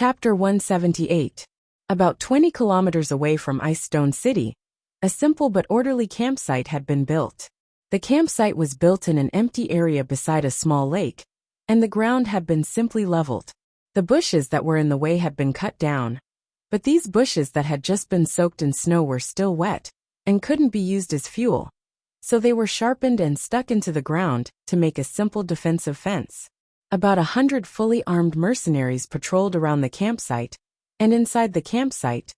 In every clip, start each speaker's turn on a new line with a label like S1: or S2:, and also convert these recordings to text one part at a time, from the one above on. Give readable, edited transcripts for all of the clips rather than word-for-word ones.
S1: Chapter 178. About 20 kilometers away from Ice Stone City, a simple but orderly campsite had been built. The campsite was built in an empty area beside a small lake, and the ground had been simply leveled. The bushes that were in the way had been cut down, but these bushes that had just been soaked in snow were still wet and couldn't be used as fuel, so they were sharpened and stuck into the ground to make a simple defensive fence. About 100 fully armed mercenaries patrolled around the campsite, and inside the campsite,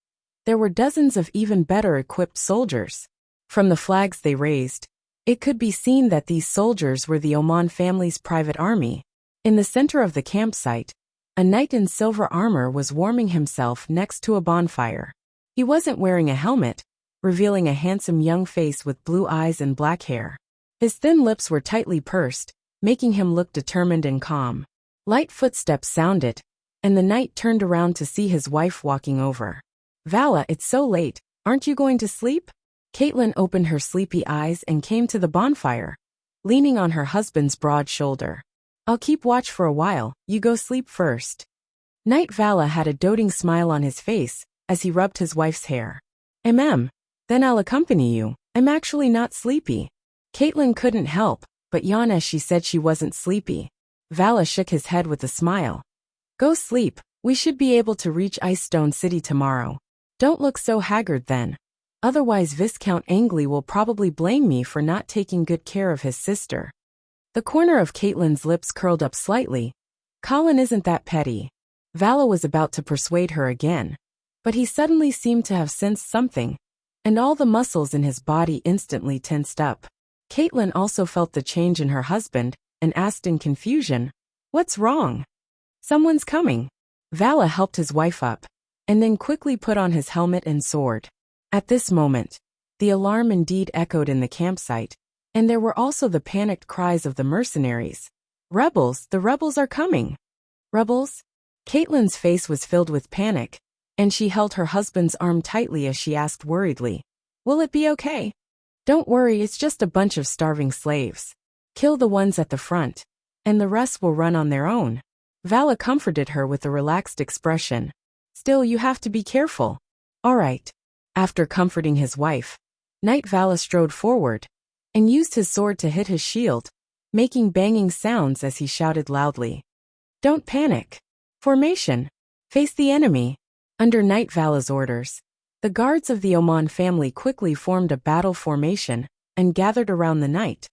S1: there were dozens of even better equipped soldiers. From the flags they raised, it could be seen that these soldiers were the Oman family's private army. In the center of the campsite, a knight in silver armor was warming himself next to a bonfire. He wasn't wearing a helmet, revealing a handsome young face with blue eyes and black hair. His thin lips were tightly pursed, making him look determined and calm. Light footsteps sounded, and the knight turned around to see his wife walking over. "Vala, it's so late, aren't you going to sleep?" Caitlin opened her sleepy eyes and came to the bonfire, leaning on her husband's broad shoulder. "I'll keep watch for a while, you go sleep first." Knight Vala had a doting smile on his face as he rubbed his wife's hair. Then I'll accompany you, I'm actually not sleepy." Caitlin couldn't help but yawn as she said she wasn't sleepy. Vala shook his head with a smile. "Go sleep, we should be able to reach Ice Stone City tomorrow. Don't look so haggard then. Otherwise Viscount Angley will probably blame me for not taking good care of his sister." The corner of Caitlin's lips curled up slightly. "Colin isn't that petty." Vala was about to persuade her again, but he suddenly seemed to have sensed something, and all the muscles in his body instantly tensed up. Caitlin also felt the change in her husband and asked in confusion, "What's wrong?" "Someone's coming." Vala helped his wife up, and then quickly put on his helmet and sword. At this moment, the alarm indeed echoed in the campsite, and there were also the panicked cries of the mercenaries. "Rebels, the rebels are coming!" "Rebels?" Caitlin's face was filled with panic, and she held her husband's arm tightly as she asked worriedly, "Will it be okay?" "Don't worry, it's just a bunch of starving slaves. Kill the ones at the front, and the rest will run on their own." Vala comforted her with a relaxed expression. "Still, you have to be careful." "All right." After comforting his wife, Knight Vala strode forward and used his sword to hit his shield, making banging sounds as he shouted loudly, "Don't panic. Formation. Face the enemy." Under Knight Vala's orders, the guards of the Oman family quickly formed a battle formation and gathered around the knight,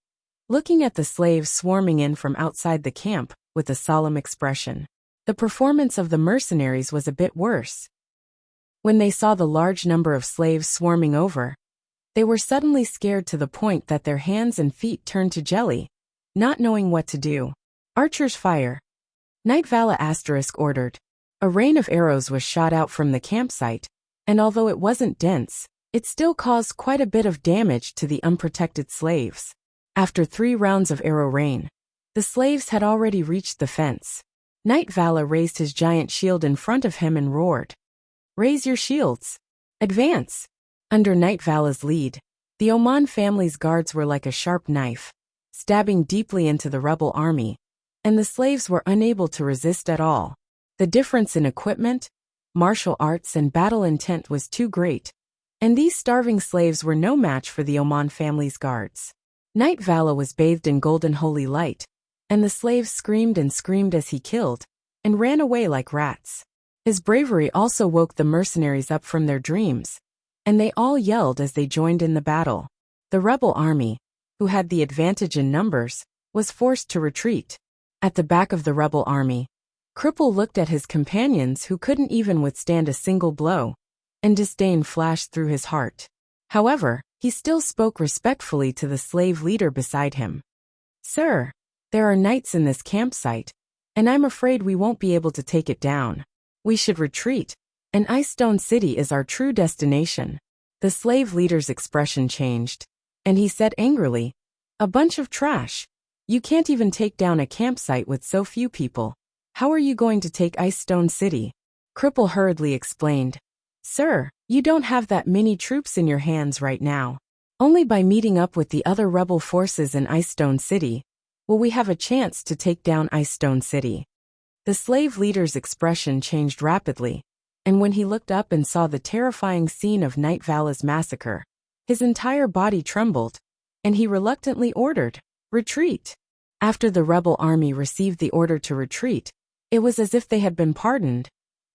S1: looking at the slaves swarming in from outside the camp with a solemn expression. The performance of the mercenaries was a bit worse. When they saw the large number of slaves swarming over, they were suddenly scared to the point that their hands and feet turned to jelly, not knowing what to do. "Archers fire." Knight Vala ordered. A rain of arrows was shot out from the campsite, and although it wasn't dense, it still caused quite a bit of damage to the unprotected slaves. After 3 rounds of arrow rain, the slaves had already reached the fence. Knight Vala raised his giant shield in front of him and roared, "Raise your shields! Advance!" Under Knight Vala's lead, the Oman family's guards were like a sharp knife, stabbing deeply into the rebel army, and the slaves were unable to resist at all. The difference in equipment, martial arts and battle intent was too great, and these starving slaves were no match for the Oman family's guards. Knight Vala was bathed in golden holy light, and the slaves screamed and screamed as he killed, and ran away like rats. His bravery also woke the mercenaries up from their dreams, and they all yelled as they joined in the battle. The rebel army, who had the advantage in numbers, was forced to retreat. At the back of the rebel army, Cripple looked at his companions who couldn't even withstand a single blow, and disdain flashed through his heart. However, he still spoke respectfully to the slave leader beside him. "Sir, there are knights in this campsite, and I'm afraid we won't be able to take it down. We should retreat, and Ice Stone City is our true destination." The slave leader's expression changed, and he said angrily, "A bunch of trash. You can't even take down a campsite with so few people. How are you going to take Ice Stone City?" Cripple hurriedly explained, "Sir, you don't have that many troops in your hands right now. Only by meeting up with the other rebel forces in Ice Stone City will we have a chance to take down Ice Stone City." The slave leader's expression changed rapidly, and when he looked up and saw the terrifying scene of Night Vala's massacre, his entire body trembled, and he reluctantly ordered, "Retreat." After the rebel army received the order to retreat, it was as if they had been pardoned,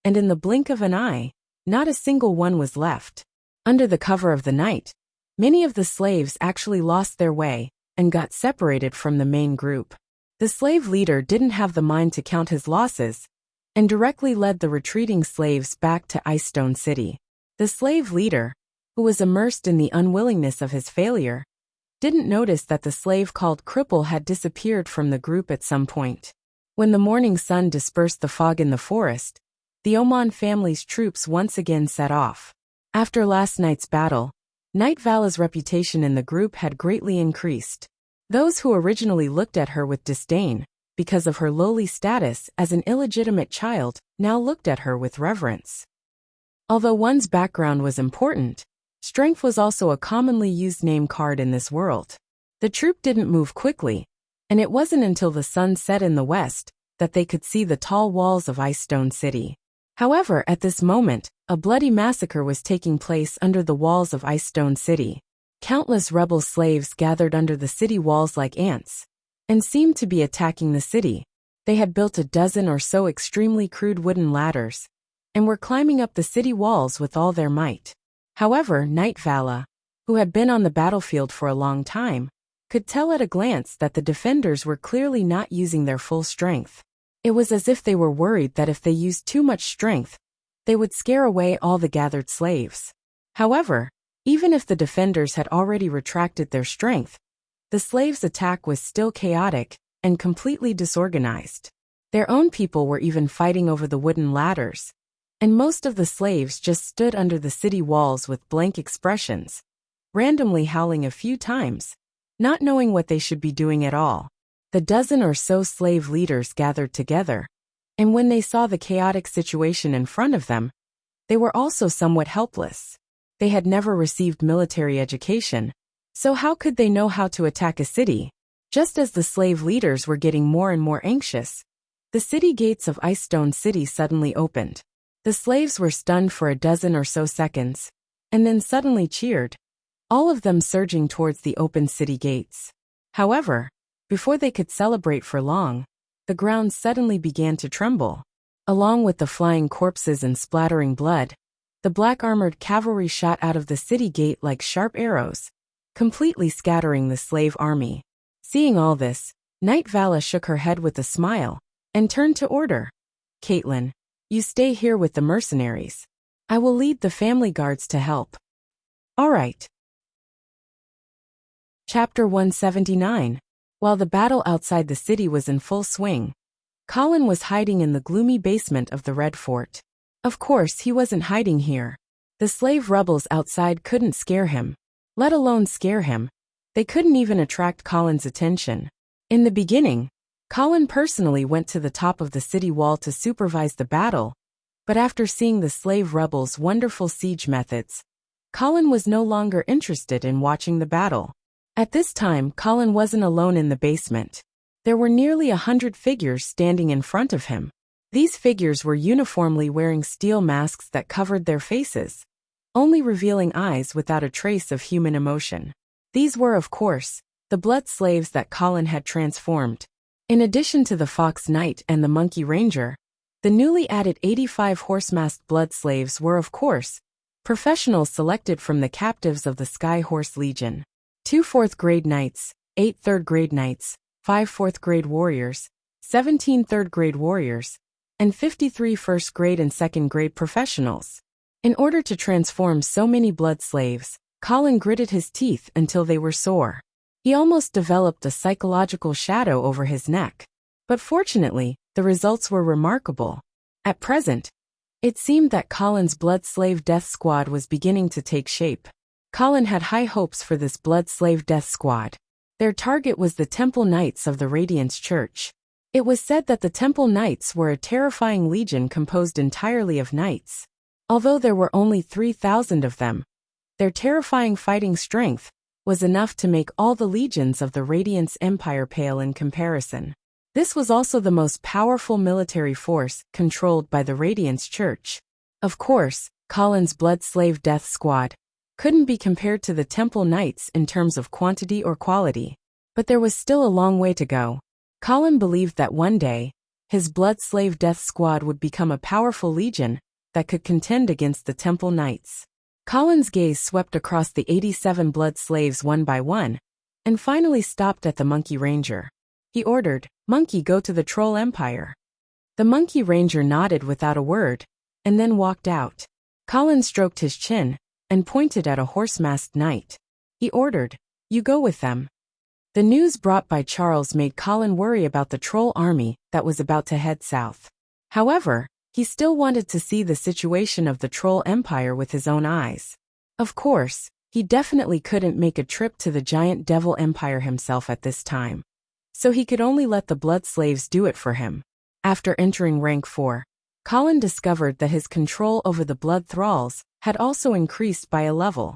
S1: and in the blink of an eye, not a single one was left. Under the cover of the night, many of the slaves actually lost their way and got separated from the main group. The slave leader didn't have the mind to count his losses and directly led the retreating slaves back to Ice Stone City. The slave leader, who was immersed in the unwillingness of his failure, didn't notice that the slave called Cripple had disappeared from the group at some point. When the morning sun dispersed the fog in the forest, the Oman family's troops once again set off. After last night's battle, Night Vala's reputation in the group had greatly increased. Those who originally looked at her with disdain, because of her lowly status as an illegitimate child, now looked at her with reverence. Although one's background was important, strength was also a commonly used name card in this world. The troop didn't move quickly, and it wasn't until the sun set in the west that they could see the tall walls of Ice Stone City. However, at this moment, a bloody massacre was taking place under the walls of Ice Stone City. Countless rebel slaves gathered under the city walls like ants, and seemed to be attacking the city. They had built a dozen or so extremely crude wooden ladders, and were climbing up the city walls with all their might. However, Night Vala, who had been on the battlefield for a long time, could tell at a glance that the defenders were clearly not using their full strength. It was as if they were worried that if they used too much strength, they would scare away all the gathered slaves. However, even if the defenders had already retracted their strength, the slaves' attack was still chaotic and completely disorganized. Their own people were even fighting over the wooden ladders, and most of the slaves just stood under the city walls with blank expressions, randomly howling a few times, not knowing what they should be doing at all. The dozen or so slave leaders gathered together, and when they saw the chaotic situation in front of them, they were also somewhat helpless. They had never received military education, so how could they know how to attack a city? Just as the slave leaders were getting more and more anxious, the city gates of Ice Stone City suddenly opened. The slaves were stunned for a dozen or so seconds, and then suddenly cheered, all of them surging towards the open city gates. However, before they could celebrate for long, the ground suddenly began to tremble. Along with the flying corpses and splattering blood, the black-armored cavalry shot out of the city gate like sharp arrows, completely scattering the slave army. Seeing all this, Night Vala shook her head with a smile and turned to order. "Caitlin, you stay here with the mercenaries. I will lead the family guards to help." "All right." Chapter 179. While the battle outside the city was in full swing, Colin was hiding in the gloomy basement of the Red Fort. Of course, he wasn't hiding here. The slave rebels outside couldn't scare him, let alone scare him. They couldn't even attract Colin's attention. In the beginning, Colin personally went to the top of the city wall to supervise the battle, but after seeing the slave rebels' wonderful siege methods, Colin was no longer interested in watching the battle. At this time, Colin wasn't alone in the basement. There were nearly 100 figures standing in front of him. These figures were uniformly wearing steel masks that covered their faces, only revealing eyes without a trace of human emotion. These were, of course, the blood slaves that Colin had transformed. In addition to the Fox Knight and the Monkey Ranger, the newly added 85 horse-masked blood slaves were, of course, professionals selected from the captives of the Sky Horse Legion. 2 4th-grade knights, 8 3rd-grade knights, 5 4th-grade warriors, 17 3rd-grade warriors, and 53 1st-grade and 2nd-grade professionals. In order to transform so many blood slaves, Colin gritted his teeth until they were sore. He almost developed a psychological shadow over his neck. But fortunately, the results were remarkable. At present, it seemed that Colin's blood slave death squad was beginning to take shape. Colin had high hopes for this blood slave death squad. Their target was the Temple Knights of the Radiance Church. It was said that the Temple Knights were a terrifying legion composed entirely of knights. Although there were only 3,000 of them, their terrifying fighting strength was enough to make all the legions of the Radiance Empire pale in comparison. This was also the most powerful military force controlled by the Radiance Church. Of course, Colin's Blood Slave Death Squad couldn't be compared to the Temple Knights in terms of quantity or quality. But there was still a long way to go. Colin believed that one day, his Blood Slave Death Squad would become a powerful legion that could contend against the Temple Knights. Colin's gaze swept across the 87 blood slaves one by one, and finally stopped at the Monkey Ranger. He ordered, "Monkey, go to the Troll Empire." The Monkey Ranger nodded without a word, and then walked out. Colin stroked his chin, and pointed at a horse-masked knight. He ordered, "You go with them." The news brought by Charles made Colin worry about the troll army that was about to head south. However, he still wanted to see the situation of the Troll Empire with his own eyes. Of course, he definitely couldn't make a trip to the giant Devil Empire himself at this time. So he could only let the blood slaves do it for him. After entering rank 4, Colin discovered that his control over the blood thralls had also increased by a level.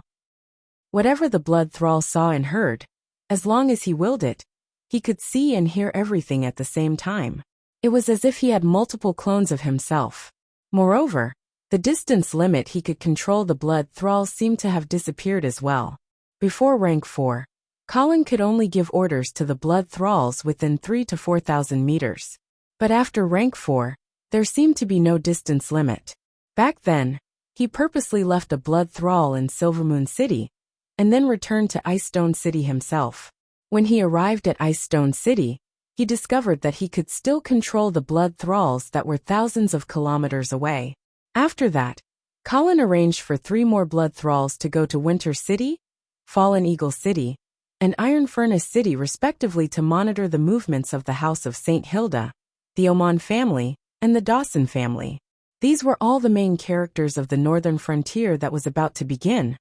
S1: Whatever the blood thrall saw and heard, as long as he willed it, he could see and hear everything at the same time. It was as if he had multiple clones of himself. Moreover, the distance limit he could control the blood thralls seemed to have disappeared as well. Before rank 4, Colin could only give orders to the blood thralls within 3,000 to 4,000 meters. But after rank 4, there seemed to be no distance limit. Back then, he purposely left a blood thrall in Silvermoon City, and then returned to Icestone City himself. When he arrived at Icestone City, he discovered that he could still control the blood thralls that were thousands of kilometers away. After that, Colin arranged for 3 more blood thralls to go to Winter City, Fallen Eagle City, and Iron Furnace City respectively to monitor the movements of the House of St. Hilda, the Oman family, and the Dawson family. These were all the main characters of the northern frontier that was about to begin,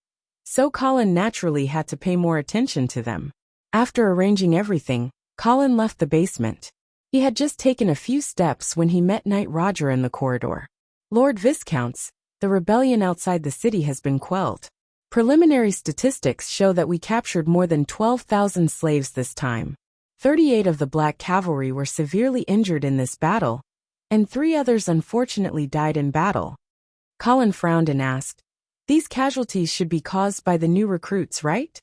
S1: so Colin naturally had to pay more attention to them. After arranging everything, Colin left the basement. He had just taken a few steps when he met Knight Roger in the corridor. "Lord Viscounts, the rebellion outside the city has been quelled. Preliminary statistics show that we captured more than 12,000 slaves this time. 38 of the Black Cavalry were severely injured in this battle, and 3 others unfortunately died in battle." Colin frowned and asked, "These casualties should be caused by the new recruits, right?"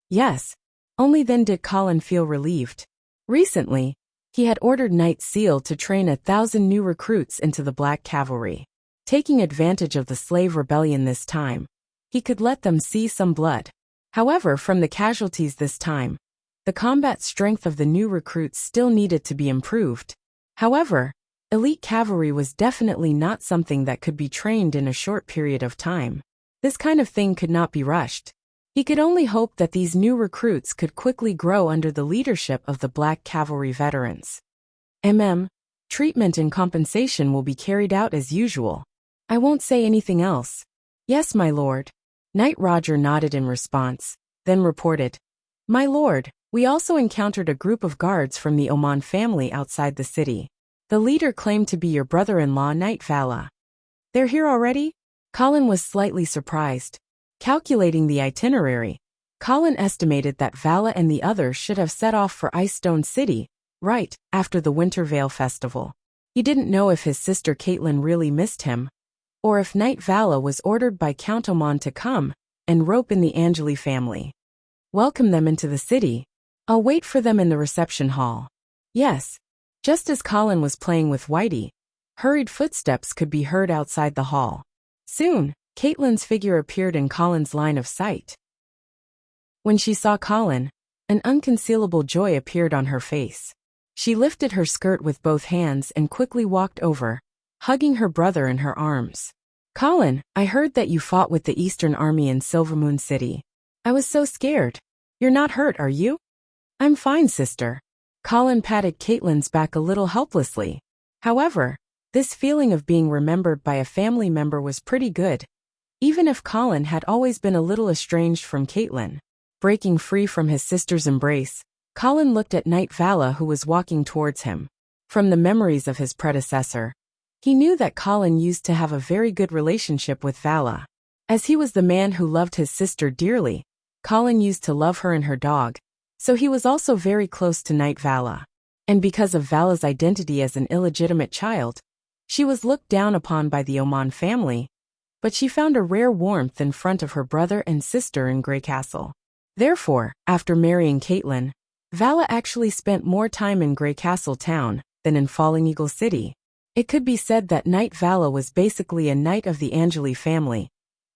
S1: Yes. Only then did Colin feel relieved. Recently, he had ordered Knight Seal to train 1,000 new recruits into the Black Cavalry. Taking advantage of the slave rebellion this time, he could let them see some blood. However, from the casualties this time, the combat strength of the new recruits still needed to be improved. However, elite cavalry was definitely not something that could be trained in a short period of time. This kind of thing could not be rushed. He could only hope that these new recruits could quickly grow under the leadership of the Black Cavalry veterans. Treatment and compensation will be carried out as usual. I won't say anything else." "Yes, my lord." Knight Roger nodded in response, then reported, "My lord, we also encountered a group of guards from the Oman family outside the city. The leader claimed to be your brother-in-law Knight Vala." "They're here already?" Colin was slightly surprised. Calculating the itinerary, Colin estimated that Vala and the others should have set off for Icestone City, right after the Winter Veil Festival. He didn't know if his sister Caitlin really missed him, or if Knight Vala was ordered by Count Oman to come and rope in the Angeli family. "Welcome them into the city. I'll wait for them in the reception hall." Yes. Just as Colin was playing with Whitey, hurried footsteps could be heard outside the hall. Soon, Caitlin's figure appeared in Colin's line of sight. When she saw Colin, an unconcealable joy appeared on her face. She lifted her skirt with both hands and quickly walked over, hugging her brother in her arms. "Colin, I heard that you fought with the Eastern Army in Silvermoon City. I was so scared. You're not hurt, are you?" "I'm fine, sister." Colin patted Caitlin's back a little helplessly. However, this feeling of being remembered by a family member was pretty good, even if Colin had always been a little estranged from Caitlin. Breaking free from his sister's embrace, Colin looked at Knight Vala who was walking towards him. From the memories of his predecessor, he knew that Colin used to have a very good relationship with Vala. As he was the man who loved his sister dearly, Colin used to love her and her dog, so he was also very close to Knight Vala. and because of Vala's identity as an illegitimate child, she was looked down upon by the Oman family, but she found a rare warmth in front of her brother and sister in Grey Castle. Therefore, after marrying Caitlin, Vala actually spent more time in Grey Castle town than in Falling Eagle City. It could be said that Knight Vala was basically a knight of the Angeli family,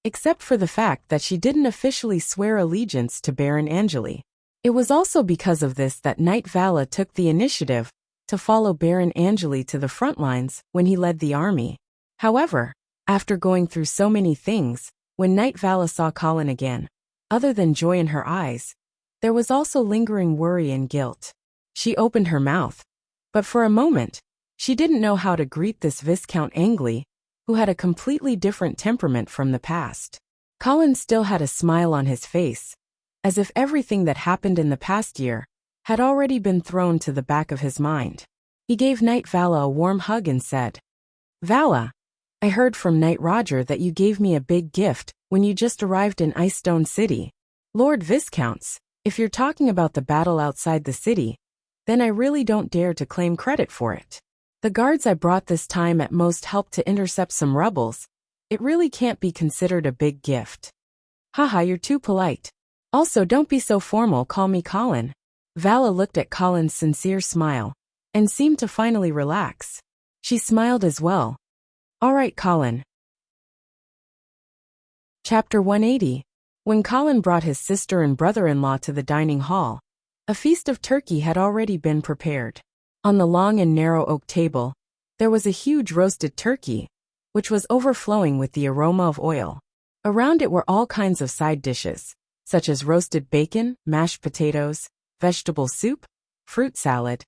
S1: except for the fact that she didn't officially swear allegiance to Baron Angeli. It was also because of this that Knight Vala took the initiative to follow Baron Angeli to the front lines when he led the army. However, after going through so many things, when Knight Vala saw Colin again, other than joy in her eyes, there was also lingering worry and guilt. She opened her mouth, but for a moment, she didn't know how to greet this Viscount Angley, who had a completely different temperament from the past. Colin still had a smile on his face, as if everything that happened in the past year had already been thrown to the back of his mind. He gave Knight Vala a warm hug and said, "Vala, I heard from Knight Roger that you gave me a big gift when you just arrived in Icestone City. Lord Viscounts, if you're talking about the battle outside the city, then I really don't dare to claim credit for it. The guards I brought this time at most helped to intercept some rebels. It really can't be considered a big gift." "Haha, you're too polite. Also, don't be so formal, call me Colin." Vala looked at Colin's sincere smile and seemed to finally relax. She smiled as well. "All right, Colin." Chapter 180. When Colin brought his sister and brother-in-law to the dining hall, a feast of turkey had already been prepared. On the long and narrow oak table, there was a huge roasted turkey, which was overflowing with the aroma of oil. Around it were all kinds of side dishes, such as roasted bacon, mashed potatoes, vegetable soup, fruit salad,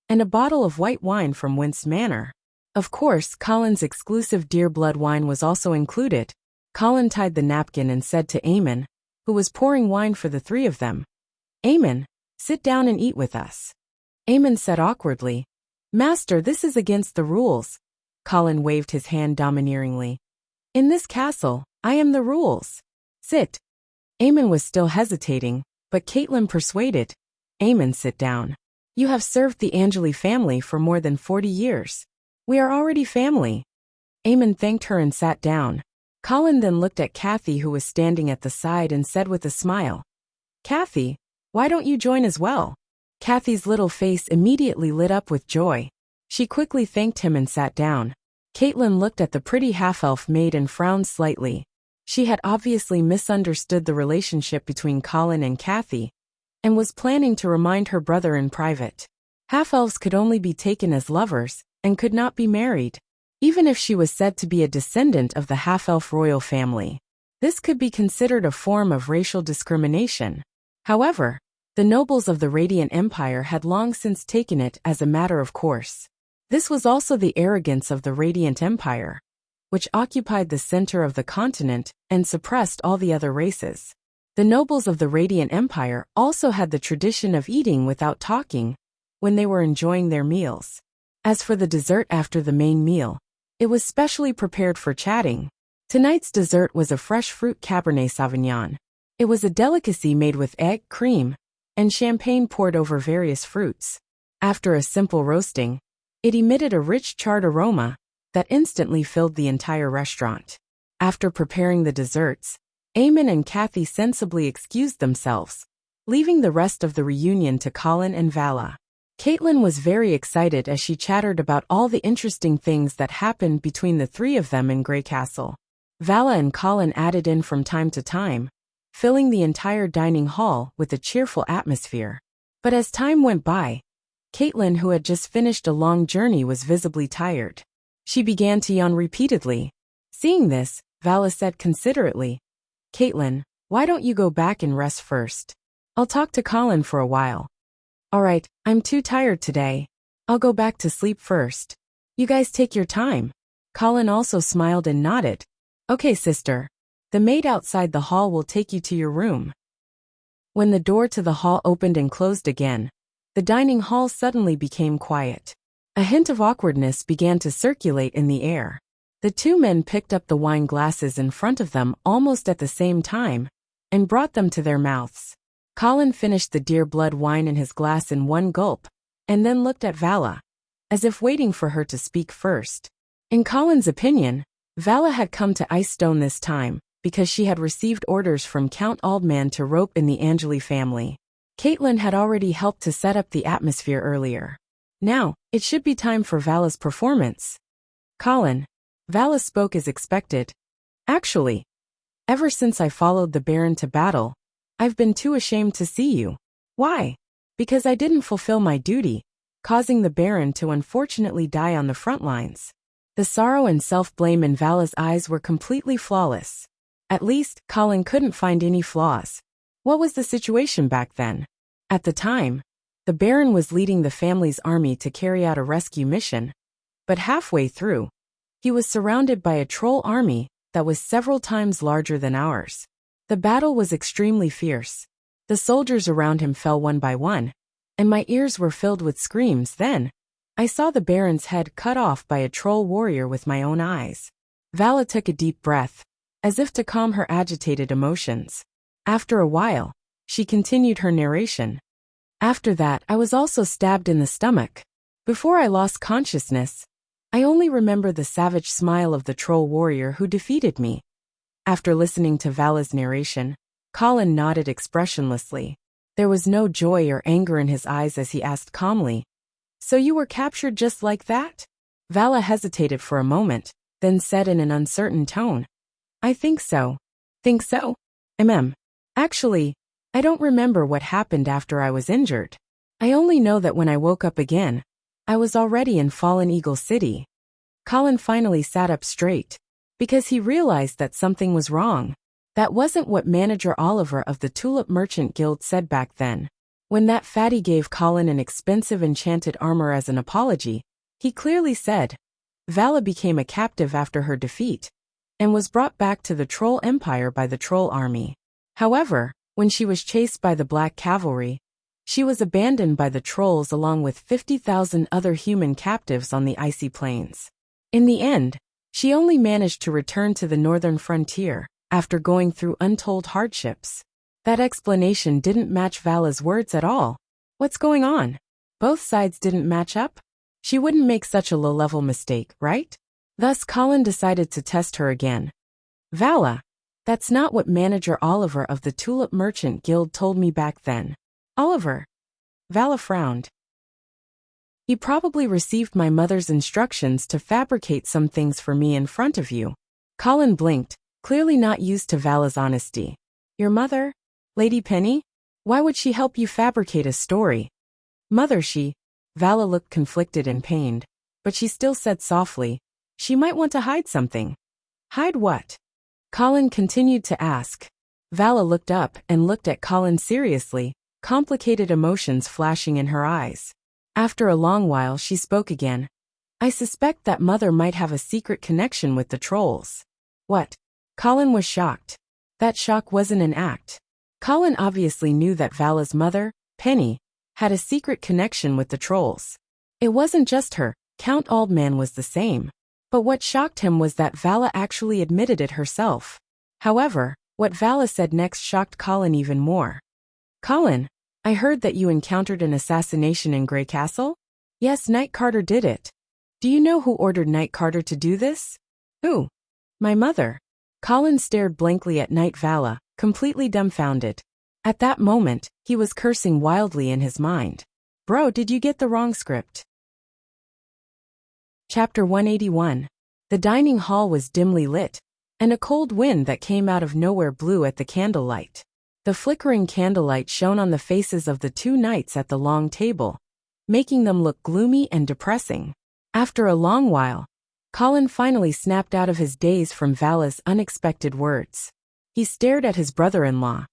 S1: and a bottle of white wine from Wince Manor. Of course, Colin's exclusive deer blood wine was also included. Colin tied the napkin and said to Eamon, who was pouring wine for the three of them, "Eamon, sit down and eat with us." Eamon said awkwardly, "Master, this is against the rules." Colin waved his hand domineeringly. "In this castle, I am the rules. Sit." Eamon was still hesitating, but Caitlin persuaded, "Eamon, sit down. You have served the Angeli family for more than 40 years. We are already family." Eamon thanked her and sat down. Colin then looked at Kathy, who was standing at the side, and said with a smile, "Kathy, why don't you join as well?" Kathy's little face immediately lit up with joy. She quickly thanked him and sat down. Caitlin looked at the pretty half-elf maid and frowned slightly. She had obviously misunderstood the relationship between Colin and Kathy, and was planning to remind her brother in private. Half-elves could only be taken as lovers, and could not be married, even if she was said to be a descendant of the half-elf royal family. This could be considered a form of racial discrimination. However, the nobles of the Radiant Empire had long since taken it as a matter of course. This was also the arrogance of the Radiant Empire, which occupied the center of the continent and suppressed all the other races. The nobles of the Radiant Empire also had the tradition of eating without talking when they were enjoying their meals. As for the dessert after the main meal, it was specially prepared for chatting. Tonight's dessert was a fresh fruit Cabernet Sauvignon. It was a delicacy made with egg, cream, and champagne poured over various fruits. After a simple roasting, it emitted a rich charred aroma that instantly filled the entire restaurant. After preparing the desserts, Eamon and Kathy sensibly excused themselves, leaving the rest of the reunion to Colin and Vala. Caitlin was very excited as she chattered about all the interesting things that happened between the three of them in Grey Castle. Vala and Colin added in from time to time, filling the entire dining hall with a cheerful atmosphere. But as time went by, Caitlin, who had just finished a long journey, was visibly tired. She began to yawn repeatedly. Seeing this, Vala said considerately, "Caitlin, why don't you go back and rest first? I'll talk to Colin for a while." "All right, I'm too tired today. I'll go back to sleep first. You guys take your time." Colin also smiled and nodded. "Okay, sister. The maid outside the hall will take you to your room." When the door to the hall opened and closed again, the dining hall suddenly became quiet. A hint of awkwardness began to circulate in the air. The two men picked up the wine glasses in front of them almost at the same time and brought them to their mouths. Colin finished the deer blood wine in his glass in one gulp and then looked at Vala, as if waiting for her to speak first. In Colin's opinion, Vala had come to Icestone this time because she had received orders from Count Aldman to rope in the Angeli family. Caitlin had already helped to set up the atmosphere earlier. Now, it should be time for Vala's performance. Colin. Vala spoke as expected. Actually, ever since I followed the Baron to battle, I've been too ashamed to see you. Why? Because I didn't fulfill my duty, causing the Baron to unfortunately die on the front lines. The sorrow and self-blame in Vala's eyes were completely flawless. At least, Colin couldn't find any flaws. What was the situation back then? At the time, the Baron was leading the family's army to carry out a rescue mission, but halfway through, he was surrounded by a troll army that was several times larger than ours. The battle was extremely fierce. The soldiers around him fell one by one, and my ears were filled with screams. Then, I saw the Baron's head cut off by a troll warrior with my own eyes. Vala took a deep breath, as if to calm her agitated emotions. After a while, she continued her narration. After that, I was also stabbed in the stomach. Before I lost consciousness, I only remember the savage smile of the troll warrior who defeated me. After listening to Vala's narration, Colin nodded expressionlessly. There was no joy or anger in his eyes as he asked calmly, "So you were captured just like that?" Vala hesitated for a moment, then said in an uncertain tone, "I think so." "Think so?" Actually, I don't remember what happened after I was injured. I only know that when I woke up again, I was already in Fallen Eagle City." Colin finally sat up straight, because he realized that something was wrong. That wasn't what Manager Oliver of the Tulip Merchant Guild said back then. When that fatty gave Colin an expensive enchanted armor as an apology, he clearly said, Vala became a captive after her defeat, and was brought back to the Troll Empire by the Troll Army. However, when she was chased by the Black Cavalry, she was abandoned by the Trolls along with 50,000 other human captives on the icy plains. In the end, she only managed to return to the northern frontier, after going through untold hardships. That explanation didn't match Vala's words at all. What's going on? Both sides didn't match up? She wouldn't make such a low-level mistake, right? Thus Colin decided to test her again. Vala, that's not what Manager Oliver of the Tulip Merchant Guild told me back then. Oliver? Vala frowned. He probably received my mother's instructions to fabricate some things for me in front of you. Colin blinked, clearly not used to Vala's honesty. Your mother? Lady Penny? Why would she help you fabricate a story? Mother, Vala looked conflicted and pained, but she still said softly, she might want to hide something. Hide what? Colin continued to ask. Vala looked up and looked at Colin seriously, complicated emotions flashing in her eyes. After a long while she spoke again. I suspect that mother might have a secret connection with the trolls. What? Colin was shocked. That shock wasn't an act. Colin obviously knew that Vala's mother, Penny, had a secret connection with the trolls. It wasn't just her, Count Aldman was the same. But what shocked him was that Vala actually admitted it herself. However, what Vala said next shocked Colin even more. Colin, I heard that you encountered an assassination in Grey Castle? Yes, Knight Carter did it. Do you know who ordered Knight Carter to do this? Who? My mother. Colin stared blankly at Knight Vala, completely dumbfounded. At that moment, he was cursing wildly in his mind. Bro, did you get the wrong script? Chapter 181. The dining hall was dimly lit, and a cold wind that came out of nowhere blew at the candlelight. The flickering candlelight shone on the faces of the two knights at the long table, making them look gloomy and depressing. After a long while, Colin finally snapped out of his daze from Vala's unexpected words. He stared at his brother-in-law,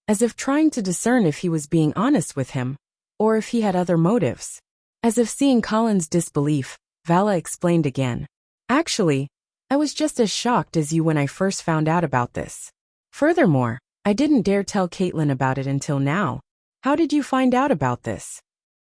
S1: as if trying to discern if he was being honest with him, or if he had other motives. As if seeing Colin's disbelief, Vala explained again. Actually, I was just as shocked as you when I first found out about this. Furthermore, I didn't dare tell Caitlin about it until now. How did you find out about this?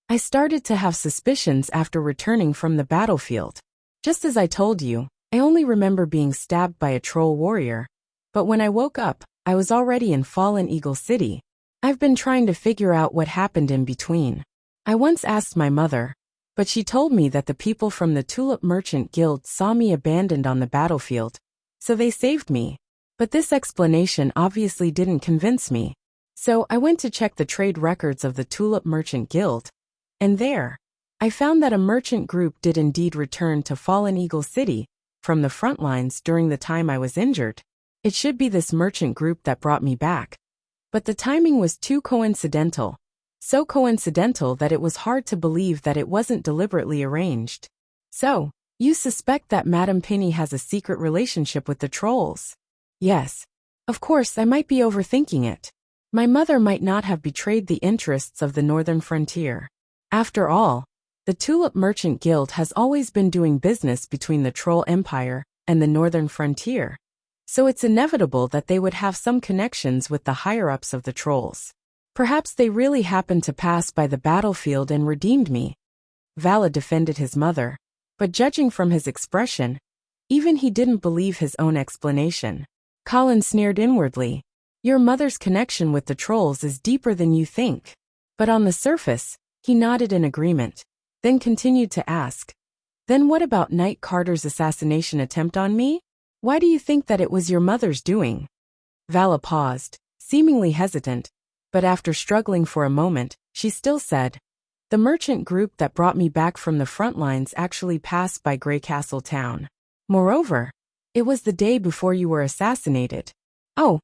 S1: I started to have suspicions after returning from the battlefield. Just as I told you, I only remember being stabbed by a troll warrior. But when I woke up, I was already in Fallen Eagle City. I've been trying to figure out what happened in between. I once asked my mother, but she told me that the people from the Tulip Merchant Guild saw me abandoned on the battlefield, so they saved me. But this explanation obviously didn't convince me. So I went to check the trade records of the Tulip Merchant Guild, and there, I found that a merchant group did indeed return to Fallen Eagle City from the front lines during the time I was injured. It should be this merchant group that brought me back. But the timing was too coincidental. So coincidental that it was hard to believe that it wasn't deliberately arranged. So, you suspect that Madame Penny has a secret relationship with the trolls? Yes. Of course, I might be overthinking it. My mother might not have betrayed the interests of the northern frontier. After all, the Tulip Merchant Guild has always been doing business between the Troll Empire and the northern frontier. So it's inevitable that they would have some connections with the higher-ups of the trolls. Perhaps they really happened to pass by the battlefield and redeemed me. Vala defended his mother, but judging from his expression, even he didn't believe his own explanation. Colin sneered inwardly. Your mother's connection with the trolls is deeper than you think. But on the surface, he nodded in agreement, then continued to ask, then what about Knight Carter's assassination attempt on me? Why do you think that it was your mother's doing? Vala paused, seemingly hesitant, but after struggling for a moment, she still said, the merchant group that brought me back from the front lines actually passed by Greycastle town. Moreover, it was the day before you were assassinated. Oh,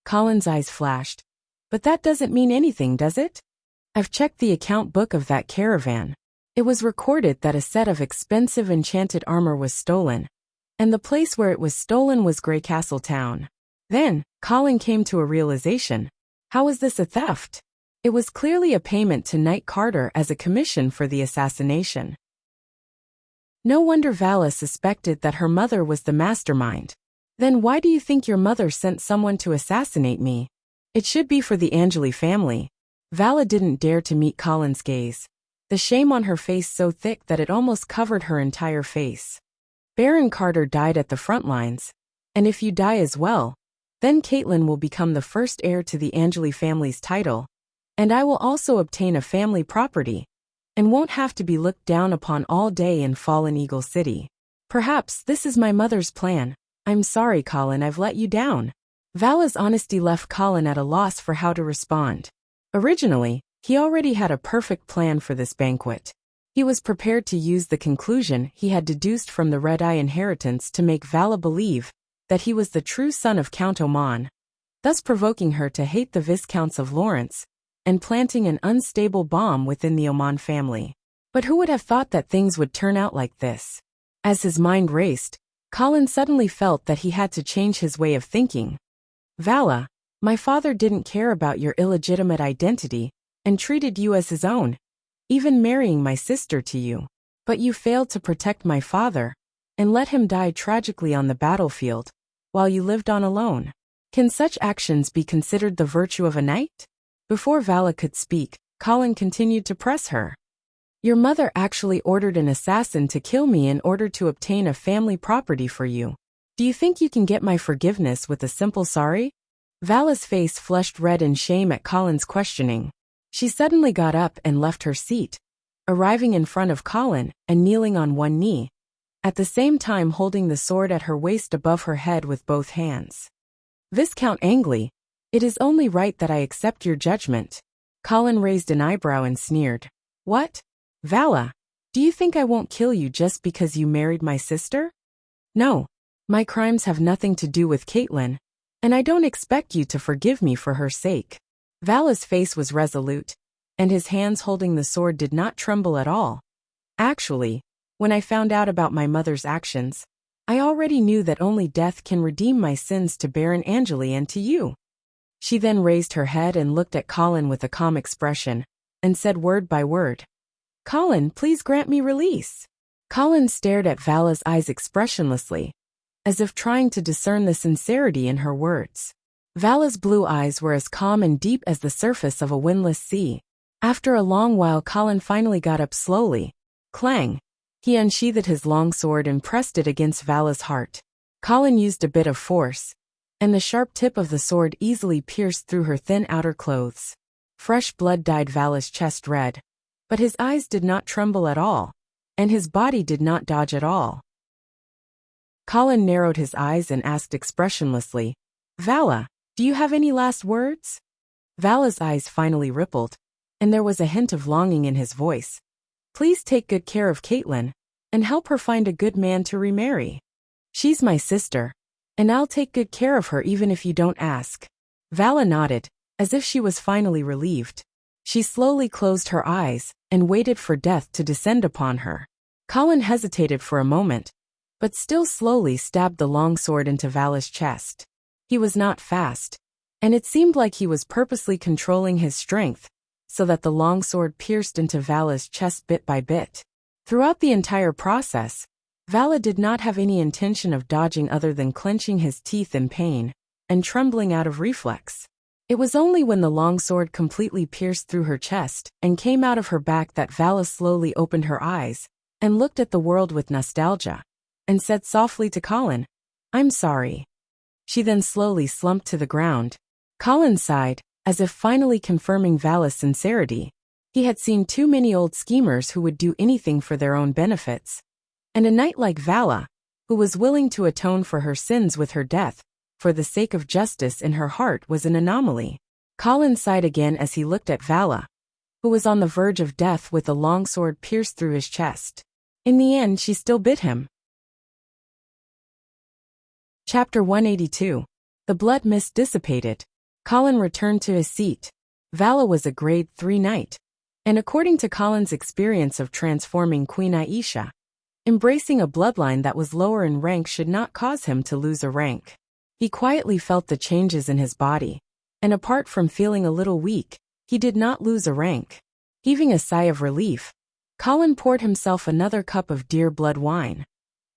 S1: Colin's eyes flashed. But that doesn't mean anything, does it? I've checked the account book of that caravan. It was recorded that a set of expensive enchanted armor was stolen, and the place where it was stolen was Greycastle town. Then, Colin came to a realization. How is this a theft? It was clearly a payment to Knight Carter as a commission for the assassination. No wonder Vala suspected that her mother was the mastermind. Then why do you think your mother sent someone to assassinate me? It should be for the Angeli family. Vala didn't dare to meet Colin's gaze, the shame on her face so thick that it almost covered her entire face. Baron Carter died at the front lines, and if you die as well, then Caitlin will become the first heir to the Angeli family's title, and I will also obtain a family property, and won't have to be looked down upon all day in Fallen Eagle City. Perhaps this is my mother's plan. I'm sorry, Colin, I've let you down. Vala's honesty left Colin at a loss for how to respond. Originally, he already had a perfect plan for this banquet. He was prepared to use the conclusion he had deduced from the Red-Eye inheritance to make Vala believe that he was the true son of Count Oman, thus provoking her to hate the Viscounts of Lawrence and planting an unstable bomb within the Oman family. But who would have thought that things would turn out like this? As his mind raced, Colin suddenly felt that he had to change his way of thinking. Vala, my father didn't care about your illegitimate identity and treated you as his own, even marrying my sister to you. But you failed to protect my father and let him die tragically on the battlefield, while you lived on alone. Can such actions be considered the virtue of a knight? Before Vala could speak, Colin continued to press her. Your mother actually ordered an assassin to kill me in order to obtain a family property for you. Do you think you can get my forgiveness with a simple sorry? Vala's face flushed red in shame at Colin's questioning. She suddenly got up and left her seat, arriving in front of Colin and kneeling on one knee, at the same time holding the sword at her waist above her head with both hands. Viscount Angley, it is only right that I accept your judgment. Colin raised an eyebrow and sneered. What? Vala, do you think I won't kill you just because you married my sister? No, my crimes have nothing to do with Caitlin, and I don't expect you to forgive me for her sake. Vala's face was resolute, and his hands holding the sword did not tremble at all. Actually, when I found out about my mother's actions, I already knew that only death can redeem my sins to Baron Angeli and to you. She then raised her head and looked at Colin with a calm expression, and said word by word, Colin, please grant me release. Colin stared at Vala's eyes expressionlessly, as if trying to discern the sincerity in her words. Vala's blue eyes were as calm and deep as the surface of a windless sea. After a long while, Colin finally got up slowly. Clang! He unsheathed his long sword and pressed it against Vala's heart. Colin used a bit of force, and the sharp tip of the sword easily pierced through her thin outer clothes. Fresh blood dyed Vala's chest red, but his eyes did not tremble at all, and his body did not dodge at all. Colin narrowed his eyes and asked expressionlessly, "Vala, do you have any last words?" Vala's eyes finally rippled, and there was a hint of longing in his voice. "Please take good care of Caitlin, and help her find a good man to remarry. She's my sister, and I'll take good care of her even if you don't ask." Vala nodded, as if she was finally relieved. She slowly closed her eyes and waited for death to descend upon her. Colin hesitated for a moment, but still slowly stabbed the longsword into Vala's chest. He was not fast, and it seemed like he was purposely controlling his strength, so that the longsword pierced into Vala's chest bit by bit. Throughout the entire process, Vala did not have any intention of dodging other than clenching his teeth in pain and trembling out of reflex. It was only when the longsword completely pierced through her chest and came out of her back that Vala slowly opened her eyes and looked at the world with nostalgia, and said softly to Colin, "I'm sorry." She then slowly slumped to the ground. Colin sighed, as if finally confirming Vala's sincerity. He had seen too many old schemers who would do anything for their own benefits. And a knight like Vala, who was willing to atone for her sins with her death, for the sake of justice in her heart, was an anomaly. Colin sighed again as he looked at Vala, who was on the verge of death with a longsword pierced through his chest. In the end, she still bit him. Chapter 182. The blood mist dissipated. Colin returned to his seat. Vala was a grade 3 knight, and according to Colin's experience of transforming Queen Aisha, embracing a bloodline that was lower in rank should not cause him to lose a rank. He quietly felt the changes in his body, and apart from feeling a little weak, he did not lose a rank. Heaving a sigh of relief, Colin poured himself another cup of dear blood wine,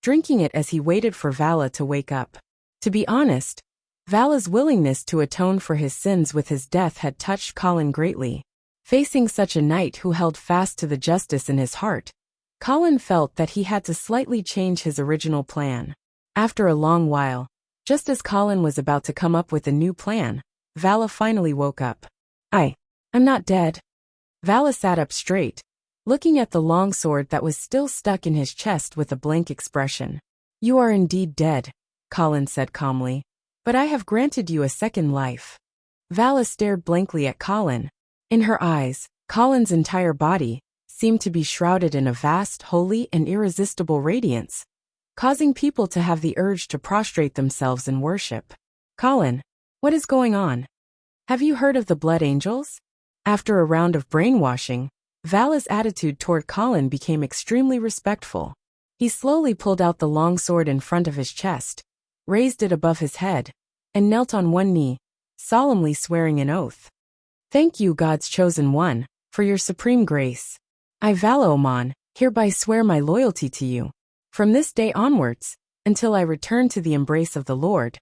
S1: drinking it as he waited for Vala to wake up. To be honest, Vala's willingness to atone for his sins with his death had touched Colin greatly. Facing such a knight who held fast to the justice in his heart, Colin felt that he had to slightly change his original plan. After a long while, just as Colin was about to come up with a new plan, Vala finally woke up. I'm not dead." Vala sat up straight, looking at the longsword that was still stuck in his chest with a blank expression. "You are indeed dead," Colin said calmly, "but I have granted you a second life." Vala stared blankly at Colin. In her eyes, Colin's entire body seemed to be shrouded in a vast, holy, and irresistible radiance, causing people to have the urge to prostrate themselves in worship. "Colin, what is going on? Have you heard of the Blood Angels?" After a round of brainwashing, Vala's attitude toward Colin became extremely respectful. He slowly pulled out the longsword in front of his chest, raised it above his head, and knelt on one knee, solemnly swearing an oath. "Thank you, God's chosen one, for your supreme grace. I, Vala Oman, hereby swear my loyalty to you. From this day onwards, until I return to the embrace of the Lord,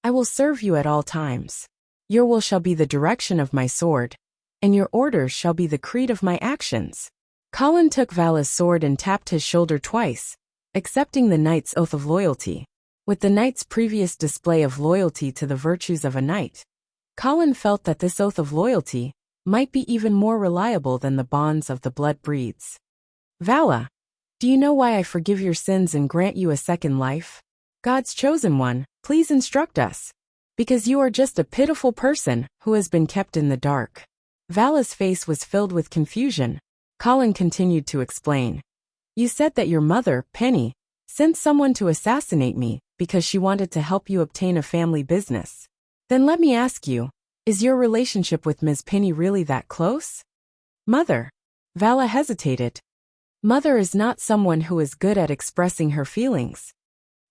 S1: I will serve you at all times. Your will shall be the direction of my sword, and your orders shall be the creed of my actions." Colin took Vala's sword and tapped his shoulder twice, accepting the knight's oath of loyalty. With the knight's previous display of loyalty to the virtues of a knight, Colin felt that this oath of loyalty might be even more reliable than the bonds of the blood breeds. "Vala, do you know why I forgive your sins and grant you a second life? God's chosen one, please instruct us. Because you are just a pitiful person who has been kept in the dark." Vala's face was filled with confusion. Colin continued to explain. "You said that your mother, Penny, sent someone to assassinate me because she wanted to help you obtain a family business. Then let me ask you, is your relationship with Ms. Penny really that close?" "Mother." Vala hesitated. "Mother is not someone who is good at expressing her feelings."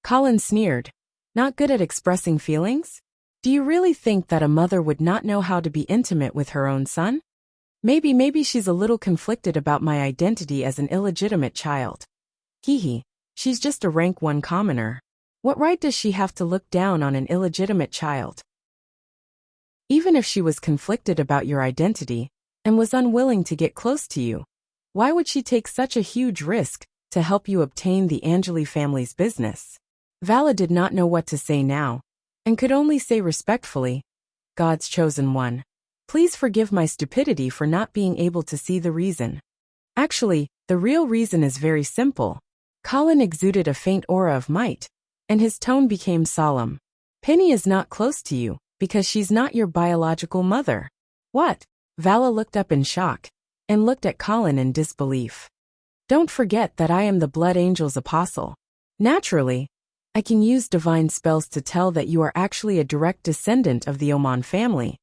S1: Colin sneered. "Not good at expressing feelings? Do you really think that a mother would not know how to be intimate with her own son? Maybe she's a little conflicted about my identity as an illegitimate child. Hee, she's just a rank 1 commoner. What right does she have to look down on an illegitimate child? Even if she was conflicted about your identity and was unwilling to get close to you, why would she take such a huge risk to help you obtain the Angeli family's business?" Vala did not know what to say now, and could only say respectfully, "God's chosen one, please forgive my stupidity for not being able to see the reason. Actually, the real reason is very simple. Colin exuded a faint aura of might, and his tone became solemn. Penny is not close to you, because she's not your biological mother. What? Vala looked up in shock, and looked at Colin in disbelief. Don't forget that I am the Blood Angel's apostle. Naturally, I can use divine spells to tell that you are actually a direct descendant of the Oman family,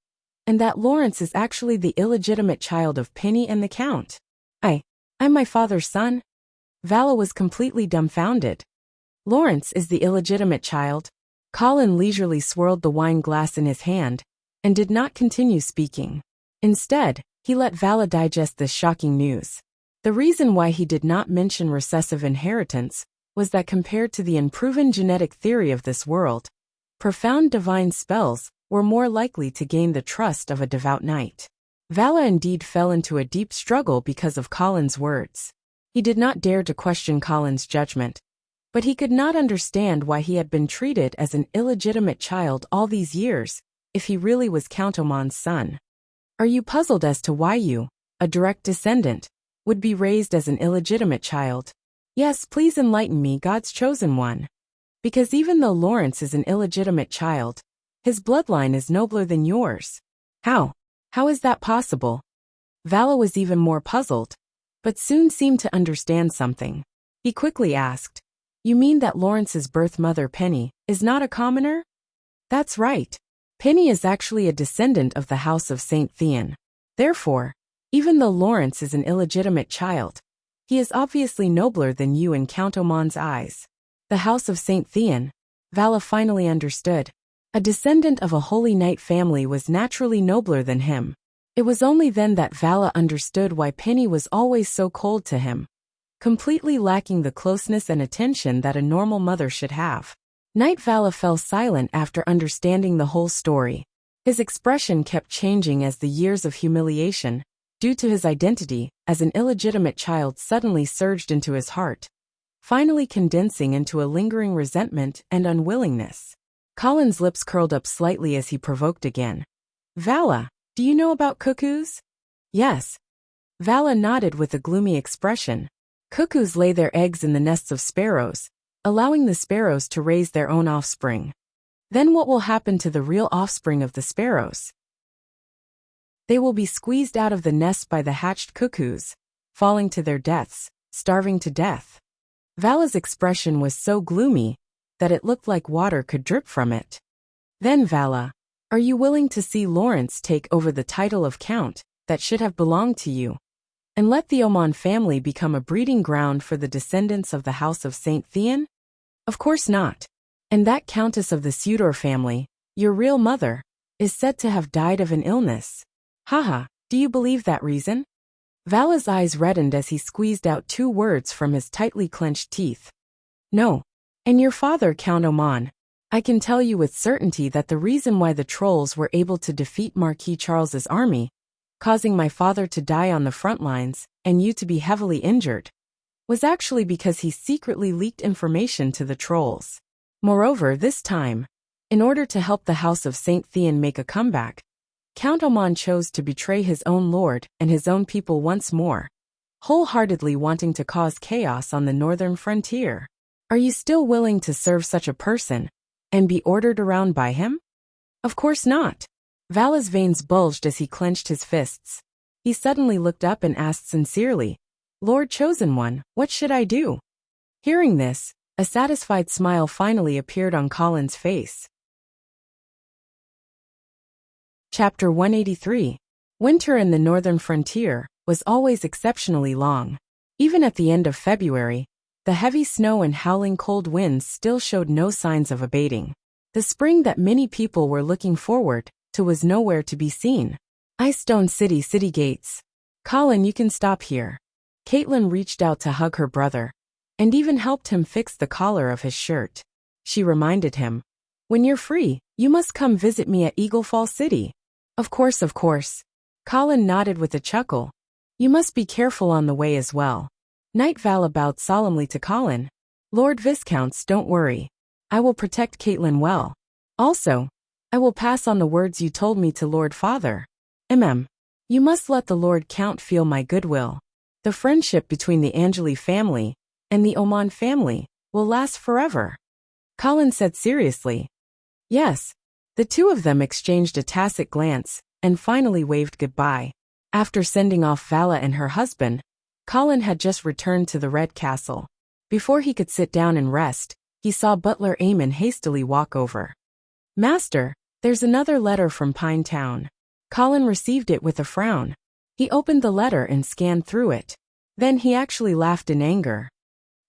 S1: and that Lawrence is actually the illegitimate child of Penny and the Count. I'm my father's son? Vala was completely dumbfounded. Lawrence is the illegitimate child? Colin leisurely swirled the wine glass in his hand, and did not continue speaking. Instead, he let Vala digest this shocking news. The reason why he did not mention recessive inheritance was that compared to the unproven genetic theory of this world, profound divine spells were more likely to gain the trust of a devout knight. Vala indeed fell into a deep struggle because of Colin's words. He did not dare to question Colin's judgment, but he could not understand why he had been treated as an illegitimate child all these years, if he really was Count Oman's son. Are you puzzled as to why you, a direct descendant, would be raised as an illegitimate child? Yes, please enlighten me, God's chosen one. Because even though Lawrence is an illegitimate child, his bloodline is nobler than yours. How? How is that possible? Vala was even more puzzled, but soon seemed to understand something. He quickly asked, You mean that Lawrence's birth mother Penny is not a commoner? That's right. Penny is actually a descendant of the House of St. Thean. Therefore, even though Lawrence is an illegitimate child, he is obviously nobler than you in Count Oman's eyes. The House of St. Thean, Vala finally understood. A descendant of a holy knight family was naturally nobler than him. It was only then that Vala understood why Penny was always so cold to him, completely lacking the closeness and attention that a normal mother should have. Knight Vala fell silent after understanding the whole story. His expression kept changing as the years of humiliation, due to his identity as an illegitimate child, suddenly surged into his heart, finally condensing into a lingering resentment and unwillingness. Colin's lips curled up slightly as he provoked again. Vala, do you know about cuckoos? Yes. Vala nodded with a gloomy expression. Cuckoos lay their eggs in the nests of sparrows, allowing the sparrows to raise their own offspring. Then what will happen to the real offspring of the sparrows? They will be squeezed out of the nest by the hatched cuckoos, falling to their deaths, starving to death. Vala's expression was so gloomy that it looked like water could drip from it. Then Vala, are you willing to see Lawrence take over the title of Count that should have belonged to you, and let the Oman family become a breeding ground for the descendants of the House of St. Thean? Of course not. And that Countess of the Sudor family, your real mother, is said to have died of an illness. Haha, do you believe that reason? Vala's eyes reddened as he squeezed out 2 words from his tightly clenched teeth. No. And your father, Count Oman, I can tell you with certainty that the reason why the trolls were able to defeat Marquis Charles's army, causing my father to die on the front lines and you to be heavily injured, was actually because he secretly leaked information to the trolls. Moreover, this time, in order to help the House of St. Thean make a comeback, Count Oman chose to betray his own lord and his own people once more, wholeheartedly wanting to cause chaos on the northern frontier. Are you still willing to serve such a person, and be ordered around by him? Of course not. Vala's veins bulged as he clenched his fists. He suddenly looked up and asked sincerely, Lord Chosen One, what should I do? Hearing this, a satisfied smile finally appeared on Colin's face. Chapter 183. Winter in the northern frontier was always exceptionally long. Even at the end of February, the heavy snow and howling cold winds still showed no signs of abating. The spring that many people were looking forward to was nowhere to be seen. Icestone City gates. Colin, you can stop here. Caitlin reached out to hug her brother, and even helped him fix the collar of his shirt. She reminded him, when you're free, you must come visit me at Eagle Fall City. Of course. Colin nodded with a chuckle. You must be careful on the way as well. Knight Vala bowed solemnly to Colin. Lord Viscounts, don't worry. I will protect Caitlin well. Also, I will pass on the words you told me to Lord Father. You must let the Lord Count feel my goodwill. The friendship between the Angeli family and the Oman family will last forever. Colin said seriously. Yes. The two of them exchanged a tacit glance and finally waved goodbye. After sending off Vala and her husband, Colin had just returned to the Red Castle. Before he could sit down and rest, he saw butler Eamon hastily walk over. Master, there's another letter from Pine Town. Colin received it with a frown. He opened the letter and scanned through it. Then he actually laughed in anger.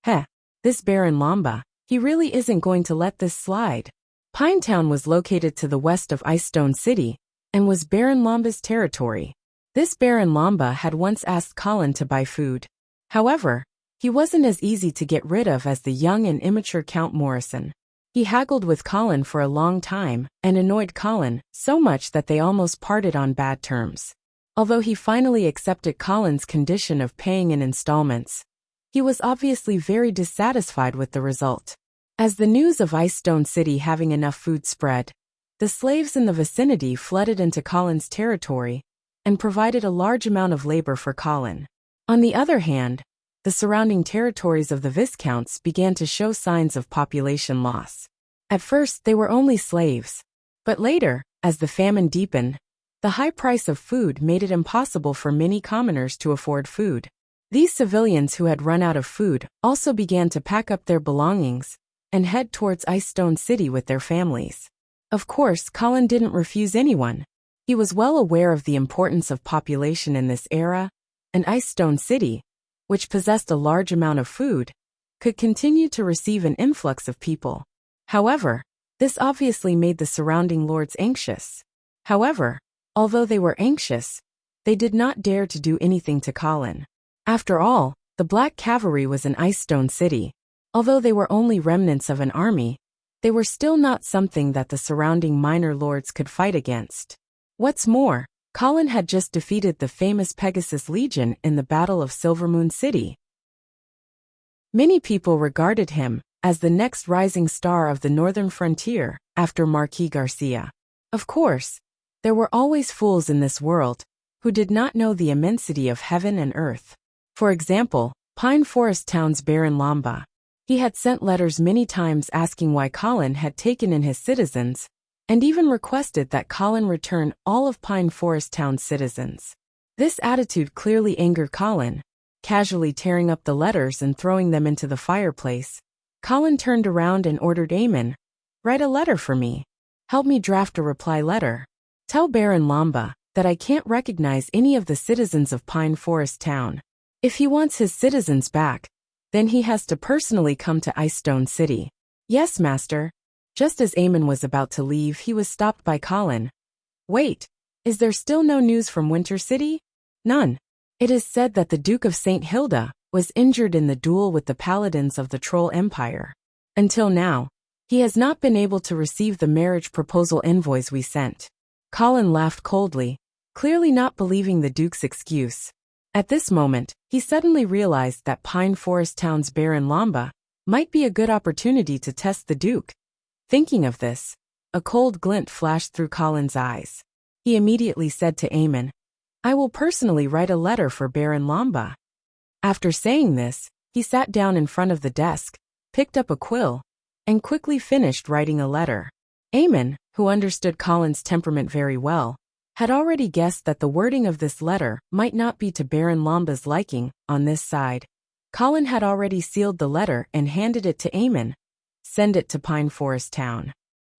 S1: Heh, this Baron Lamba, he really isn't going to let this slide. Pine Town was located to the west of Icestone City and was Baron Lamba's territory. This Baron Lamba had once asked Colin to buy food. However, he wasn't as easy to get rid of as the young and immature Count Morrison. He haggled with Colin for a long time and annoyed Colin so much that they almost parted on bad terms. Although he finally accepted Colin's condition of paying in installments, he was obviously very dissatisfied with the result. As the news of Icestone City having enough food spread, the slaves in the vicinity flooded into Colin's territory and provided a large amount of labor for Colin. On the other hand, the surrounding territories of the Viscounts began to show signs of population loss. At first, they were only slaves. But later, as the famine deepened, the high price of food made it impossible for many commoners to afford food. These civilians who had run out of food also began to pack up their belongings and head towards Icestone City with their families. Of course, Colin didn't refuse anyone. He was well aware of the importance of population in this era, and Icestone City, which possessed a large amount of food, could continue to receive an influx of people. However, this obviously made the surrounding lords anxious. However, although they were anxious, they did not dare to do anything to Colin. After all, the Black Cavalry was in Icestone City. Although they were only remnants of an army, they were still not something that the surrounding minor lords could fight against. What's more, Colin had just defeated the famous Pegasus Legion in the Battle of Silvermoon City. Many people regarded him as the next rising star of the northern frontier after Marquis Garcia. Of course, there were always fools in this world who did not know the immensity of heaven and earth. For example, Pine Forest Town's Baron Lamba. He had sent letters many times asking why Colin had taken in his citizens, and even requested that Colin return all of Pine Forest Town's citizens. This attitude clearly angered Colin. Casually tearing up the letters and throwing them into the fireplace, Colin turned around and ordered Eamon, "Write a letter for me. Help me draft a reply letter. Tell Baron Lamba that I can't recognize any of the citizens of Pine Forest Town. If he wants his citizens back, then he has to personally come to Icestone City." "Yes, master." Just as Eamon was about to leave, he was stopped by Colin. "Wait, is there still no news from Winter City?" "None. It is said that the Duke of St. Hilda was injured in the duel with the paladins of the Troll Empire. Until now, he has not been able to receive the marriage proposal invoice we sent." Colin laughed coldly, clearly not believing the Duke's excuse. At this moment, he suddenly realized that Pine Forest Town's Baron Lamba might be a good opportunity to test the Duke. Thinking of this, a cold glint flashed through Colin's eyes. He immediately said to Eamon, "I will personally write a letter for Baron Lamba." After saying this, he sat down in front of the desk, picked up a quill, and quickly finished writing a letter. Eamon, who understood Colin's temperament very well, had already guessed that the wording of this letter might not be to Baron Lamba's liking. On this side, Colin had already sealed the letter and handed it to Eamon. "Send it to Pine Forest Town."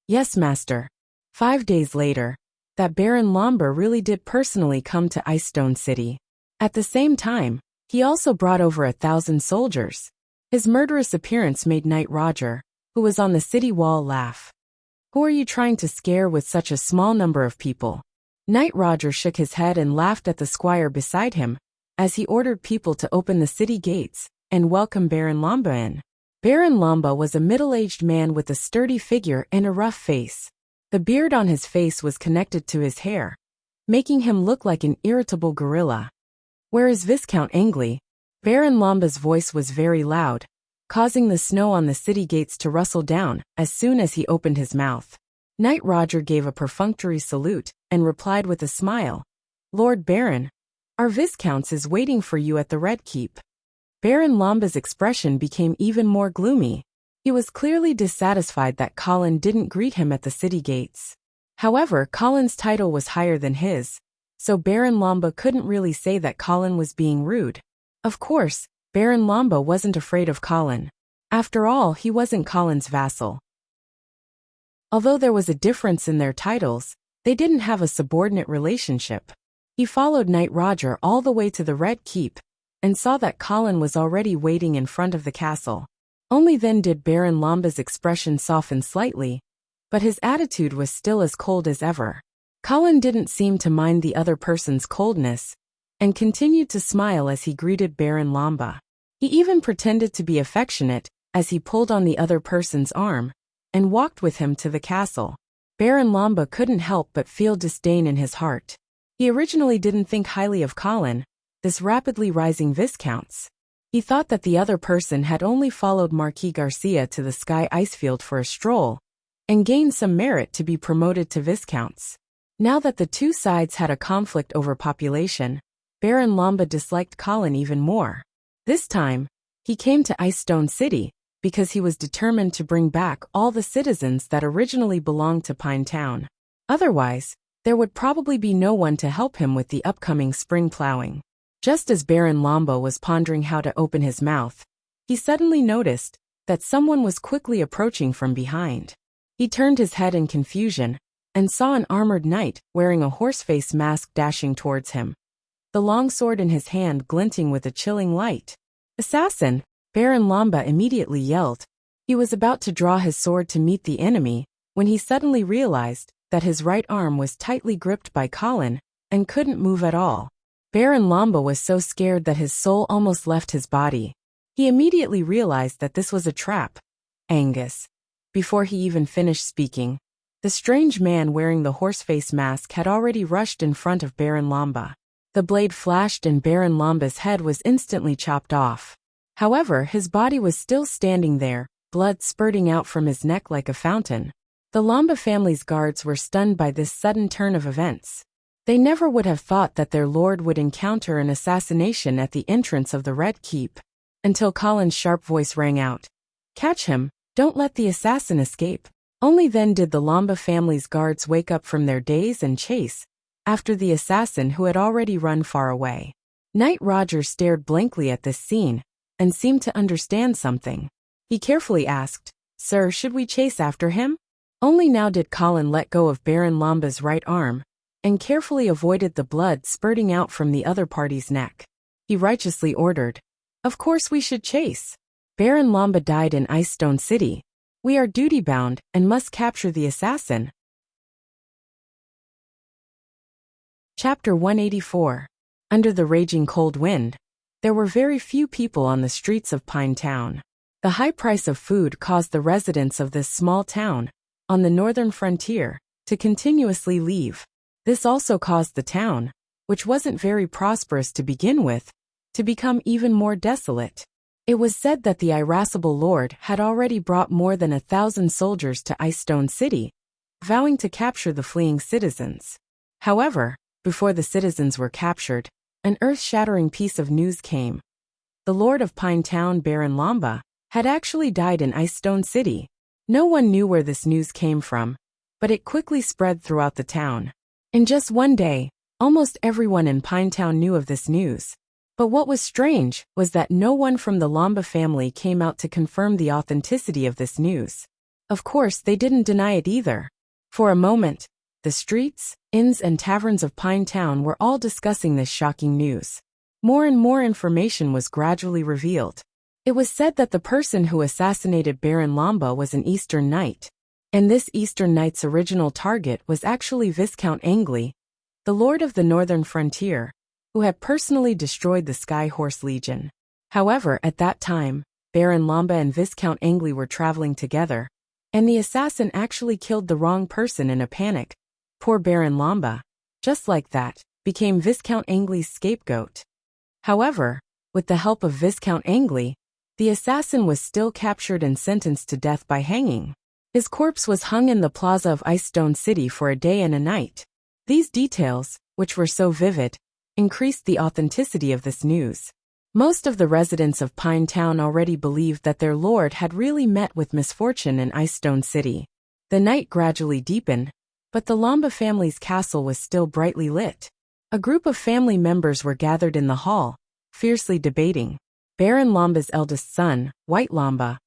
S1: "Yes, master." 5 days later, that Baron Lamba really did personally come to Icestone City. At the same time, he also brought over 1,000 soldiers. His murderous appearance made Knight Roger, who was on the city wall, laugh. "Who are you trying to scare with such a small number of people?" Knight Roger shook his head and laughed at the squire beside him, as he ordered people to open the city gates and welcome Baron Lamba in. Baron Lamba was a middle-aged man with a sturdy figure and a rough face. The beard on his face was connected to his hair, making him look like an irritable gorilla. "Where is Viscount Angley?" Baron Lamba's voice was very loud, causing the snow on the city gates to rustle down as soon as he opened his mouth. Knight Roger gave a perfunctory salute and replied with a smile, "Lord Baron, Our Viscounts is waiting for you at the Red Keep." Baron Lamba's expression became even more gloomy. He was clearly dissatisfied that Colin didn't greet him at the city gates. However, Colin's title was higher than his, so Baron Lamba couldn't really say that Colin was being rude. Of course, Baron Lamba wasn't afraid of Colin. After all, he wasn't Colin's vassal. Although there was a difference in their titles, they didn't have a subordinate relationship. He followed Knight Roger all the way to the Red Keep, and saw that Colin was already waiting in front of the castle. Only then did Baron Lamba's expression soften slightly, but his attitude was still as cold as ever. Colin didn't seem to mind the other person's coldness, and continued to smile as he greeted Baron Lamba. He even pretended to be affectionate as he pulled on the other person's arm and walked with him to the castle. Baron Lamba couldn't help but feel disdain in his heart. He originally didn't think highly of Colin, this rapidly rising Viscounts. He thought that the other person had only followed Marquis Garcia to the Sky Icefield for a stroll, and gained some merit to be promoted to Viscounts. Now that the two sides had a conflict over population, Baron Lamba disliked Colin even more. This time, he came to Icestone City because he was determined to bring back all the citizens that originally belonged to Pine Town. Otherwise, there would probably be no one to help him with the upcoming spring plowing. Just as Baron Lamba was pondering how to open his mouth, he suddenly noticed that someone was quickly approaching from behind. He turned his head in confusion and saw an armored knight wearing a horseface mask dashing towards him, the long sword in his hand glinting with a chilling light. "Assassin!" Baron Lamba immediately yelled. He was about to draw his sword to meet the enemy when he suddenly realized that his right arm was tightly gripped by Colin and couldn't move at all. Baron Lamba was so scared that his soul almost left his body. He immediately realized that this was a trap. "Angus." Before he even finished speaking, the strange man wearing the horseface mask had already rushed in front of Baron Lamba. The blade flashed and Baron Lamba's head was instantly chopped off. However, his body was still standing there, blood spurting out from his neck like a fountain. The Lamba family's guards were stunned by this sudden turn of events. They never would have thought that their lord would encounter an assassination at the entrance of the Red Keep, until Colin's sharp voice rang out, "Catch him, don't let the assassin escape." Only then did the Lamba family's guards wake up from their daze and chase after the assassin who had already run far away. Knight Roger stared blankly at this scene and seemed to understand something. He carefully asked, "Sir, should we chase after him?" Only now did Colin let go of Baron Lamba's right arm and carefully avoided the blood spurting out from the other party's neck. He righteously ordered, "Of course we should chase. Baron Lamba died in Icestone City. We are duty-bound and must capture the assassin." Chapter 184. Under the raging cold wind, there were very few people on the streets of Pine Town. The high price of food caused the residents of this small town, on the northern frontier, to continuously leave. This also caused the town, which wasn't very prosperous to begin with, to become even more desolate. It was said that the irascible lord had already brought more than 1,000 soldiers to Icestone City, vowing to capture the fleeing citizens. However, before the citizens were captured, an earth-shattering piece of news came. The lord of Pine Town, Baron Lamba, had actually died in Icestone City. No one knew where this news came from, but it quickly spread throughout the town. In just one day, almost everyone in Pine Town knew of this news. But what was strange was that no one from the Lamba family came out to confirm the authenticity of this news. Of course, they didn't deny it either. For a moment, the streets, inns and taverns of Pine Town were all discussing this shocking news. More and more information was gradually revealed. It was said that the person who assassinated Baron Lamba was an Eastern Knight, and this Eastern Knight's original target was actually Viscount Angley, the lord of the northern frontier, who had personally destroyed the Sky Horse Legion. However, at that time, Baron Lamba and Viscount Angley were traveling together, and the assassin actually killed the wrong person in a panic. Poor Baron Lamba, just like that, became Viscount Angley's scapegoat. However, with the help of Viscount Angley, the assassin was still captured and sentenced to death by hanging. His corpse was hung in the plaza of Icestone City for a day and a night. These details, which were so vivid, increased the authenticity of this news. Most of the residents of Pine Town already believed that their lord had really met with misfortune in Icestone City. The night gradually deepened, but the Lamba family's castle was still brightly lit. A group of family members were gathered in the hall, fiercely debating. Baron Lamba's eldest son, White Lamba,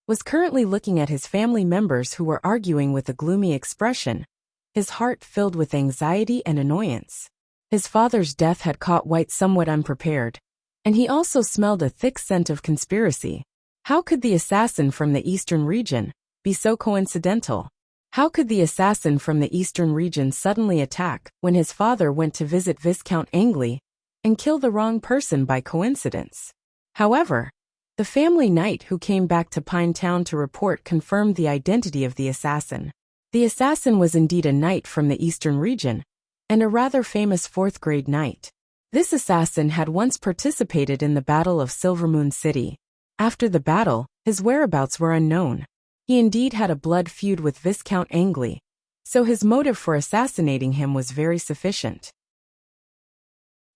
S1: was currently looking at his family members who were arguing with a gloomy expression, his heart filled with anxiety and annoyance. His father's death had caught White somewhat unprepared, and he also smelled a thick scent of conspiracy. How could the assassin from the eastern region be so coincidental? How could the assassin from the eastern region suddenly attack when his father went to visit Viscount Angley and kill the wrong person by coincidence? However, the family knight who came back to Pine Town to report confirmed the identity of the assassin. The assassin was indeed a knight from the eastern region, and a rather famous fourth-grade knight. This assassin had once participated in the Battle of Silvermoon City. After the battle, his whereabouts were unknown. He indeed had a blood feud with Viscount Angley, so his motive for assassinating him was very sufficient.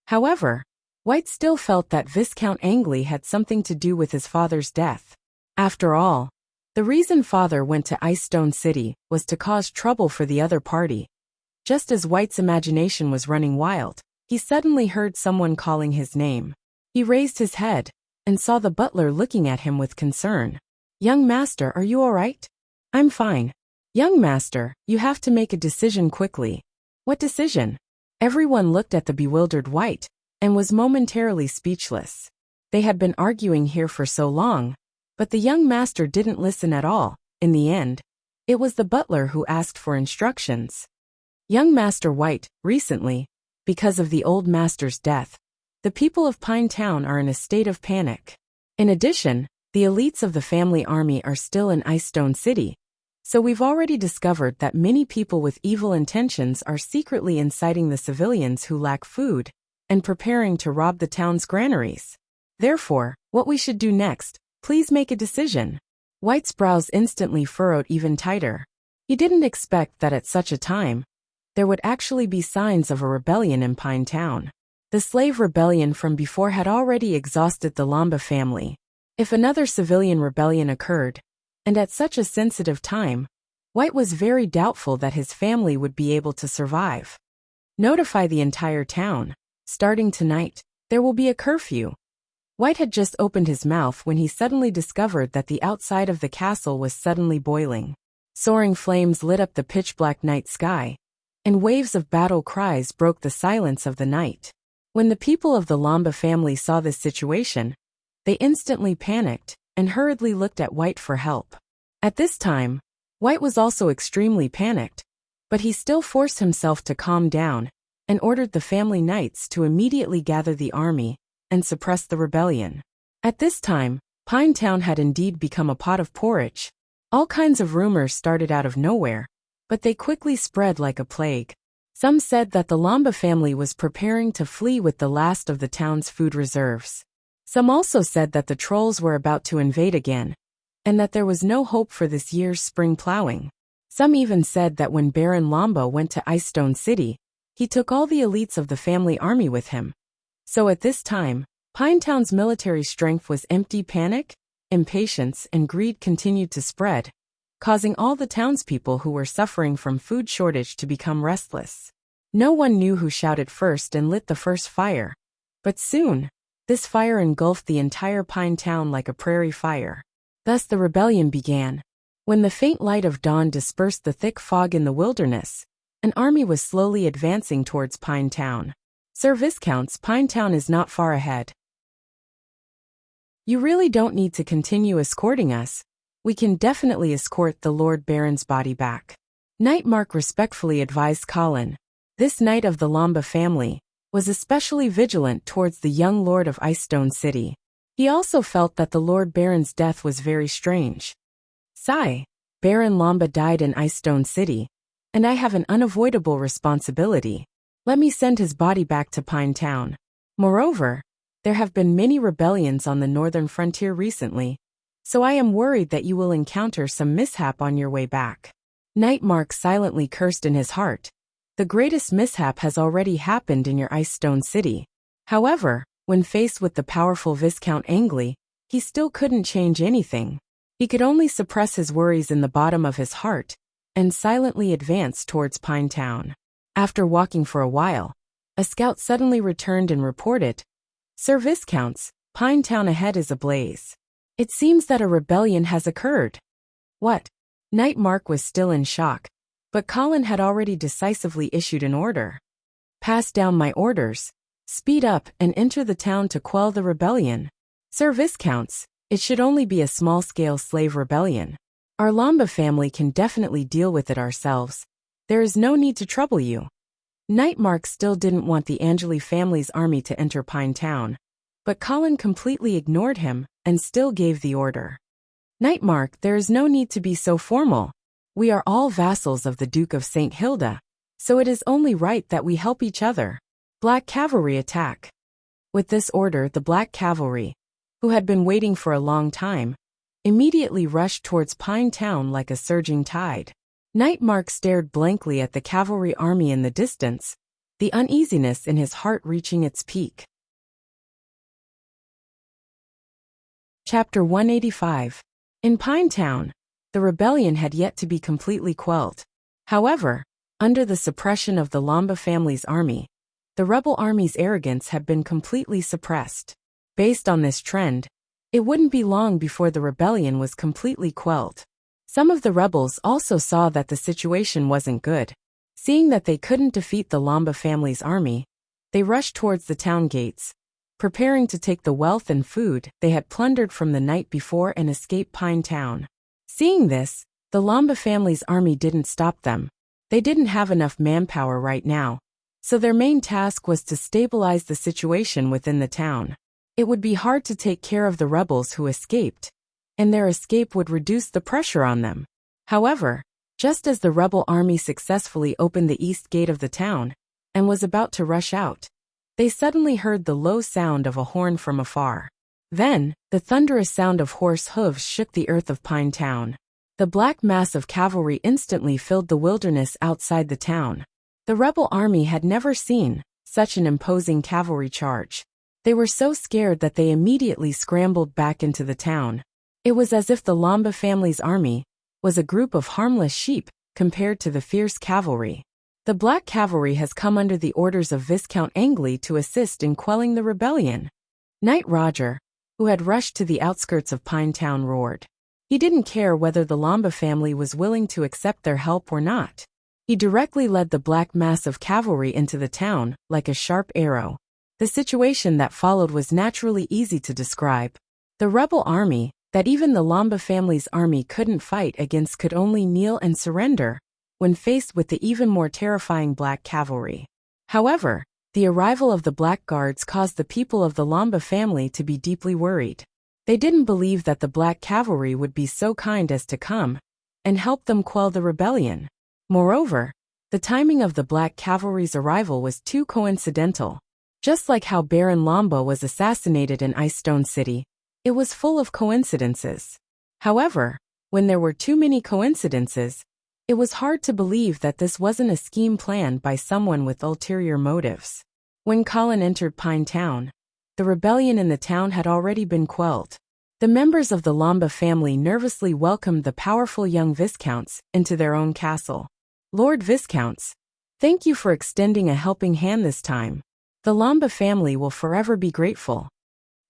S1: However, White still felt that Viscount Angley had something to do with his father's death. After all, the reason father went to Icestone City was to cause trouble for the other party. Just as White's imagination was running wild, he suddenly heard someone calling his name. He raised his head and saw the butler looking at him with concern. "Young master, are you all right?" "I'm fine." "Young master, you have to make a decision quickly." "What decision?" Everyone looked at the bewildered White and was momentarily speechless. They had been arguing here for so long, but the young master didn't listen at all. In the end, it was the butler who asked for instructions. "Young Master White, recently, because of the old master's death, the people of Pine Town are in a state of panic. In addition, the elites of the family army are still in Icestone City, so we've already discovered that many people with evil intentions are secretly inciting the civilians who lack food and preparing to rob the town's granaries. Therefore, what we should do next, please make a decision." White's brows instantly furrowed even tighter. He didn't expect that at such a time, there would actually be signs of a rebellion in Pine Town. The slave rebellion from before had already exhausted the Lamba family. If another civilian rebellion occurred, and at such a sensitive time, White was very doubtful that his family would be able to survive. "Notify the entire town. Starting tonight, there will be a curfew." White had just opened his mouth when he suddenly discovered that the outside of the castle was suddenly boiling. Soaring flames lit up the pitch-black night sky, and waves of battle cries broke the silence of the night. When the people of the Lamba family saw this situation, they instantly panicked and hurriedly looked at White for help. At this time, White was also extremely panicked, but he still forced himself to calm down and ordered the family knights to immediately gather the army and suppress the rebellion. At this time, Pine Town had indeed become a pot of porridge. All kinds of rumors started out of nowhere, but they quickly spread like a plague. Some said that the Lamba family was preparing to flee with the last of the town's food reserves. Some also said that the trolls were about to invade again, and that there was no hope for this year's spring plowing. Some even said that when Baron Lamba went to Icestone City, he took all the elites of the family army with him. So at this time, Pine Town's military strength was empty. Panic, impatience, and greed continued to spread, causing all the townspeople who were suffering from food shortage to become restless. No one knew who shouted first and lit the first fire, but soon, this fire engulfed the entire Pine Town like a prairie fire. Thus the rebellion began. When the faint light of dawn dispersed the thick fog in the wilderness, an army was slowly advancing towards Pine Town. "Sir Viscounts, Pine Town is not far ahead. You really don't need to continue escorting us. We can definitely escort the Lord Baron's body back," Knight Mark respectfully advised Colin. This knight of the Lamba family was especially vigilant towards the young lord of Icestone City. He also felt that the Lord Baron's death was very strange. "Sigh, Baron Lamba died in Icestone City, and I have an unavoidable responsibility. Let me send his body back to Pine Town. Moreover, there have been many rebellions on the northern frontier recently, so I am worried that you will encounter some mishap on your way back." Knight Mark silently cursed in his heart. The greatest mishap has already happened in your Icestone City. However, when faced with the powerful Viscount Angley, he still couldn't change anything. He could only suppress his worries in the bottom of his heart and silently advance towards Pinetown. After walking for a while, a scout suddenly returned and reported, "Sir Viscounts, Pinetown ahead is ablaze. It seems that a rebellion has occurred." What? Knight Mark was still in shock, but Colin had already decisively issued an order. "Pass down my orders. Speed up and enter the town to quell the rebellion. Sir Viscounts, it should only be a small-scale slave rebellion. Our Lamba family can definitely deal with it ourselves. There is no need to trouble you." Knight Mark still didn't want the Angeli family's army to enter Pinetown, but Colin completely ignored him and still gave the order. "Knight Mark, there is no need to be so formal. We are all vassals of the Duke of St. Hilda, so it is only right that we help each other. Black Cavalry attack." With this order, the Black Cavalry, who had been waiting for a long time, immediately rushed towards Pinetown like a surging tide. Knight Mark stared blankly at the cavalry army in the distance, the uneasiness in his heart reaching its peak. Chapter 185. In Pinetown, the rebellion had yet to be completely quelled. However, under the suppression of the Lamba family's army, the rebel army's arrogance had been completely suppressed. Based on this trend, it wouldn't be long before the rebellion was completely quelled. Some of the rebels also saw that the situation wasn't good. Seeing that they couldn't defeat the Lamba family's army, they rushed towards the town gates, preparing to take the wealth and food they had plundered from the night before and escape Pinetown. Seeing this, the Lamba family's army didn't stop them. They didn't have enough manpower right now, so their main task was to stabilize the situation within the town. It would be hard to take care of the rebels who escaped, and their escape would reduce the pressure on them. However, just as the rebel army successfully opened the east gate of the town and was about to rush out, they suddenly heard the low sound of a horn from afar. Then, the thunderous sound of horse hooves shook the earth of Pinetown. The black mass of cavalry instantly filled the wilderness outside the town. The rebel army had never seen such an imposing cavalry charge. They were so scared that they immediately scrambled back into the town. It was as if the Lamba family's army was a group of harmless sheep compared to the fierce cavalry. The Black Cavalry has come under the orders of Viscount Angley to assist in quelling the rebellion. Knight Roger, who had rushed to the outskirts of Pinetown, roared. He didn't care whether the Lamba family was willing to accept their help or not. He directly led the black mass of cavalry into the town like a sharp arrow. The situation that followed was naturally easy to describe. The rebel army, that even the Lamba family's army couldn't fight against, could only kneel and surrender when faced with the even more terrifying Black Cavalry. However, the arrival of the Black Guards caused the people of the Lamba family to be deeply worried. They didn't believe that the Black Cavalry would be so kind as to come and help them quell the rebellion. Moreover, the timing of the Black Cavalry's arrival was too coincidental. Just like how Baron Lamba was assassinated in Icestone City, it was full of coincidences. However, when there were too many coincidences, it was hard to believe that this wasn't a scheme planned by someone with ulterior motives. When Colin entered Pinetown, the rebellion in the town had already been quelled. The members of the Lamba family nervously welcomed the powerful young Viscounts into their own castle. "Lord Viscounts, thank you for extending a helping hand this time. The Lamba family will forever be grateful."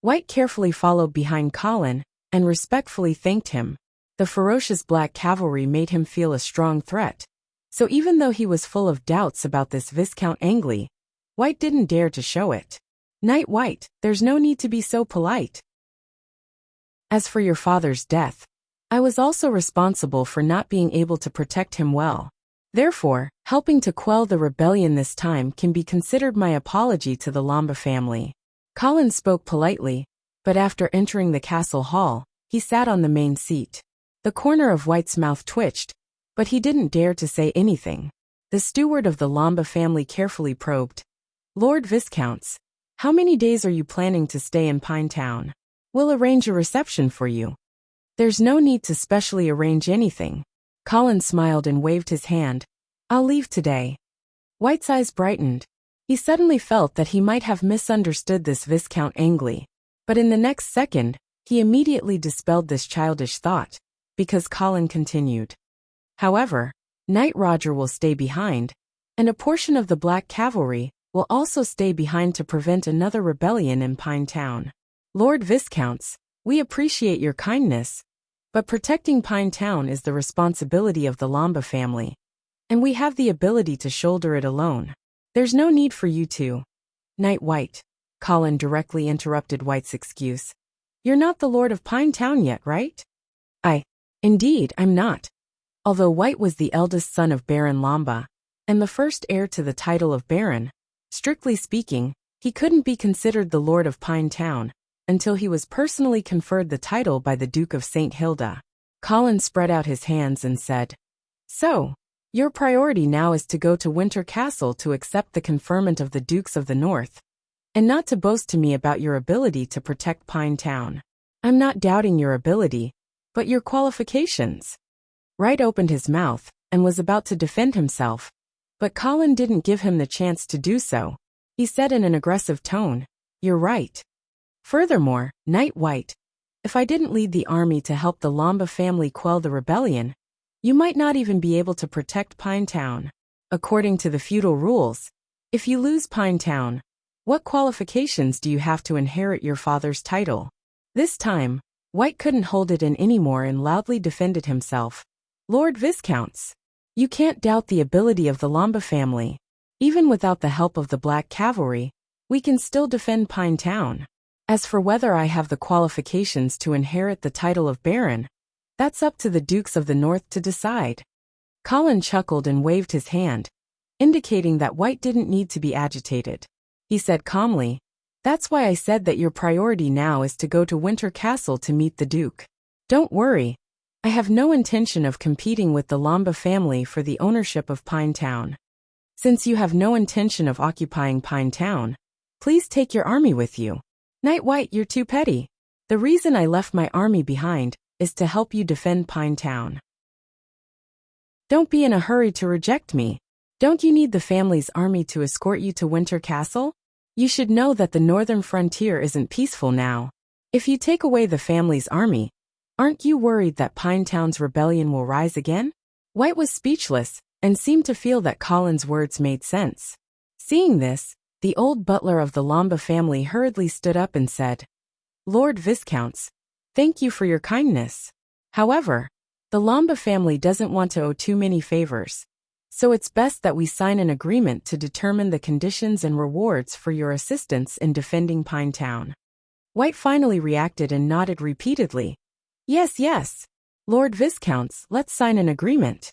S1: White carefully followed behind Colin and respectfully thanked him. The ferocious Black Cavalry made him feel a strong threat. So even though he was full of doubts about this Viscount Angley, White didn't dare to show it. "Knight White, there's no need to be so polite. As for your father's death, I was also responsible for not being able to protect him well. Therefore, helping to quell the rebellion this time can be considered my apology to the Lamba family." Colin spoke politely, but after entering the castle hall, he sat on the main seat. The corner of White's mouth twitched, but he didn't dare to say anything. The steward of the Lamba family carefully probed. "Lord Viscounts, how many days are you planning to stay in Pinetown? We'll arrange a reception for you." "There's no need to specially arrange anything." Colin smiled and waved his hand. "I'll leave today." White's eyes brightened. He suddenly felt that he might have misunderstood this Viscount Angley, but in the next second, he immediately dispelled this childish thought, because Colin continued. However, Knight Roger will stay behind, and a portion of the Black Cavalry will also stay behind to prevent another rebellion in Pine Town. Lord Viscounts, we appreciate your kindness, but protecting Pine Town is the responsibility of the Lamba family, and we have the ability to shoulder it alone. There's no need for you to. Knight White, Colin directly interrupted White's excuse. You're not the Lord of Pine Town yet, right? Indeed, I'm not. Although White was the eldest son of Baron Lamba, and the first heir to the title of Baron, strictly speaking, he couldn't be considered the Lord of Pine Town until he was personally conferred the title by the Duke of St. Hilda. Colin spread out his hands and said, So, your priority now is to go to Winter Castle to accept the conferment of the Dukes of the North, and not to boast to me about your ability to protect Pine Town. I'm not doubting your ability, but your qualifications. Wright opened his mouth and was about to defend himself, but Colin didn't give him the chance to do so. He said in an aggressive tone, You're right. Furthermore, Knight White, if I didn't lead the army to help the Lamba family quell the rebellion, you might not even be able to protect Pine Town. According to the feudal rules, if you lose Pine Town, what qualifications do you have to inherit your father's title? This time, White couldn't hold it in anymore and loudly defended himself. Lord Viscounts, you can't doubt the ability of the Lamba family. Even without the help of the Black Cavalry, we can still defend Pine Town. As for whether I have the qualifications to inherit the title of Baron, that's up to the Dukes of the North to decide. Colin chuckled and waved his hand, indicating that White didn't need to be agitated. He said calmly, That's why I said that your priority now is to go to Winter Castle to meet the Duke. Don't worry, I have no intention of competing with the Lamba family for the ownership of Pine Town. Since you have no intention of occupying Pine Town, please take your army with you. Knight White, you're too petty. The reason I left my army behind is to help you defend Pine Town. Don't be in a hurry to reject me. Don't you need the family's army to escort you to Winter Castle? You should know that the northern frontier isn't peaceful now. If you take away the family's army, aren't you worried that Pine Town's rebellion will rise again? White was speechless and seemed to feel that Colin's words made sense. Seeing this, the old butler of the Lamba family hurriedly stood up and said, Lord Viscounts, thank you for your kindness. However, the Lamba family doesn't want to owe too many favors, so it's best that we sign an agreement to determine the conditions and rewards for your assistance in defending Pine Town. White finally reacted and nodded repeatedly. Yes, Lord Viscounts, let's sign an agreement.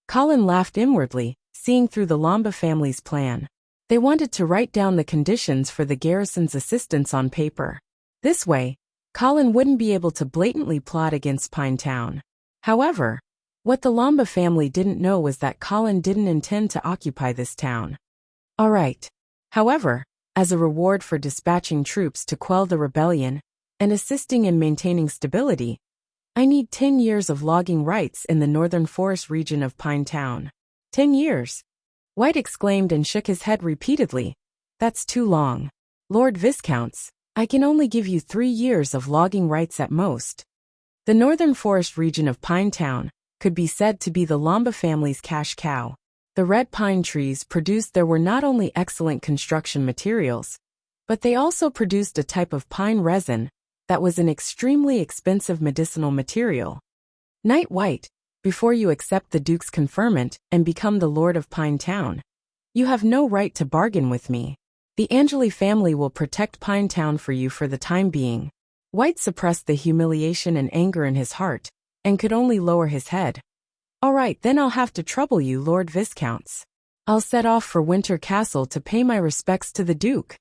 S1: Colin laughed inwardly, seeing through the Lamba family's plan. They wanted to write down the conditions for the garrison's assistance on paper. This way, Colin wouldn't be able to blatantly plot against Pine Town. However, what the Lamba family didn't know was that Colin didn't intend to occupy this town. All right. However, as a reward for dispatching troops to quell the rebellion and assisting in maintaining stability, I need 10 years of logging rights in the northern forest region of Pine Town. 10 years? White exclaimed and shook his head repeatedly. That's too long. Lord Viscounts, I can only give you 3 years of logging rights at most. The northern forest region of Pine Town could be said to be the Lamba family's cash cow. The red pine trees produced there were not only excellent construction materials, but they also produced a type of pine resin that was an extremely expensive medicinal material. Knight White, before you accept the Duke's conferment and become the Lord of Pine Town, you have no right to bargain with me. The Angeli family will protect Pine Town for you for the time being. White suppressed the humiliation and anger in his heart, and could only lower his head. All right, then I'll have to trouble you, Lord Viscounts. I'll set off for Winter Castle to pay my respects to the Duke.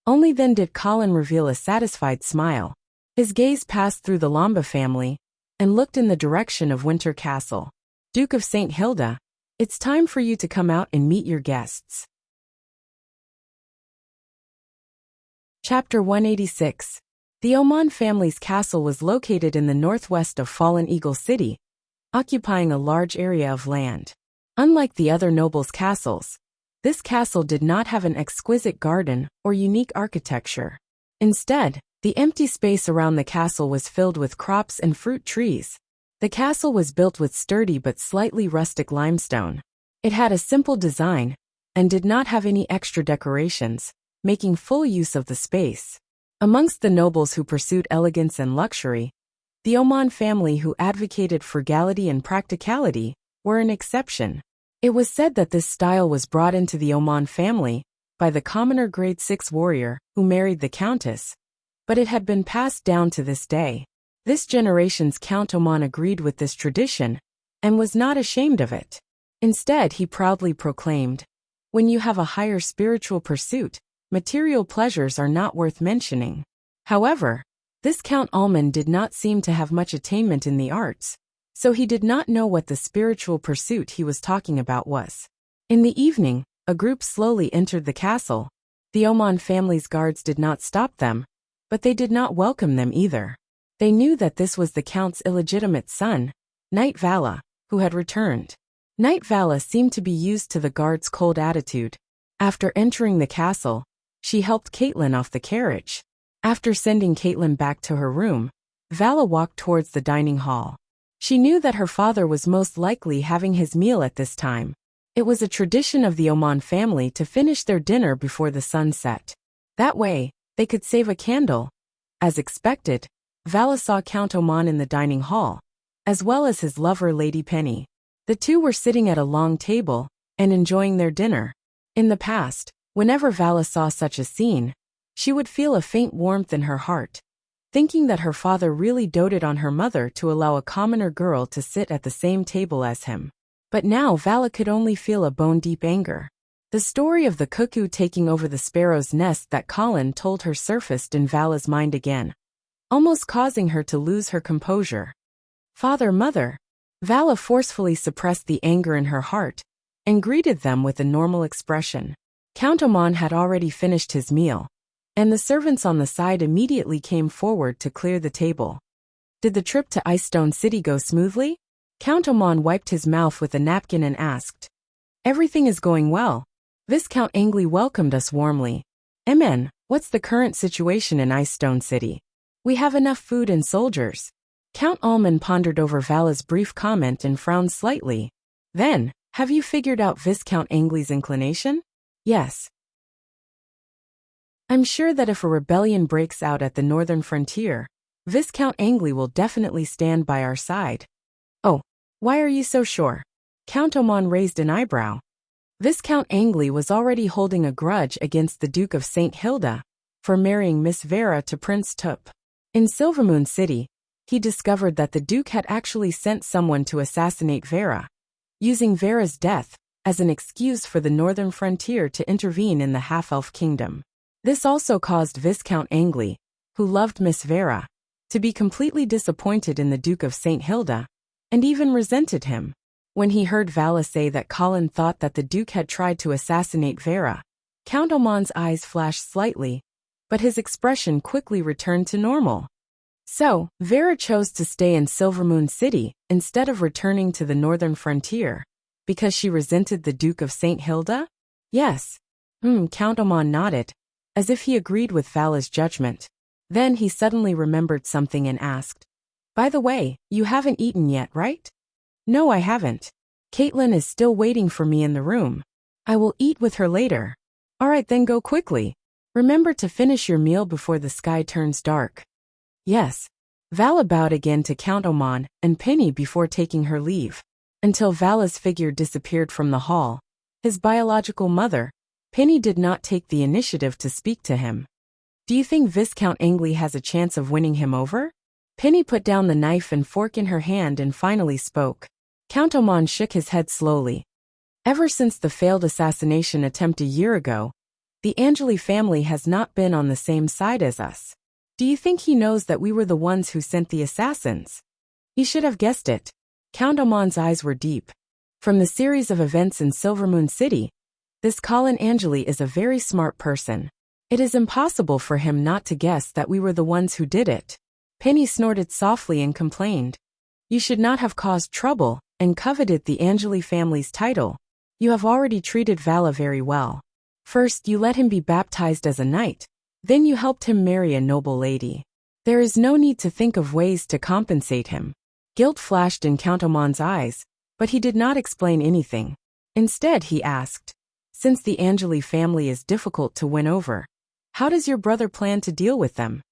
S1: Only then did Colin reveal a satisfied smile. His gaze passed through the Lamba family and looked in the direction of Winter Castle. Duke of St. Hilda, it's time for you to come out and meet your guests. Chapter 186. The Oman family's castle was located in the northwest of Fallen Eagle City, occupying a large area of land. Unlike the other nobles' castles, This castle did not have an exquisite garden or unique architecture. Instead, the empty space around the castle was filled with crops and fruit trees. The castle was built with sturdy but slightly rustic limestone. It had a simple design and did not have any extra decorations, making full use of the space. Amongst the nobles who pursued elegance and luxury, the Oman family who advocated frugality and practicality were an exception. It was said that this style was brought into the Oman family by the commoner grade 6 warrior who married the countess, but it had been passed down to this day. This generation's Count Oman agreed with this tradition and was not ashamed of it. Instead, he proudly proclaimed, "When you have a higher spiritual pursuit, material pleasures are not worth mentioning." However, this Count Alman did not seem to have much attainment in the arts, so he did not know what the spiritual pursuit he was talking about was. In the evening, a group slowly entered the castle. The Oman family's guards did not stop them, but they did not welcome them either. They knew that this was the Count's illegitimate son, Knight Vala, who had returned. Knight Vala seemed to be used to the guards' cold attitude. After entering the castle, she helped Caitlin off the carriage. After sending Caitlin back to her room, Vala walked towards the dining hall. She knew that her father was most likely having his meal at this time. It was a tradition of the Oman family to finish their dinner before the sun set. That way, they could save a candle. As expected, Vala saw Count Oman in the dining hall, as well as his lover Lady Penny. The two were sitting at a long table and enjoying their dinner. In the past, whenever Vala saw such a scene, she would feel a faint warmth in her heart, thinking that her father really doted on her mother to allow a commoner girl to sit at the same table as him. But now Vala could only feel a bone-deep anger. The story of the cuckoo taking over the sparrow's nest that Colin told her surfaced in Vala's mind again, almost causing her to lose her composure. "Father, mother." Vala forcefully suppressed the anger in her heart and greeted them with a normal expression. Count Oman had already finished his meal, and the servants on the side immediately came forward to clear the table. "Did the trip to Icestone City go smoothly?" Count Oman wiped his mouth with a napkin and asked. "Everything is going well. Viscount Angley welcomed us warmly." "Amen. What's the current situation in Icestone City?" "We have enough food and soldiers." Count Alman pondered over Vala's brief comment and frowned slightly. Then, "Have you figured out Viscount Angley's inclination?" "Yes. I'm sure that if a rebellion breaks out at the northern frontier, Viscount Angley will definitely stand by our side." "Oh, why are you so sure?" Count Oman raised an eyebrow. Viscount Angley was already holding a grudge against the Duke of St. Hilda for marrying Miss Vera to Prince Tup. In Silvermoon City, he discovered that the Duke had actually sent someone to assassinate Vera, using Vera's death as an excuse for the northern frontier to intervene in the half-elf kingdom. This also caused Viscount Angley, who loved Miss Vera, to be completely disappointed in the Duke of St. Hilda, and even resented him. When he heard Vala say that Colin thought that the Duke had tried to assassinate Vera, Count Oman's eyes flashed slightly, but his expression quickly returned to normal. So, Vera chose to stay in Silvermoon City instead of returning to the northern frontier, because she resented the Duke of St. Hilda? Yes. Count Oman nodded, as if he agreed with Vala's judgment. Then he suddenly remembered something and asked, "By the way, you haven't eaten yet, right?" "No, I haven't. Caitlin is still waiting for me in the room. I will eat with her later." "All right, then go quickly. Remember to finish your meal before the sky turns dark." "Yes." Vala bowed again to Count Oman and Penny before taking her leave, until Vala's figure disappeared from the hall. His biological mother, Penny, did not take the initiative to speak to him. "Do you think Viscount Angley has a chance of winning him over?" Penny put down the knife and fork in her hand and finally spoke. Count Oman shook his head slowly. "Ever since the failed assassination attempt a year ago, the Angeli family has not been on the same side as us. Do you think he knows that we were the ones who sent the assassins?" "He should have guessed it." Count Oman's eyes were deep. From the series of events in Silvermoon City, this Colin Angeli is a very smart person. It is impossible for him not to guess that we were the ones who did it. Penny snorted softly and complained. "You should not have caused trouble and coveted the Angeli family's title. You have already treated Vala very well. First, you let him be baptized as a knight. Then you helped him marry a noble lady. There is no need to think of ways to compensate him." Guilt flashed in Count Oman's eyes, but he did not explain anything. Instead, he asked, "Since the Angeli family is difficult to win over, how does your brother plan to deal with them?"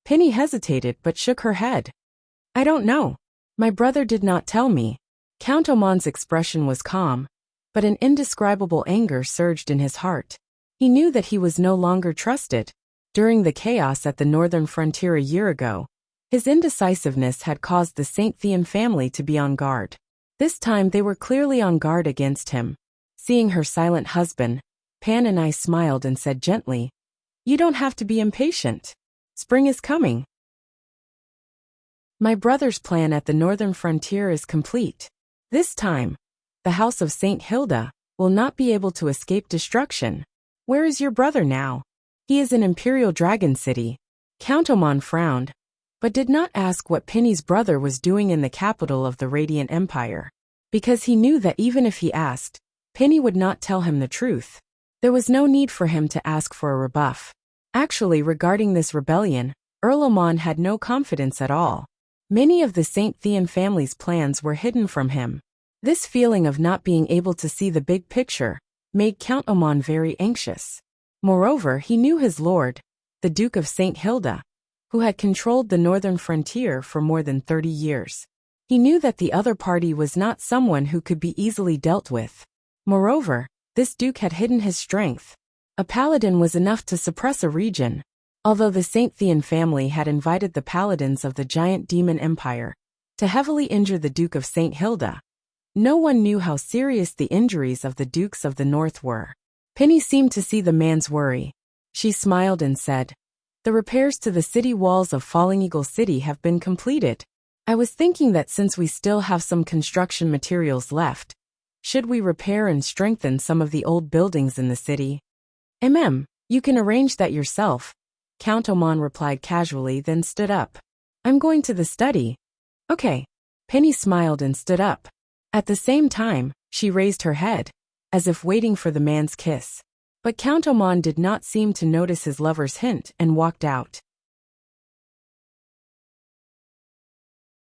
S1: Penny hesitated but shook her head. "I don't know. My brother did not tell me." Count Oman's expression was calm, but an indescribable anger surged in his heart. He knew that he was no longer trusted. During the chaos at the northern frontier a year ago, his indecisiveness had caused the St. Thean family to be on guard. This time they were clearly on guard against him. Seeing her silent husband, Pan and I smiled and said gently, "You don't have to be impatient. Spring is coming. My brother's plan at the northern frontier is complete. This time, the house of St. Hilda will not be able to escape destruction. Where is your brother now?" "He is in Imperial Dragon City." Count Oman frowned, but did not ask what Penny's brother was doing in the capital of the Radiant Empire, because he knew that even if he asked, Penny would not tell him the truth. There was no need for him to ask for a rebuff. Actually, regarding this rebellion, Earl Oman had no confidence at all. Many of the St. Thean family's plans were hidden from him. This feeling of not being able to see the big picture made Count Oman very anxious. Moreover, he knew his lord, the Duke of St. Hilda, who had controlled the northern frontier for more than 30 years. He knew that the other party was not someone who could be easily dealt with. Moreover, this duke had hidden his strength. A paladin was enough to suppress a region. Although the St. Thean family had invited the paladins of the giant demon empire to heavily injure the Duke of St. Hilda, no one knew how serious the injuries of the Dukes of the North were. Penny seemed to see the man's worry. She smiled and said, "The repairs to the city walls of Falling Eagle City have been completed. I was thinking that since we still have some construction materials left, should we repair and strengthen some of the old buildings in the city?" You can arrange that yourself," Count Oman replied casually, then stood up. "I'm going to the study." "Okay." Penny smiled and stood up. At the same time, she raised her head, as if waiting for the man's kiss. But Count Oman did not seem to notice his lover's hint and walked out.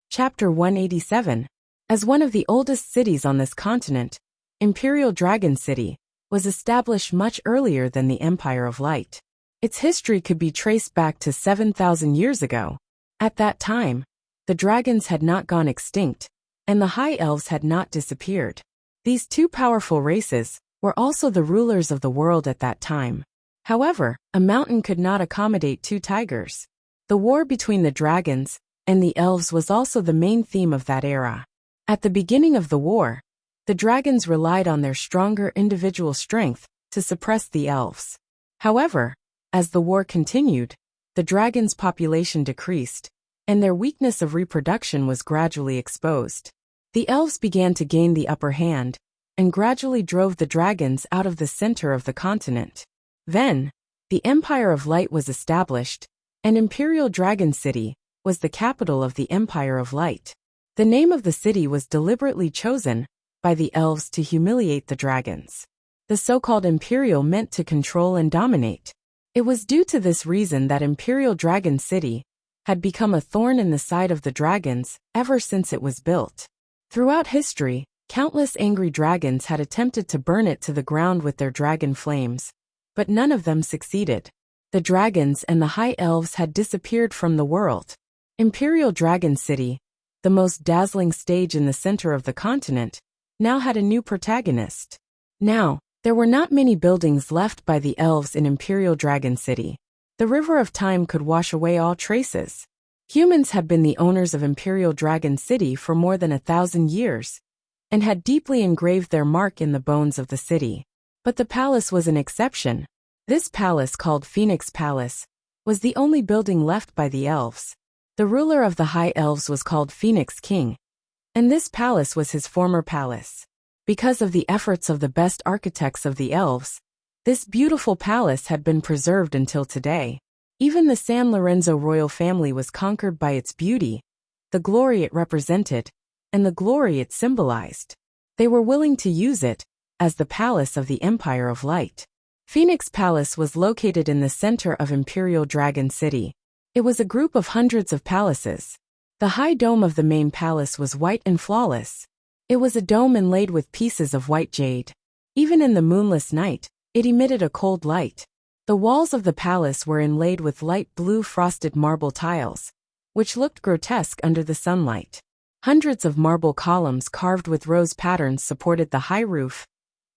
S1: Chapter 187. As one of the oldest cities on this continent, Imperial Dragon City was established much earlier than the Empire of Light. Its history could be traced back to 7,000 years ago. At that time, the dragons had not gone extinct, and the High Elves had not disappeared. These two powerful races were also the rulers of the world at that time. However, a mountain could not accommodate two tigers. The war between the dragons and the elves was also the main theme of that era. At the beginning of the war, the dragons relied on their stronger individual strength to suppress the elves. However, as the war continued, the dragons' population decreased, and their weakness of reproduction was gradually exposed. The elves began to gain the upper hand, and gradually drove the dragons out of the center of the continent. Then, the Empire of Light was established, and Imperial Dragon City was the capital of the Empire of Light. The name of the city was deliberately chosen by the elves to humiliate the dragons. The so-called Imperial meant to control and dominate. It was due to this reason that Imperial Dragon City had become a thorn in the side of the dragons ever since it was built. Throughout history, countless angry dragons had attempted to burn it to the ground with their dragon flames, but none of them succeeded. The dragons and the High Elves had disappeared from the world. Imperial Dragon City, the most dazzling stage in the center of the continent, now had a new protagonist. Now, there were not many buildings left by the elves in Imperial Dragon City. The river of time could wash away all traces. Humans had been the owners of Imperial Dragon City for more than 1,000 years, and had deeply engraved their mark in the bones of the city. But the palace was an exception. This palace, called Phoenix Palace, was the only building left by the elves. The ruler of the High Elves was called Phoenix King, and this palace was his former palace. Because of the efforts of the best architects of the elves, this beautiful palace had been preserved until today. Even the San Lorenzo royal family was conquered by its beauty, the glory it represented, and the glory it symbolized. They were willing to use it as the Palace of the Empire of Light. Phoenix Palace was located in the center of Imperial Dragon City. It was a group of hundreds of palaces. The high dome of the main palace was white and flawless. It was a dome inlaid with pieces of white jade. Even in the moonless night, it emitted a cold light. The walls of the palace were inlaid with light blue frosted marble tiles, which looked grotesque under the sunlight. Hundreds of marble columns carved with rose patterns supported the high roof,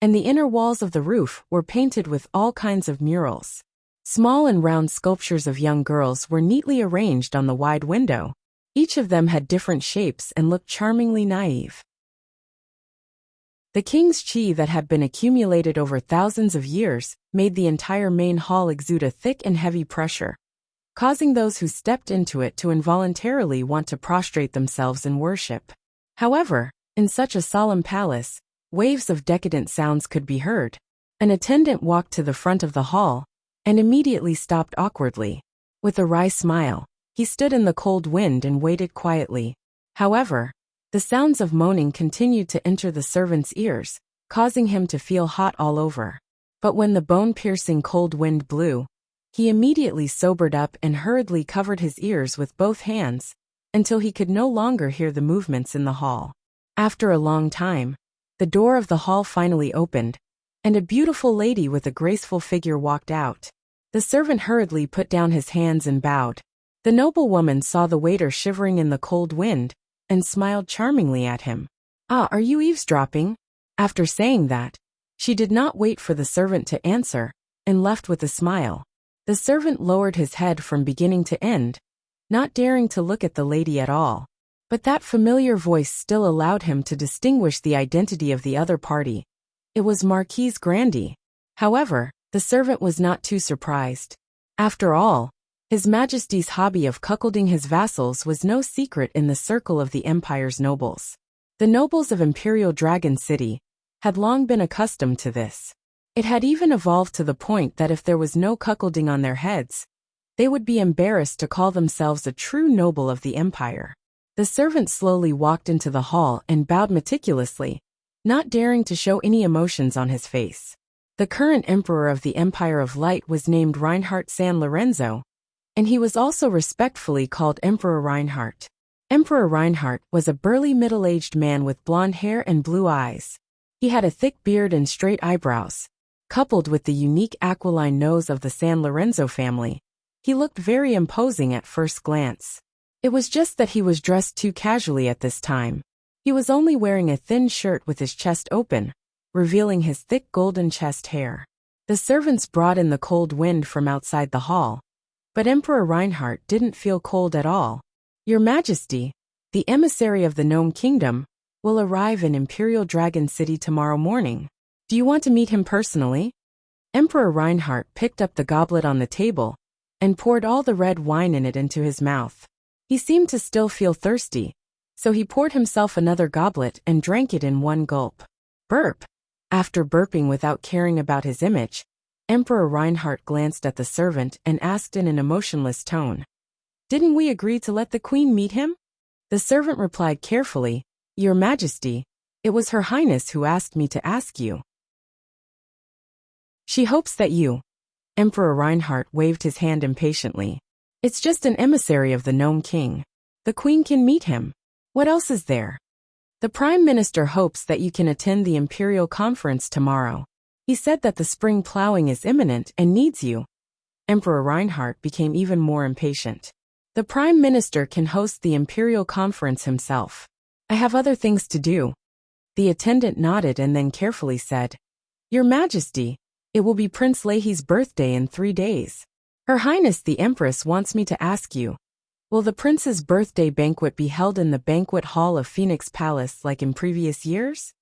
S1: and the inner walls of the roof were painted with all kinds of murals. Small and round sculptures of young girls were neatly arranged on the wide window. Each of them had different shapes and looked charmingly naive. The king's qi that had been accumulated over thousands of years made the entire main hall exude a thick and heavy pressure, causing those who stepped into it to involuntarily want to prostrate themselves in worship. However, in such a solemn palace, waves of decadent sounds could be heard. An attendant walked to the front of the hall and immediately stopped awkwardly. With a wry smile, he stood in the cold wind and waited quietly. However, the sounds of moaning continued to enter the servant's ears, causing him to feel hot all over. But when the bone-piercing cold wind blew, he immediately sobered up and hurriedly covered his ears with both hands, until he could no longer hear the movements in the hall. After a long time, the door of the hall finally opened, and a beautiful lady with a graceful figure walked out. The servant hurriedly put down his hands and bowed. The noblewoman saw the waiter shivering in the cold wind, and smiled charmingly at him. "Ah, are you eavesdropping?" After saying that, she did not wait for the servant to answer, and left with a smile. The servant lowered his head from beginning to end, not daring to look at the lady at all. But that familiar voice still allowed him to distinguish the identity of the other party. It was Marquise Grandy. However, the servant was not too surprised. After all, His Majesty's hobby of cuckolding his vassals was no secret in the circle of the empire's nobles. The nobles of Imperial Dragon City had long been accustomed to this. It had even evolved to the point that if there was no cuckolding on their heads, they would be embarrassed to call themselves a true noble of the empire. The servant slowly walked into the hall and bowed meticulously, not daring to show any emotions on his face. The current emperor of the Empire of Light was named Reinhardt San Lorenzo, and he was also respectfully called Emperor Reinhardt. Emperor Reinhardt was a burly middle-aged man with blonde hair and blue eyes. He had a thick beard and straight eyebrows. Coupled with the unique aquiline nose of the San Lorenzo family, he looked very imposing at first glance. It was just that he was dressed too casually at this time. He was only wearing a thin shirt with his chest open, revealing his thick golden chest hair. The servants brought in the cold wind from outside the hall, but Emperor Reinhardt didn't feel cold at all. "Your Majesty, the emissary of the Gnome Kingdom, will arrive in Imperial Dragon City tomorrow morning. Do you want to meet him personally?" Emperor Reinhardt picked up the goblet on the table and poured all the red wine in it into his mouth. He seemed to still feel thirsty, so he poured himself another goblet and drank it in one gulp. Burp. After burping without caring about his image, Emperor Reinhardt glanced at the servant and asked in an emotionless tone, "Didn't we agree to let the queen meet him?" The servant replied carefully, "Your Majesty, it was Her Highness who asked me to ask you. She hopes that you..." Emperor Reinhardt waved his hand impatiently. "It's just an emissary of the Gnome King. The queen can meet him. What else is there? The Prime Minister hopes that you can attend the Imperial Conference tomorrow. He said that the spring plowing is imminent and needs you." Emperor Reinhardt became even more impatient. "The Prime Minister can host the Imperial Conference himself. I have other things to do." The attendant nodded and then carefully said, "Your Majesty, it will be Prince Leahy's birthday in 3 days. Her Highness the Empress wants me to ask you, will the prince's birthday banquet be held in the banquet hall of Phoenix Palace like in previous years?"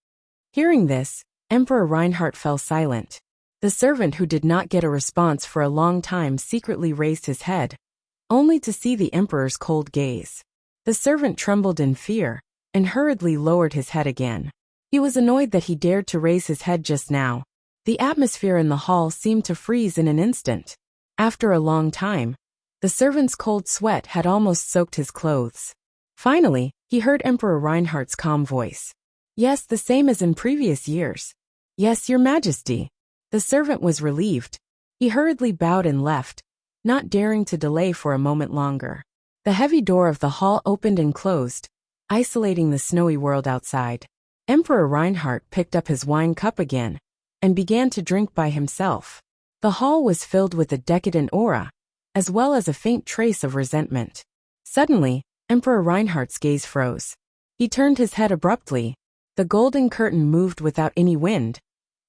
S1: Hearing this, Emperor Reinhardt fell silent. The servant, who did not get a response for a long time, secretly raised his head, only to see the emperor's cold gaze. The servant trembled in fear and hurriedly lowered his head again. He was annoyed that he dared to raise his head just now. The atmosphere in the hall seemed to freeze in an instant. After a long time, the servant's cold sweat had almost soaked his clothes. Finally, he heard Emperor Reinhardt's calm voice. "Yes, the same as in previous years. Yes, your majesty. The servant was relieved. He hurriedly bowed and left, not daring to delay for a moment longer. The heavy door of the hall opened and closed, isolating the snowy world outside. Emperor Reinhardt picked up his wine cup again and began to drink by himself. The hall was filled with a decadent aura, as well as a faint trace of resentment. Suddenly, Emperor Reinhardt's gaze froze. He turned his head abruptly. The golden curtain moved without any wind,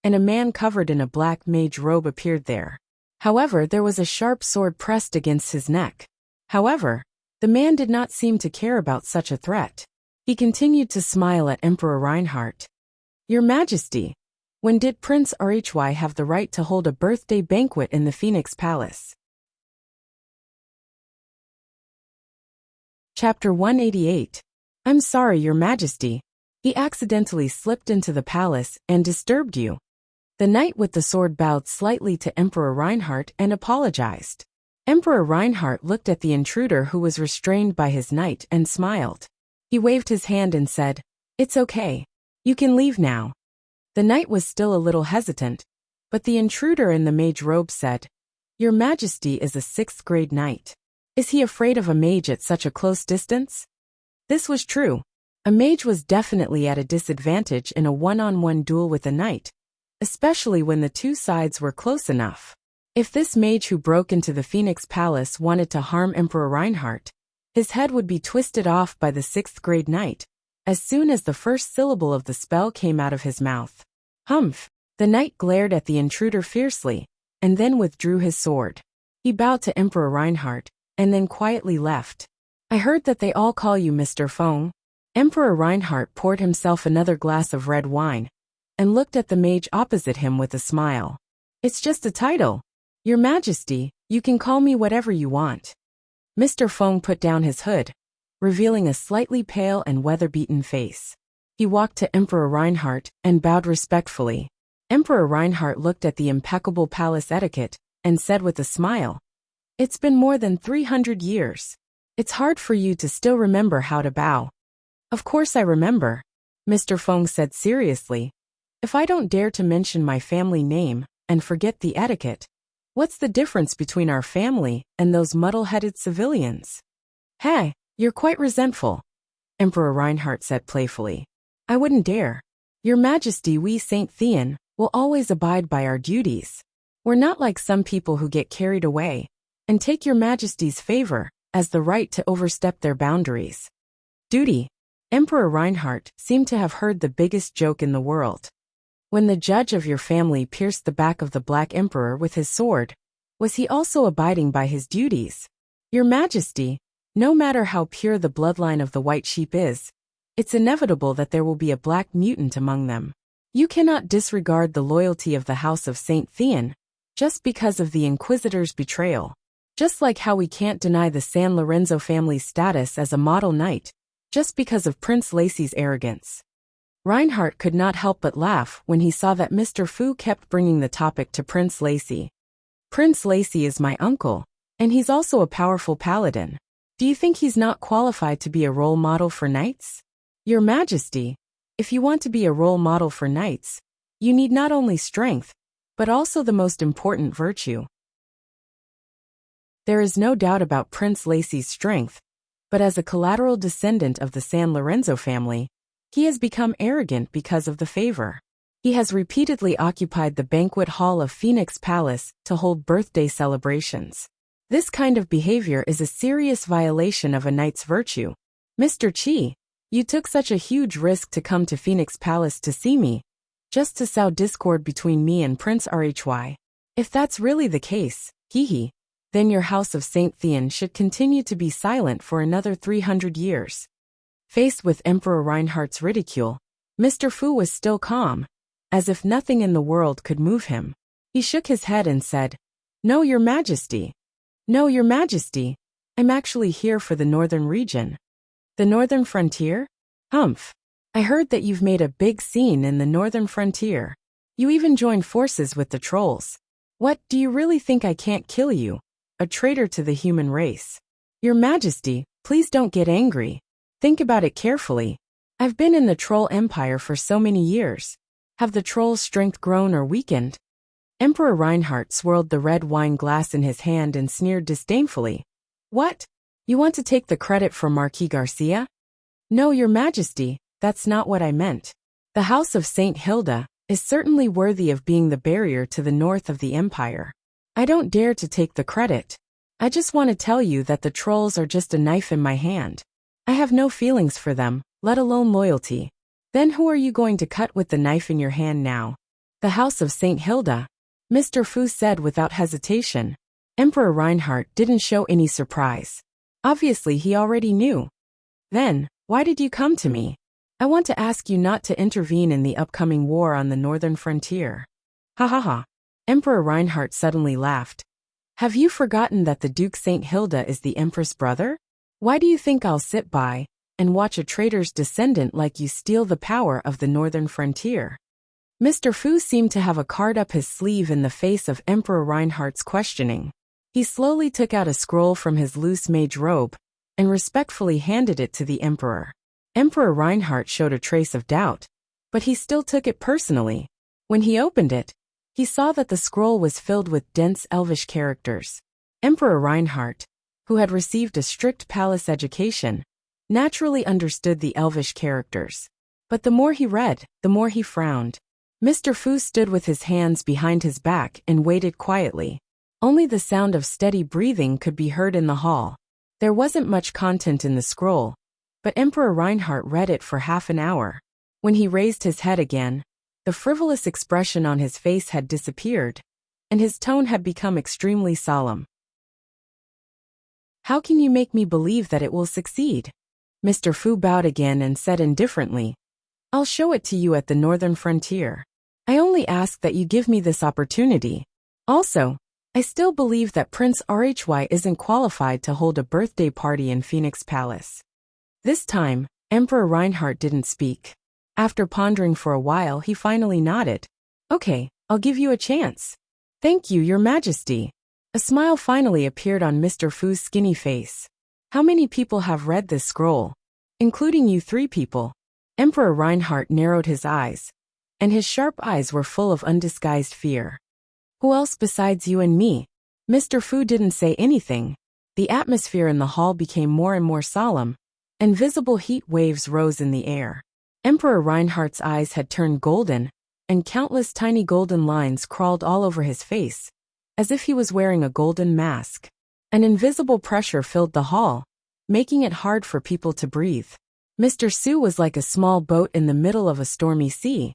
S1: and a man covered in a black mage robe appeared there. However, there was a sharp sword pressed against his neck. However, the man did not seem to care about such a threat. He continued to smile at Emperor Reinhardt. Your Majesty, when did Prince Rhy have the right to hold a birthday banquet in the Phoenix Palace? Chapter 188. I'm sorry, Your Majesty. He accidentally slipped into the palace and disturbed you. The knight with the sword bowed slightly to Emperor Reinhardt and apologized. Emperor Reinhardt looked at the intruder who was restrained by his knight and smiled. He waved his hand and said, "It's okay. You can leave now." The knight was still a little hesitant, but the intruder in the mage robe said, "Your Majesty is a 6th grade knight. Is he afraid of a mage at such a close distance?" This was true. A mage was definitely at a disadvantage in a one-on-one duel with a knight, especially when the two sides were close enough. If this mage who broke into the Phoenix Palace wanted to harm Emperor Reinhardt, his head would be twisted off by the 6th grade knight as soon as the first syllable of the spell came out of his mouth. Humph! The knight glared at the intruder fiercely, and then withdrew his sword. He bowed to Emperor Reinhardt, and then quietly left. I heard that they all call you Mr. Feng. Emperor Reinhardt poured himself another glass of red wine, and looked at the mage opposite him with a smile. It's just a title. Your Majesty, you can call me whatever you want. Mr. Feng put down his hood, revealing a slightly pale and weather-beaten face. He walked to Emperor Reinhardt and bowed respectfully. Emperor Reinhardt looked at the impeccable palace etiquette and said with a smile, "It's been more than 300 years. It's hard for you to still remember how to bow." "Of course I remember," Mr. Feng said seriously. "If I don't dare to mention my family name and forget the etiquette, what's the difference between our family and those muddle-headed civilians?" "Hey, you're quite resentful," Emperor Reinhardt said playfully. "I wouldn't dare. Your Majesty, we Saint Thean will always abide by our duties. We're not like some people who get carried away and take your Majesty's favor as the right to overstep their boundaries." Duty. Emperor Reinhardt seemed to have heard the biggest joke in the world. When the judge of your family pierced the back of the Black Emperor with his sword, was he also abiding by his duties? Your Majesty, no matter how pure the bloodline of the White Sheep is, it's inevitable that there will be a black mutant among them. You cannot disregard the loyalty of the House of Saint Thean just because of the Inquisitor's betrayal. Just like how we can't deny the San Lorenzo family's status as a model knight just because of Prince Lacey's arrogance. Reinhardt could not help but laugh when he saw that Mr. Fu kept bringing the topic to Prince Lacey. Prince Lacey is my uncle, and he's also a powerful paladin. Do you think he's not qualified to be a role model for knights? Your Majesty, if you want to be a role model for knights, you need not only strength, but also the most important virtue. There is no doubt about Prince Lacey's strength, but as a collateral descendant of the San Lorenzo family, he has become arrogant because of the favor. He has repeatedly occupied the banquet hall of Phoenix Palace to hold birthday celebrations. This kind of behavior is a serious violation of a knight's virtue. Mr. Chi, you took such a huge risk to come to Phoenix Palace to see me, just to sow discord between me and Prince Rhy. If that's really the case, then your House of Saint Thean should continue to be silent for another 300 years. Faced with Emperor Reinhardt's ridicule, Mr. Fu was still calm, as if nothing in the world could move him. He shook his head and said, "No, Your Majesty. No, Your Majesty. I'm actually here for the northern region." "The northern frontier? Humph. I heard that you've made a big scene in the northern frontier. You even joined forces with the trolls. What, do you really think I can't kill you? A traitor to the human race. Your Majesty, please don't get angry. Think about it carefully. I've been in the Troll Empire for so many years. Have the troll's strength grown or weakened? Emperor Reinhardt swirled the red wine glass in his hand and sneered disdainfully. What? You want to take the credit for Marquis Garcia? No, Your Majesty, that's not what I meant. The House of St. Hilda is certainly worthy of being the barrier to the north of the empire. I don't dare to take the credit. I just want to tell you that the trolls are just a knife in my hand. I have no feelings for them, let alone loyalty. Then who are you going to cut with the knife in your hand now? The House of St. Hilda, Mr. Fu said without hesitation. Emperor Reinhardt didn't show any surprise. Obviously he already knew. Then, why did you come to me? I want to ask you not to intervene in the upcoming war on the northern frontier. Ha ha ha. Emperor Reinhardt suddenly laughed. Have you forgotten that the Duke St. Hilda is the Empress' brother? Why do you think I'll sit by and watch a traitor's descendant like you steal the power of the northern frontier? Mr. Fu seemed to have a card up his sleeve in the face of Emperor Reinhardt's questioning. He slowly took out a scroll from his loose mage robe and respectfully handed it to the Emperor. Emperor Reinhardt showed a trace of doubt, but he still took it personally. When he opened it, he saw that the scroll was filled with dense elvish characters. Emperor Reinhardt, who had received a strict palace education, naturally understood the elvish characters. But the more he read, the more he frowned. Mr. Fu stood with his hands behind his back and waited quietly. Only the sound of steady breathing could be heard in the hall. There wasn't much content in the scroll, but Emperor Reinhardt read it for half an hour. When he raised his head again, the frivolous expression on his face had disappeared, and his tone had become extremely solemn. How can you make me believe that it will succeed? Mr. Fu bowed again and said indifferently, I'll show it to you at the northern frontier. I only ask that you give me this opportunity. Also, I still believe that Prince RHY isn't qualified to hold a birthday party in Phoenix Palace. This time, Emperor Reinhardt didn't speak. After pondering for a while, he finally nodded. Okay, I'll give you a chance. Thank you, Your Majesty. A smile finally appeared on Mr. Fu's skinny face. How many people have read this scroll? Including you 3 people. Emperor Reinhardt narrowed his eyes, and his sharp eyes were full of undisguised fear. Who else besides you and me? Mr. Fu didn't say anything. The atmosphere in the hall became more and more solemn, and visible heat waves rose in the air. Emperor Reinhardt's eyes had turned golden, and countless tiny golden lines crawled all over his face, as if he was wearing a golden mask. An invisible pressure filled the hall, making it hard for people to breathe. Mr. Su was like a small boat in the middle of a stormy sea,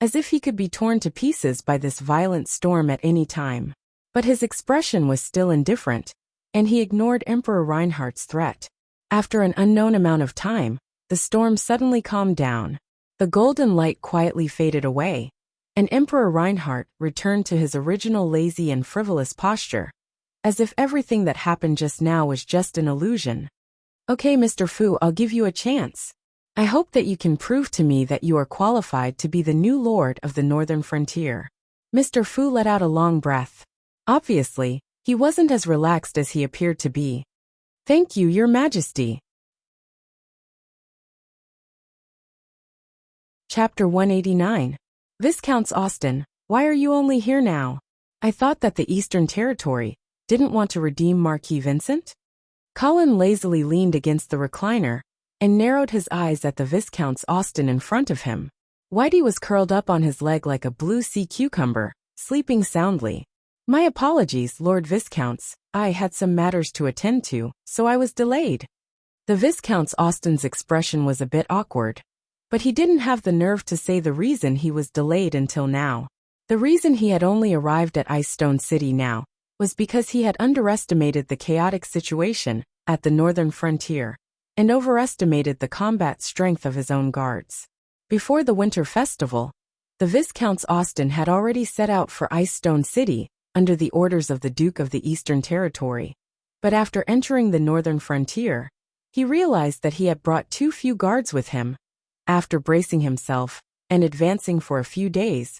S1: as if he could be torn to pieces by this violent storm at any time. But his expression was still indifferent, and he ignored Emperor Reinhardt's threat. After an unknown amount of time, the storm suddenly calmed down. The golden light quietly faded away, and Emperor Reinhardt returned to his original lazy and frivolous posture, as if everything that happened just now was just an illusion. Okay, Mr. Fu, I'll give you a chance. I hope that you can prove to me that you are qualified to be the new lord of the northern frontier. Mr. Fu let out a long breath. Obviously, he wasn't as relaxed as he appeared to be. Thank you, Your Majesty. Chapter 189. Viscounts Austin, why are you only here now? I thought that the Eastern Territory didn't want to redeem Marquis Vincent? Colin lazily leaned against the recliner and narrowed his eyes at the Viscounts Austin in front of him. Whitey was curled up on his leg like a blue sea cucumber, sleeping soundly. My apologies, Lord Viscounts, I had some matters to attend to, so I was delayed. The Viscounts Austin's expression was a bit awkward, but he didn't have the nerve to say the reason he was delayed until now. The reason he had only arrived at Icestone City now was because he had underestimated the chaotic situation at the northern frontier and overestimated the combat strength of his own guards. Before the winter festival, the Viscounts Austin had already set out for Icestone City under the orders of the Duke of the Eastern Territory. But after entering the northern frontier, he realized that he had brought too few guards with him. After bracing himself and advancing for a few days,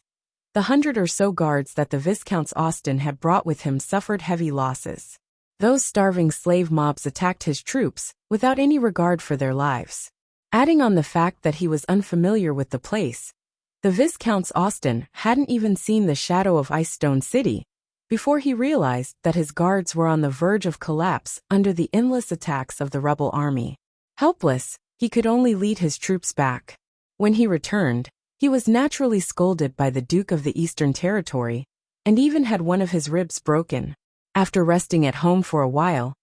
S1: the 100 or so guards that the Viscounts Austin had brought with him suffered heavy losses. Those starving slave mobs attacked his troops without any regard for their lives. Adding on the fact that he was unfamiliar with the place, The Viscount Austen hadn't even seen the shadow of Icestone City before he realized that his guards were on the verge of collapse under the endless attacks of the rebel army. Helpless, he could only lead his troops back. When he returned, he was naturally scolded by the Duke of the Eastern Territory, and even had one of his ribs broken. After resting at home for a while,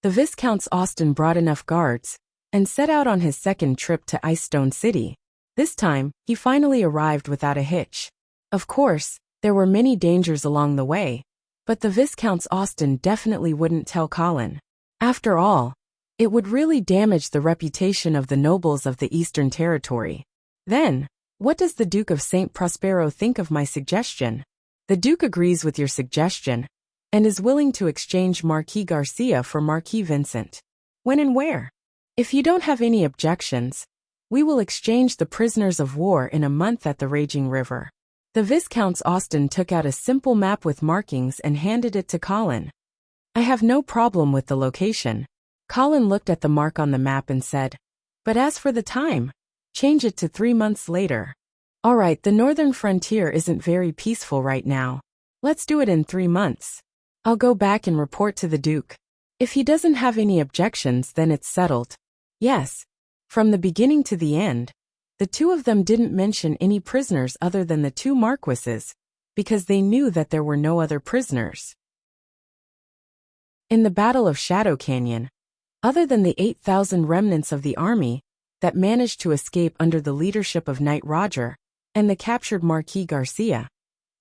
S1: the Viscount Austen brought enough guards and set out on his second trip to Icestone City. This time, he finally arrived without a hitch. Of course, there were many dangers along the way, but the Viscount Austen definitely wouldn't tell Colin. After all, it would really damage the reputation of the nobles of the Eastern Territory. Then, what does the Duke of St. Prospero think of my suggestion? The Duke agrees with your suggestion and is willing to exchange Marquis Garcia for Marquis Vincent. When and where? If you don't have any objections, we will exchange the prisoners of war in a month at the Raging River. The Viscount Austen took out a simple map with markings and handed it to Colin. I have no problem with the location. Colin looked at the mark on the map and said, but as for the time, change it to 3 months later. All right, the northern frontier isn't very peaceful right now. Let's do it in 3 months. I'll go back and report to the Duke. If he doesn't have any objections, then it's settled. Yes. From the beginning to the end, the two of them didn't mention any prisoners other than the 2 marquises, because they knew that there were no other prisoners. In the Battle of Shadow Canyon, other than the 8,000 remnants of the army that managed to escape under the leadership of Knight Roger and the captured Marquis Garcia,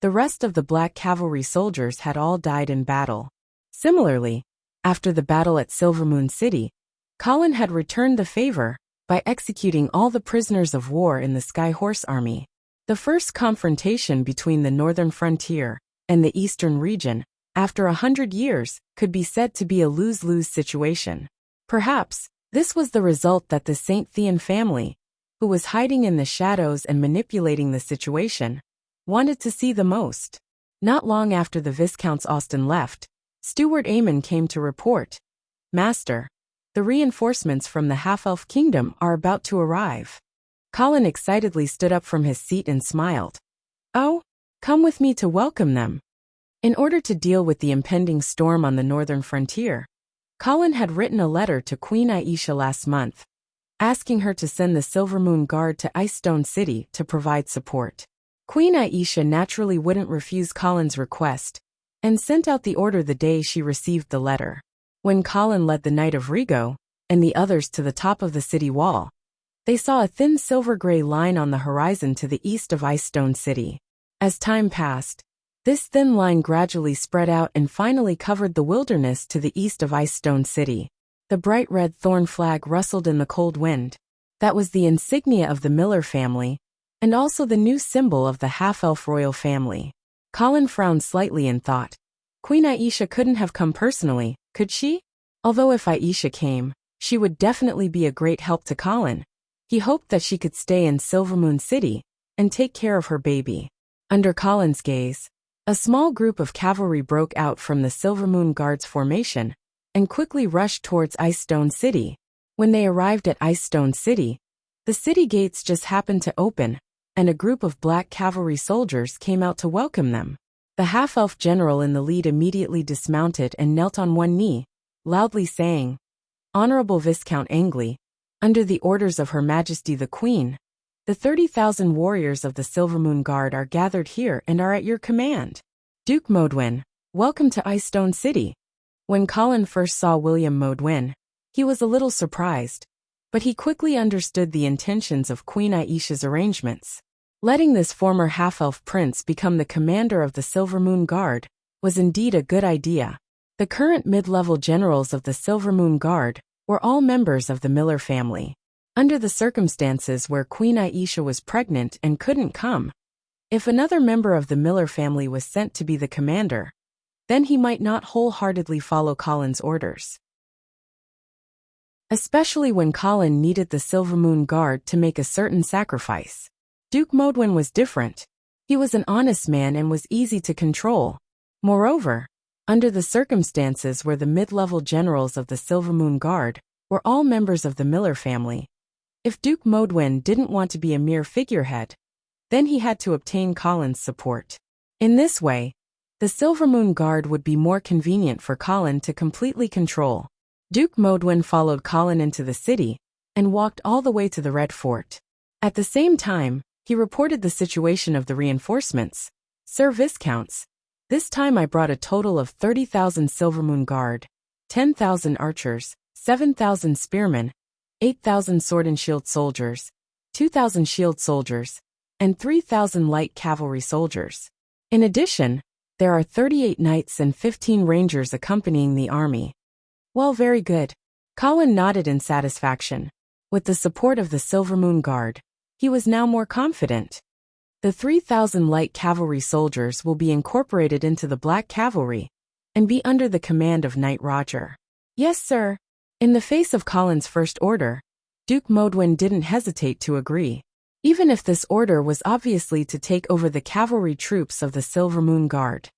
S1: the rest of the Black Cavalry soldiers had all died in battle. Similarly, after the battle at Silvermoon City, Colin had returned the favor by executing all the prisoners of war in the Skyhorse Army. The first confrontation between the northern frontier and the eastern region, after 100 years, could be said to be a lose-lose situation. Perhaps, this was the result that the St. Thean family, who was hiding in the shadows and manipulating the situation, wanted to see the most. Not long after the Viscount Austen left, Steward Aemon came to report, Master, the reinforcements from the Half-Elf Kingdom are about to arrive. Colin excitedly stood up from his seat and smiled. Oh, come with me to welcome them. In order to deal with the impending storm on the northern frontier, Colin had written a letter to Queen Aisha last month, asking her to send the Silvermoon Guard to Icestone City to provide support. Queen Aisha naturally wouldn't refuse Colin's request, and sent out the order the day she received the letter. When Colin led the Knight of Rigo and the others to the top of the city wall, they saw a thin silver-gray line on the horizon to the east of Icestone City. As time passed, this thin line gradually spread out and finally covered the wilderness to the east of Icestone City. The bright red thorn flag rustled in the cold wind. That was the insignia of the Miller family, and also the new symbol of the half-elf royal family. Colin frowned slightly and thought, Queen Aisha couldn't have come personally, could she? Although if Aisha came, she would definitely be a great help to Colin. He hoped that she could stay in Silvermoon City and take care of her baby. Under Colin's gaze, a small group of cavalry broke out from the Silvermoon Guard's formation and quickly rushed towards Icestone City. When they arrived at Icestone City, the city gates just happened to open, and a group of Black Cavalry soldiers came out to welcome them. The half-elf general in the lead immediately dismounted and knelt on one knee, loudly saying, Honorable Viscount Angley, under the orders of Her Majesty the Queen, the 30,000 warriors of the Silvermoon Guard are gathered here and are at your command. Duke Modwen, welcome to Icestone City. When Colin first saw William Modwen, he was a little surprised, but he quickly understood the intentions of Queen Aisha's arrangements. Letting this former half-elf prince become the commander of the Silvermoon Guard was indeed a good idea. The current mid-level generals of the Silvermoon Guard were all members of the Miller family. Under the circumstances where Queen Aisha was pregnant and couldn't come, if another member of the Miller family was sent to be the commander, then he might not wholeheartedly follow Colin's orders. Especially when Colin needed the Silvermoon Guard to make a certain sacrifice. Duke Modwen was different. He was an honest man and was easy to control. Moreover, under the circumstances where the mid-level generals of the Silvermoon Guard were all members of the Miller family, if Duke Modwen didn't want to be a mere figurehead, Then he had to obtain Colin's support. In this way, the Silvermoon Guard would be more convenient for Colin to completely control. Duke Modwin followed Colin into the city and walked all the way to the Red Fort. At the same time, he reported the situation of the reinforcements. Sir Viscounts, this time I brought a total of 30,000 Silvermoon Guard, 10,000 archers, 7,000 spearmen, 8,000 sword and shield soldiers, 2,000 shield soldiers, and 3,000 light cavalry soldiers. In addition, there are 38 knights and 15 rangers accompanying the army. Well, very good. Colin nodded in satisfaction. With the support of the Silvermoon Guard, he was now more confident. The 3,000 light cavalry soldiers will be incorporated into the Black Cavalry and be under the command of Knight Roger. Yes, sir. In the face of Colin's first order, Duke Modwin didn't hesitate to agree. Even if this order was obviously to take over the cavalry troops of the Silvermoon Guard.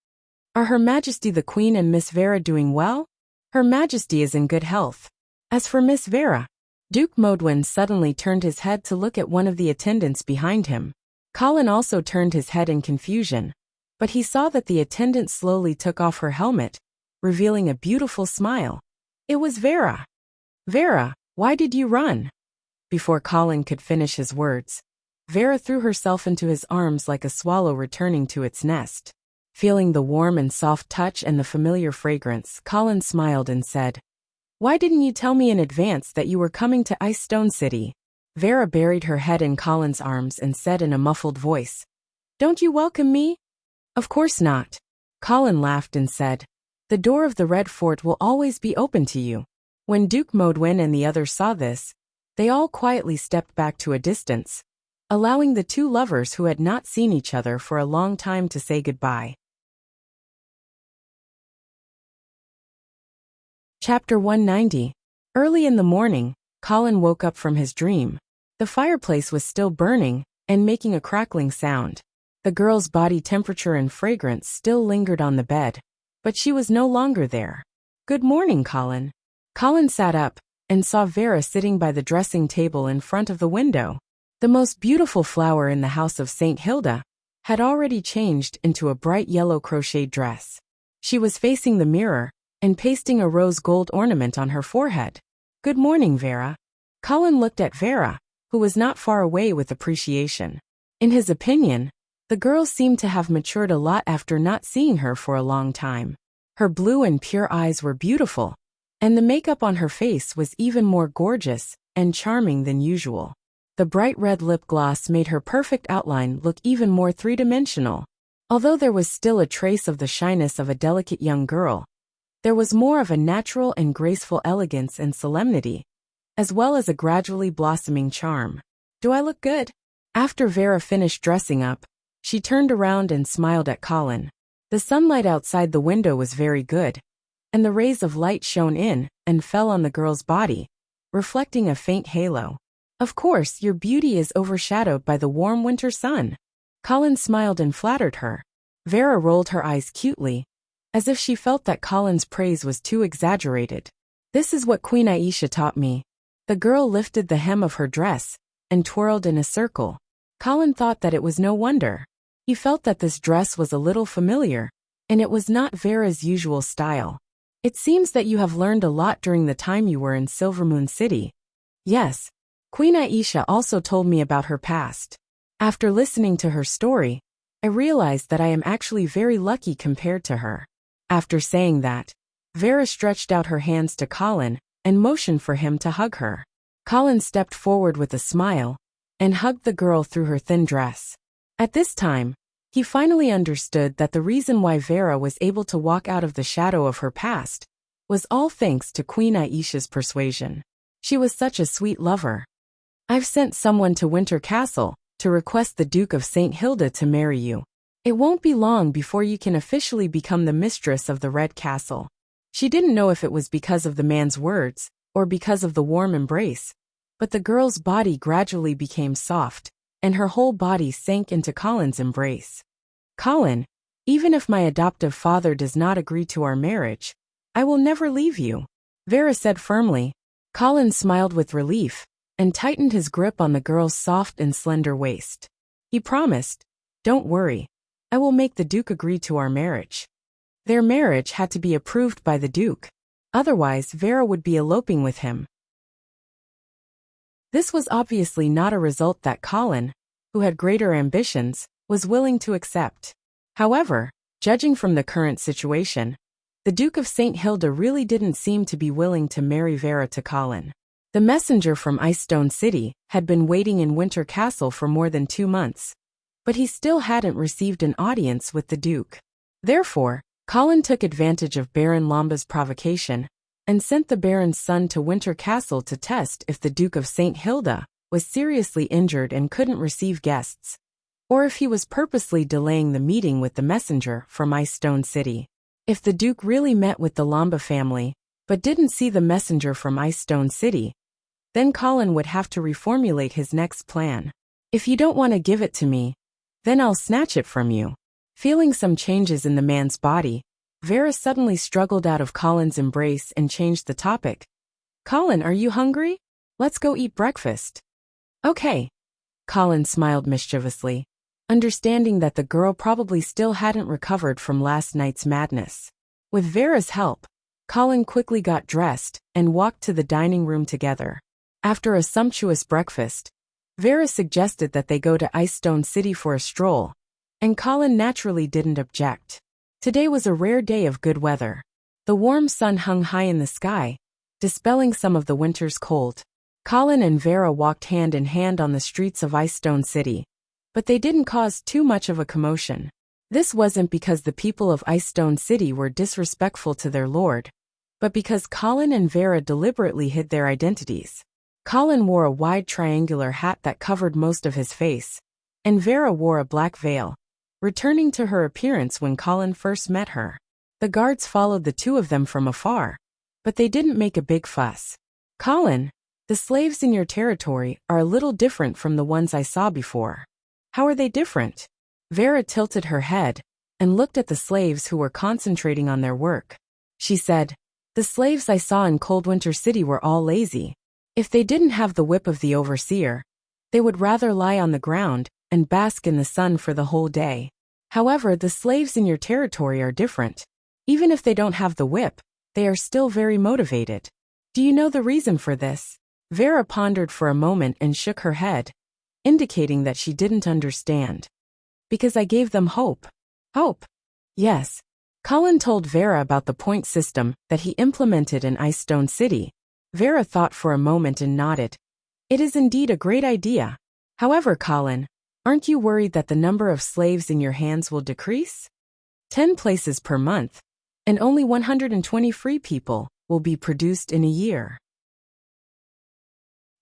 S1: Are Her Majesty the Queen and Miss Vera doing well? Her Majesty is in good health. As for Miss Vera, Duke Modwin suddenly turned his head to look at one of the attendants behind him. Colin also turned his head in confusion, but he saw that the attendant slowly took off her helmet, revealing a beautiful smile. It was Vera. Vera, why did you run? Before Colin could finish his words, Vera threw herself into his arms like a swallow returning to its nest. Feeling the warm and soft touch and the familiar fragrance, Colin smiled and said, "Why didn't you tell me in advance that you were coming to Ice Stone City?" Vera buried her head in Colin's arms and said in a muffled voice, "Don't you welcome me?" "Of course not." Colin laughed and said, "The door of the Red Fort will always be open to you." When Duke Modwin and the others saw this, they all quietly stepped back to a distance, allowing the two lovers who had not seen each other for a long time to say goodbye. Chapter 190. Early in the morning, Colin woke up from his dream. The fireplace was still burning and making a crackling sound. The girl's body temperature and fragrance still lingered on the bed, but she was no longer there. "Good morning, Colin." Colin sat up and saw Vera sitting by the dressing table in front of the window. The most beautiful flower in the house of St. Hilda had already changed into a bright yellow crocheted dress. She was facing the mirror and pasting a rose gold ornament on her forehead. "Good morning, Vera." Colin looked at Vera, who was not far away with appreciation. In his opinion, the girl seemed to have matured a lot after not seeing her for a long time. Her blue and pure eyes were beautiful, and the makeup on her face was even more gorgeous and charming than usual. The bright red lip gloss made her perfect outline look even more three-dimensional. Although there was still a trace of the shyness of a delicate young girl, there was more of a natural and graceful elegance and solemnity, as well as a gradually blossoming charm. "Do I look good?" After Vera finished dressing up, she turned around and smiled at Colin. The sunlight outside the window was very good, and the rays of light shone in and fell on the girl's body, reflecting a faint halo. "Of course, your beauty is overshadowed by the warm winter sun." Colin smiled and flattered her. Vera rolled her eyes cutely, as if she felt that Colin's praise was too exaggerated. "This is what Queen Aisha taught me." The girl lifted the hem of her dress and twirled in a circle. Colin thought that it was no wonder. He felt that this dress was a little familiar, and it was not Vera's usual style. "It seems that you have learned a lot during the time you were in Silvermoon City." "Yes. Queen Aisha also told me about her past. After listening to her story, I realized that I am actually very lucky compared to her." After saying that, Vera stretched out her hands to Colin and motioned for him to hug her. Colin stepped forward with a smile and hugged the girl through her thin dress. At this time, he finally understood that the reason why Vera was able to walk out of the shadow of her past was all thanks to Queen Aisha's persuasion. She was such a sweet lover. "I've sent someone to Winter Castle to request the Duke of St. Hilda to marry you. It won't be long before you can officially become the mistress of the Red Castle." She didn't know if it was because of the man's words or because of the warm embrace, but the girl's body gradually became soft, and her whole body sank into Colin's embrace. "Colin, even if my adoptive father does not agree to our marriage, I will never leave you," Vera said firmly. Colin smiled with relief and tightened his grip on the girl's soft and slender waist. He promised, "Don't worry. I will make the Duke agree to our marriage." Their marriage had to be approved by the Duke. Otherwise, Vera would be eloping with him. This was obviously not a result that Colin, who had greater ambitions, was willing to accept. However, judging from the current situation, the Duke of St. Hilda really didn't seem to be willing to marry Vera to Colin. The messenger from Icestone City had been waiting in Winter Castle for more than 2 months, but he still hadn't received an audience with the Duke. Therefore, Colin took advantage of Baron Lomba's provocation and sent the Baron's son to Winter Castle to test if the Duke of St. Hilda was seriously injured and couldn't receive guests, or if he was purposely delaying the meeting with the messenger from Icestone City. If the Duke really met with the Lomba family, but didn't see the messenger from Icestone City, then Colin would have to reformulate his next plan. "If you don't want to give it to me, then I'll snatch it from you." Feeling some changes in the man's body, Vera suddenly struggled out of Colin's embrace and changed the topic. "Colin, are you hungry? Let's go eat breakfast." "Okay." Colin smiled mischievously, understanding that the girl probably still hadn't recovered from last night's madness. With Vera's help, Colin quickly got dressed and walked to the dining room together. After a sumptuous breakfast, Vera suggested that they go to Icestone City for a stroll, and Colin naturally didn't object. Today was a rare day of good weather. The warm sun hung high in the sky, dispelling some of the winter's cold. Colin and Vera walked hand in hand on the streets of Icestone City, but they didn't cause too much of a commotion. This wasn't because the people of Icestone City were disrespectful to their lord, but because Colin and Vera deliberately hid their identities. Colin wore a wide triangular hat that covered most of his face, and Vera wore a black veil, returning to her appearance when Colin first met her. The guards followed the two of them from afar, but they didn't make a big fuss. "Colin, the slaves in your territory are a little different from the ones I saw before." "How are they different?" Vera tilted her head and looked at the slaves who were concentrating on their work. She said, "The slaves I saw in Coldwinter City were all lazy. If they didn't have the whip of the overseer, they would rather lie on the ground and bask in the sun for the whole day. However, the slaves in your territory are different. Even if they don't have the whip, they are still very motivated. Do you know the reason for this?" Vera pondered for a moment and shook her head, indicating that she didn't understand. "Because I gave them hope." "Hope?" "Yes." Colin told Vera about the point system that he implemented in Icestone City. Vera thought for a moment and nodded. "It is indeed a great idea. However, Colin, aren't you worried that the number of slaves in your hands will decrease? 10 places per month, and only 120 free people will be produced in a year.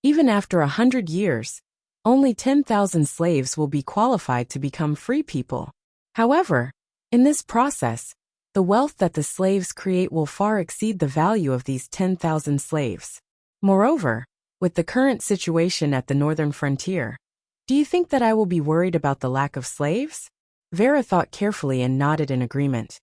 S1: Even after 100 years, only 10,000 slaves will be qualified to become free people. However, in this process, the wealth that the slaves create will far exceed the value of these 10,000 slaves. Moreover, with the current situation at the northern frontier, do you think that I will be worried about the lack of slaves?" Vera thought carefully and nodded in agreement.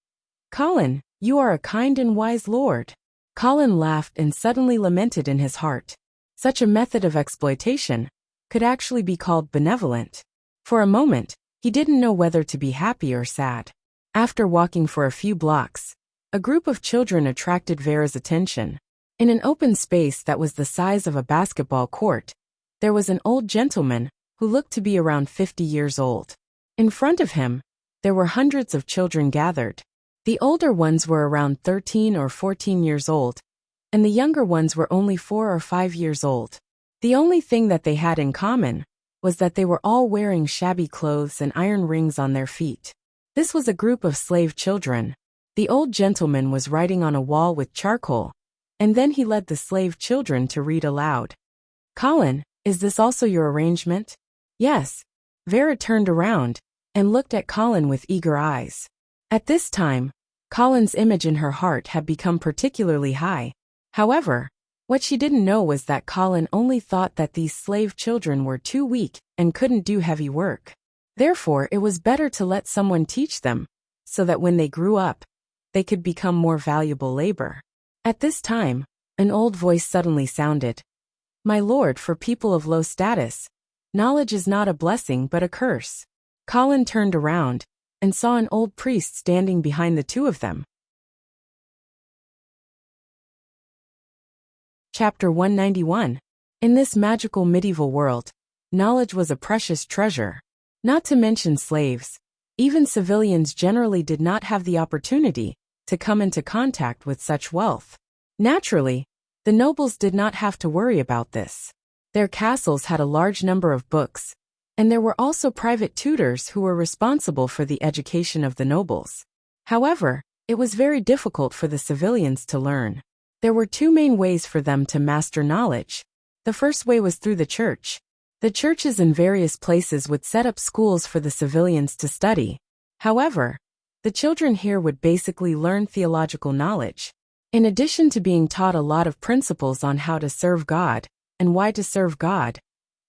S1: "Colin, you are a kind and wise lord." Colin laughed and suddenly lamented in his heart. Such a method of exploitation could actually be called benevolent. For a moment, he didn't know whether to be happy or sad. After walking for a few blocks, a group of children attracted Vera's attention. In an open space that was the size of a basketball court, there was an old gentleman who looked to be around 50 years old. In front of him, there were hundreds of children gathered. The older ones were around 13 or 14 years old, and the younger ones were only 4 or 5 years old. The only thing that they had in common was that they were all wearing shabby clothes and iron rings on their feet. This was a group of slave children. The old gentleman was writing on a wall with charcoal, and then he led the slave children to read aloud. "Colin, is this also your arrangement?" "Yes." Vera turned around and looked at Colin with eager eyes. At this time, Colin's image in her heart had become particularly high. However, what she didn't know was that Colin only thought that these slave children were too weak and couldn't do heavy work. Therefore, it was better to let someone teach them, so that when they grew up, they could become more valuable labor. At this time, an old voice suddenly sounded. "My lord, for people of low status, knowledge is not a blessing but a curse. Colin turned around and saw an old priest standing behind the two of them. Chapter 191. In this magical medieval world, knowledge was a precious treasure. Not to mention slaves. Even civilians generally did not have the opportunity to come into contact with such wealth. Naturally, the nobles did not have to worry about this. Their castles had a large number of books, and there were also private tutors who were responsible for the education of the nobles. However, it was very difficult for the civilians to learn. There were two main ways for them to master knowledge. The first way was through the church. The churches in various places would set up schools for the civilians to study. However, the children here would basically learn theological knowledge. In addition to being taught a lot of principles on how to serve God and why to serve God,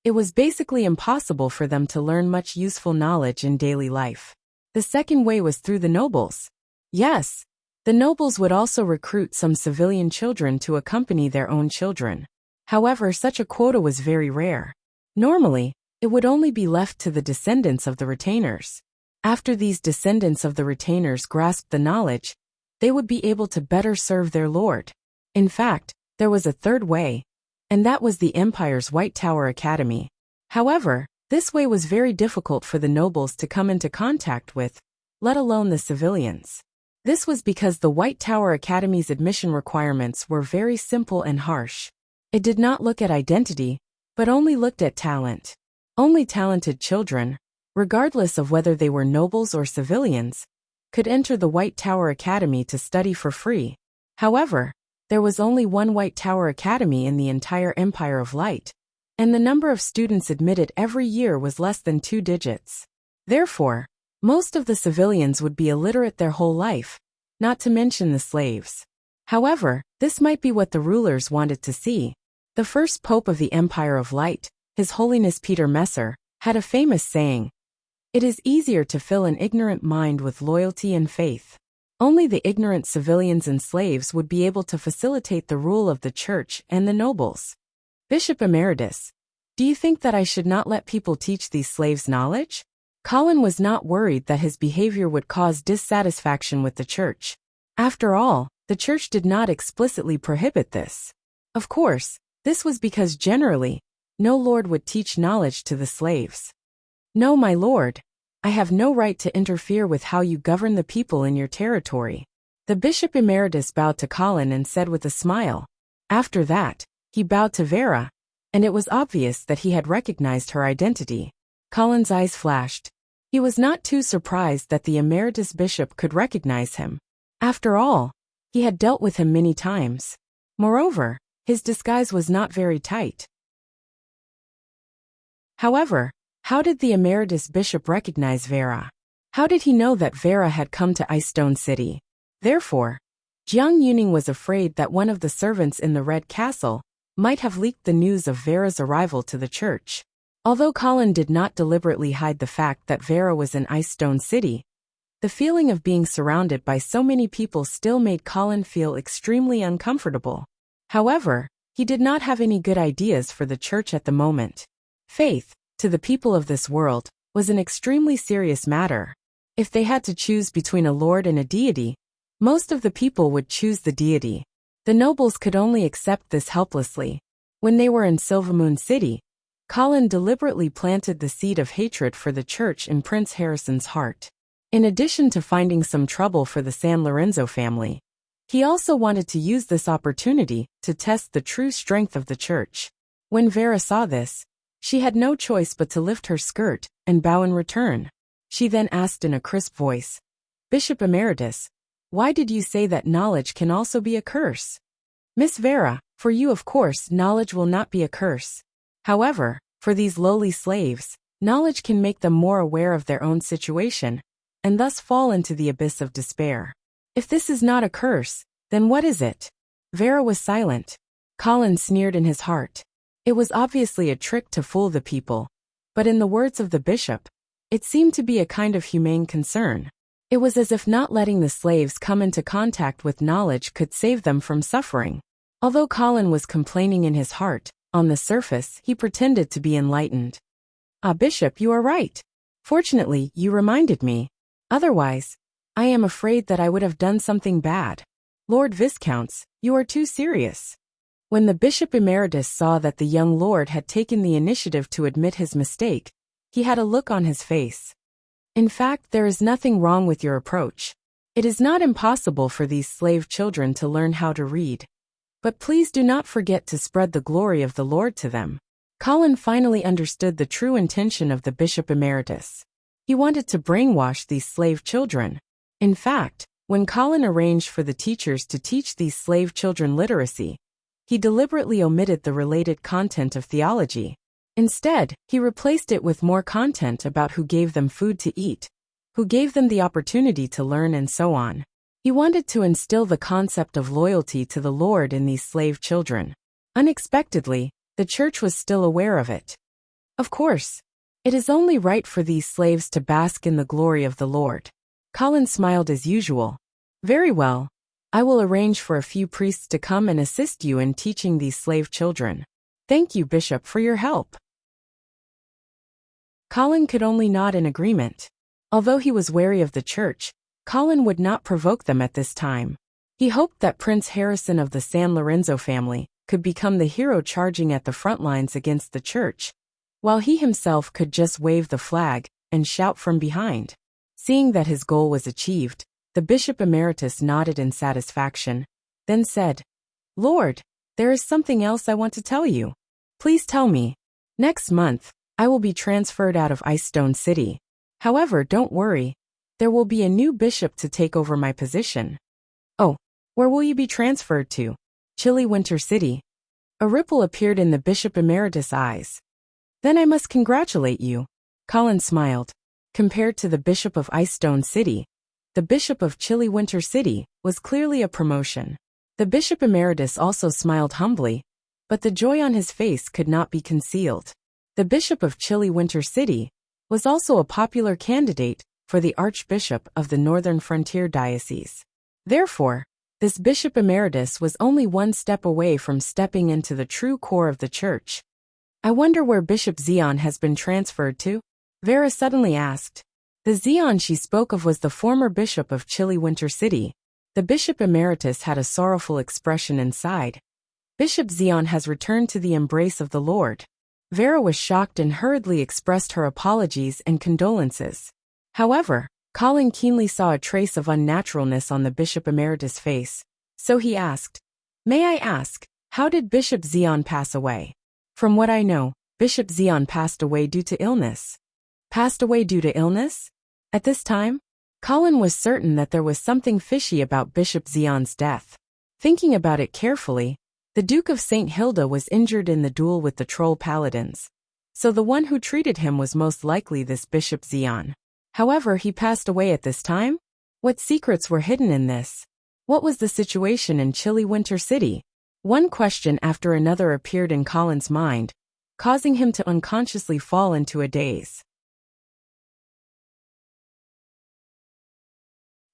S1: it was basically impossible for them to learn much useful knowledge in daily life. The second way was through the nobles. Yes, the nobles would also recruit some civilian children to accompany their own children. However, such a quota was very rare. Normally, it would only be left to the descendants of the retainers. After these descendants of the retainers grasped the knowledge, they would be able to better serve their lord. In fact, there was a third way, and that was the Empire's White Tower Academy. However, this way was very difficult for the nobles to come into contact with, let alone the civilians. This was because the White Tower Academy's admission requirements were very simple and harsh. It did not look at identity, but only looked at talent. Only talented children, regardless of whether they were nobles or civilians, could enter the White Tower Academy to study for free. However, there was only one White Tower Academy in the entire Empire of Light, and the number of students admitted every year was less than 2 digits. Therefore, most of the civilians would be illiterate their whole life, not to mention the slaves. However, this might be what the rulers wanted to see. The first pope of the Empire of Light, His Holiness Peter Messer, had a famous saying, "It is easier to fill an ignorant mind with loyalty and faith." Only the ignorant civilians and slaves would be able to facilitate the rule of the church and the nobles. Bishop Emeritus, do you think that I should not let people teach these slaves knowledge? Colin was not worried that his behavior would cause dissatisfaction with the church. After all, the church did not explicitly prohibit this. Of course, this was because generally, no lord would teach knowledge to the slaves. No, my lord, I have no right to interfere with how you govern the people in your territory. The Bishop Emeritus bowed to Colin and said with a smile. After that, he bowed to Vera, and it was obvious that he had recognized her identity. Colin's eyes flashed. He was not too surprised that the emeritus bishop could recognize him. After all, he had dealt with him many times. Moreover, his disguise was not very tight. However, how did the emeritus bishop recognize Vera? How did he know that Vera had come to Ice Stone City? Therefore, Jiang Yuning was afraid that one of the servants in the Red Castle might have leaked the news of Vera's arrival to the church. Although Colin did not deliberately hide the fact that Vera was in Ice Stone City, the feeling of being surrounded by so many people still made Colin feel extremely uncomfortable. However, he did not have any good ideas for the church at the moment. Faith, to the people of this world, was an extremely serious matter. If they had to choose between a lord and a deity, most of the people would choose the deity. The nobles could only accept this helplessly. When they were in Silvermoon City, Colin deliberately planted the seed of hatred for the church in Prince Harrison's heart. In addition to finding some trouble for the San Lorenzo family, he also wanted to use this opportunity to test the true strength of the church. When Vera saw this, she had no choice but to lift her skirt and bow in return. She then asked in a crisp voice, "Bishop Emeritus, why did you say that knowledge can also be a curse?" "Miss Vera, for you of course knowledge will not be a curse. However, for these lowly slaves, knowledge can make them more aware of their own situation, and thus fall into the abyss of despair. If this is not a curse, then what is it?" Vera was silent. Colin sneered in his heart. It was obviously a trick to fool the people, but in the words of the bishop, it seemed to be a kind of humane concern. It was as if not letting the slaves come into contact with knowledge could save them from suffering. Although Colin was complaining in his heart, on the surface he pretended to be enlightened. Ah, Bishop, you are right. Fortunately, you reminded me. Otherwise, I am afraid that I would have done something bad. Lord Viscounts, you are too serious. When the Bishop Emeritus saw that the young lord had taken the initiative to admit his mistake, he had a look on his face. In fact, there is nothing wrong with your approach. It is not impossible for these slave children to learn how to read. But please do not forget to spread the glory of the Lord to them. Colin finally understood the true intention of the Bishop Emeritus. He wanted to brainwash these slave children. In fact, when Colin arranged for the teachers to teach these slave children literacy, he deliberately omitted the related content of theology. Instead, he replaced it with more content about who gave them food to eat, who gave them the opportunity to learn, and so on. He wanted to instill the concept of loyalty to the Lord in these slave children. Unexpectedly, the church was still aware of it. Of course, it is only right for these slaves to bask in the glory of the Lord. Colin smiled as usual. Very well. I will arrange for a few priests to come and assist you in teaching these slave children. Thank you, Bishop, for your help. Colin could only nod in agreement. Although he was wary of the church, Colin would not provoke them at this time. He hoped that Prince Harrison of the San Lorenzo family could become the hero charging at the front lines against the church, while he himself could just wave the flag and shout from behind. Seeing that his goal was achieved, the Bishop Emeritus nodded in satisfaction, then said, Lord, there is something else I want to tell you. Please tell me. Next month, I will be transferred out of Icestone City. However, don't worry. There will be a new bishop to take over my position. Oh, where will you be transferred to? Chilly Winter City. A ripple appeared in the Bishop Emeritus' eyes. Then I must congratulate you. Colin smiled. Compared to the Bishop of Icestone City, the Bishop of Chilly Winter City was clearly a promotion. The Bishop Emeritus also smiled humbly, but the joy on his face could not be concealed. The Bishop of Chilly Winter City was also a popular candidate for the Archbishop of the Northern Frontier Diocese. Therefore, this Bishop Emeritus was only one step away from stepping into the true core of the church. I wonder where Bishop Zion has been transferred to? Vera suddenly asked. The Zion she spoke of was the former Bishop of Chilly Winter City. The Bishop Emeritus had a sorrowful expression inside. Bishop Zion has returned to the embrace of the Lord. Vera was shocked and hurriedly expressed her apologies and condolences. However, Colin keenly saw a trace of unnaturalness on the Bishop Emeritus' face, so he asked, May I ask, how did Bishop Zion pass away? From what I know, Bishop Zion passed away due to illness. Passed away due to illness? At this time, Colin was certain that there was something fishy about Bishop Zion's death. Thinking about it carefully, the Duke of St. Hilda was injured in the duel with the troll paladins, so the one who treated him was most likely this Bishop Zion. However, he passed away at this time? What secrets were hidden in this? What was the situation in Chilly Winter City? One question after another appeared in Colin's mind, causing him to unconsciously fall into a daze.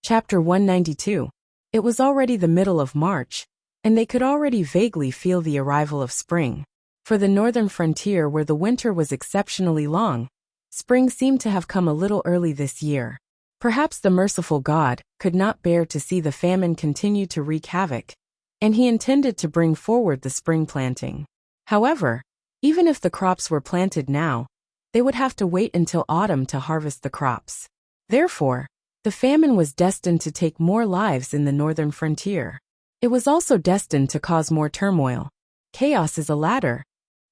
S1: Chapter 192. It was already the middle of March, and they could already vaguely feel the arrival of spring. For the northern frontier where the winter was exceptionally long, spring seemed to have come a little early this year. Perhaps the merciful God could not bear to see the famine continue to wreak havoc, and he intended to bring forward the spring planting. However, even if the crops were planted now, they would have to wait until autumn to harvest the crops. Therefore, the famine was destined to take more lives in the northern frontier. It was also destined to cause more turmoil. Chaos is a ladder.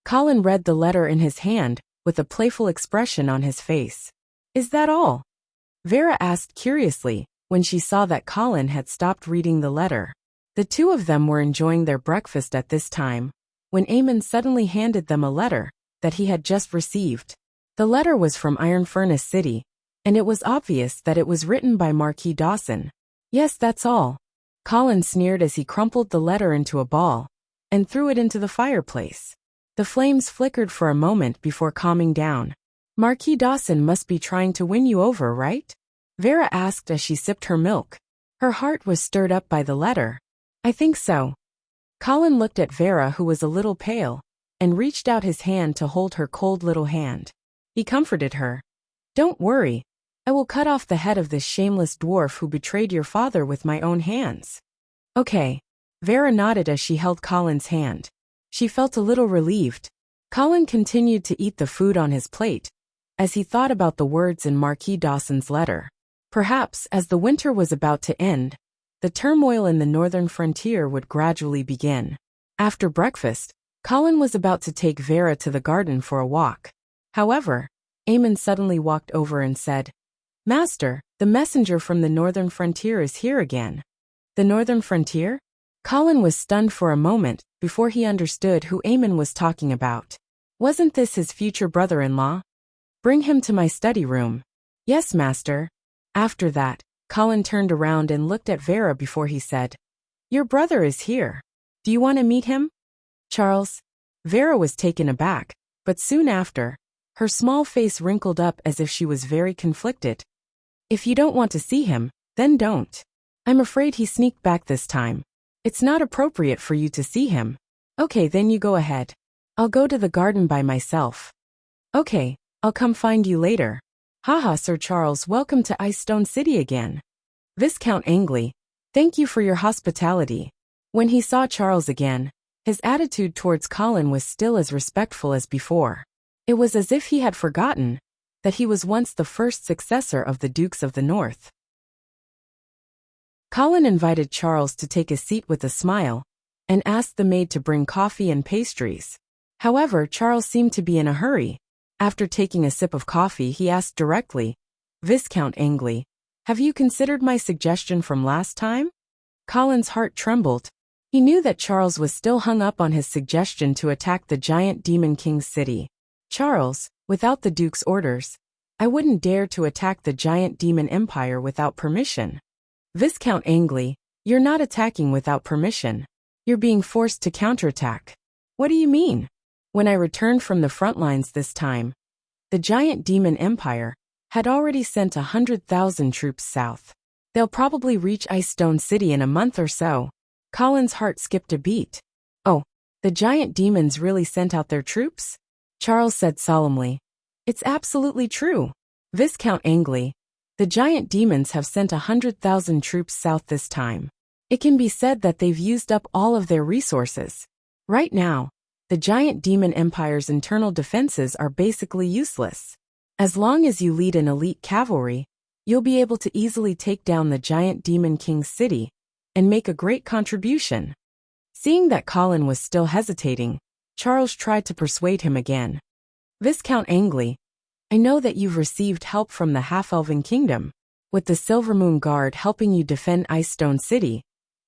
S1: Colin read the letter in his hand with a playful expression on his face. Is that all? Vera asked curiously when she saw that Colin had stopped reading the letter. The two of them were enjoying their breakfast at this time, when Eamon suddenly handed them a letter that he had just received. The letter was from Iron Furnace City, and it was obvious that it was written by Marquis Dawson. Yes, that's all. Colin sneered as he crumpled the letter into a ball and threw it into the fireplace. The flames flickered for a moment before calming down. Marquis Dawson must be trying to win you over, right? Vera asked as she sipped her milk. Her heart was stirred up by the letter. I think so. Colin looked at Vera, who was a little pale, and reached out his hand to hold her cold little hand. He comforted her. Don't worry. I will cut off the head of this shameless dwarf who betrayed your father with my own hands. Okay. Vera nodded as she held Colin's hand. She felt a little relieved. Colin continued to eat the food on his plate, as he thought about the words in Marquis Dawson's letter. Perhaps, as the winter was about to end, the turmoil in the northern frontier would gradually begin. After breakfast, Colin was about to take Vera to the garden for a walk. However, Eamon suddenly walked over and said, Master, the messenger from the northern frontier is here again. The northern frontier? Colin was stunned for a moment before he understood who Eamon was talking about. Wasn't this his future brother-in-law? Bring him to my study room. Yes, master. After that, Colin turned around and looked at Vera before he said, Your brother is here. Do you want to meet him? Charles? Vera was taken aback, but soon after, her small face wrinkled up as if she was very conflicted. If you don't want to see him, then don't. I'm afraid he sneaked back this time. It's not appropriate for you to see him. Okay, then you go ahead. I'll go to the garden by myself. Okay, I'll come find you later. Haha, Sir Charles, welcome to Icestone City again. Viscount Angley, thank you for your hospitality. When he saw Charles again, his attitude towards Colin was still as respectful as before. It was as if he had forgotten that he was once the first successor of the Dukes of the North. Colin invited Charles to take a seat with a smile and asked the maid to bring coffee and pastries. However, Charles seemed to be in a hurry. After taking a sip of coffee, he asked directly, Viscount Angley, have you considered my suggestion from last time? Colin's heart trembled. He knew that Charles was still hung up on his suggestion to attack the giant Demon King's city. Charles, without the Duke's orders, I wouldn't dare to attack the giant demon empire without permission. Viscount Angley, you're not attacking without permission. You're being forced to counterattack. What do you mean? When I returned from the front lines this time, the giant demon empire had already sent 100,000 troops south. They'll probably reach Icestone City in a month or so. Colin's heart skipped a beat. Oh, the giant demons really sent out their troops? Charles said solemnly. It's absolutely true. Viscount Angley, the giant demons have sent 100,000 troops south this time. It can be said that they've used up all of their resources. Right now, the giant demon empire's internal defenses are basically useless. As long as you lead an elite cavalry, you'll be able to easily take down the giant demon king's city and make a great contribution. Seeing that Colin was still hesitating, Charles tried to persuade him again. Viscount Angley, I know that you've received help from the Half-Elven Kingdom. With the Silvermoon Guard helping you defend Icestone City,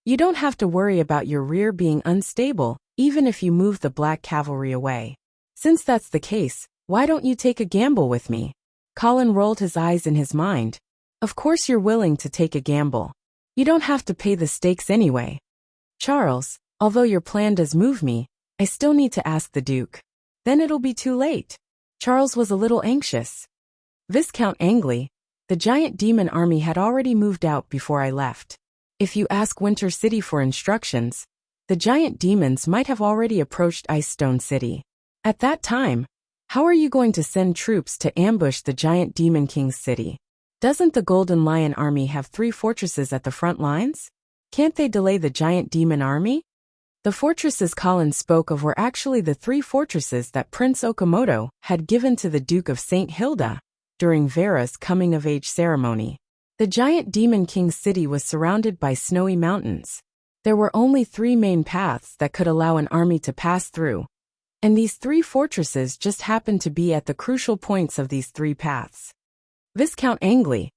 S1: you don't have to worry about your rear being unstable, even if you move the Black Cavalry away. Since that's the case, why don't you take a gamble with me? Colin rolled his eyes in his mind. Of course you're willing to take a gamble. You don't have to pay the stakes anyway. Charles, although your plan does move me, I still need to ask the Duke. Then it'll be too late. Charles was a little anxious. Viscount Angley, the giant demon army had already moved out before I left. If you ask Winter City for instructions, the giant demons might have already approached Icestone City. At that time, how are you going to send troops to ambush the giant demon king's city? Doesn't the Golden Lion army have 3 fortresses at the front lines? Can't they delay the giant demon army? The fortresses Colin spoke of were actually the 3 fortresses that Prince Okamoto had given to the Duke of St. Hilda during Vera's coming-of-age ceremony. The giant demon king's city was surrounded by snowy mountains. There were only 3 main paths that could allow an army to pass through, and these 3 fortresses just happened to be at the crucial points of these 3 paths. Viscount Angley,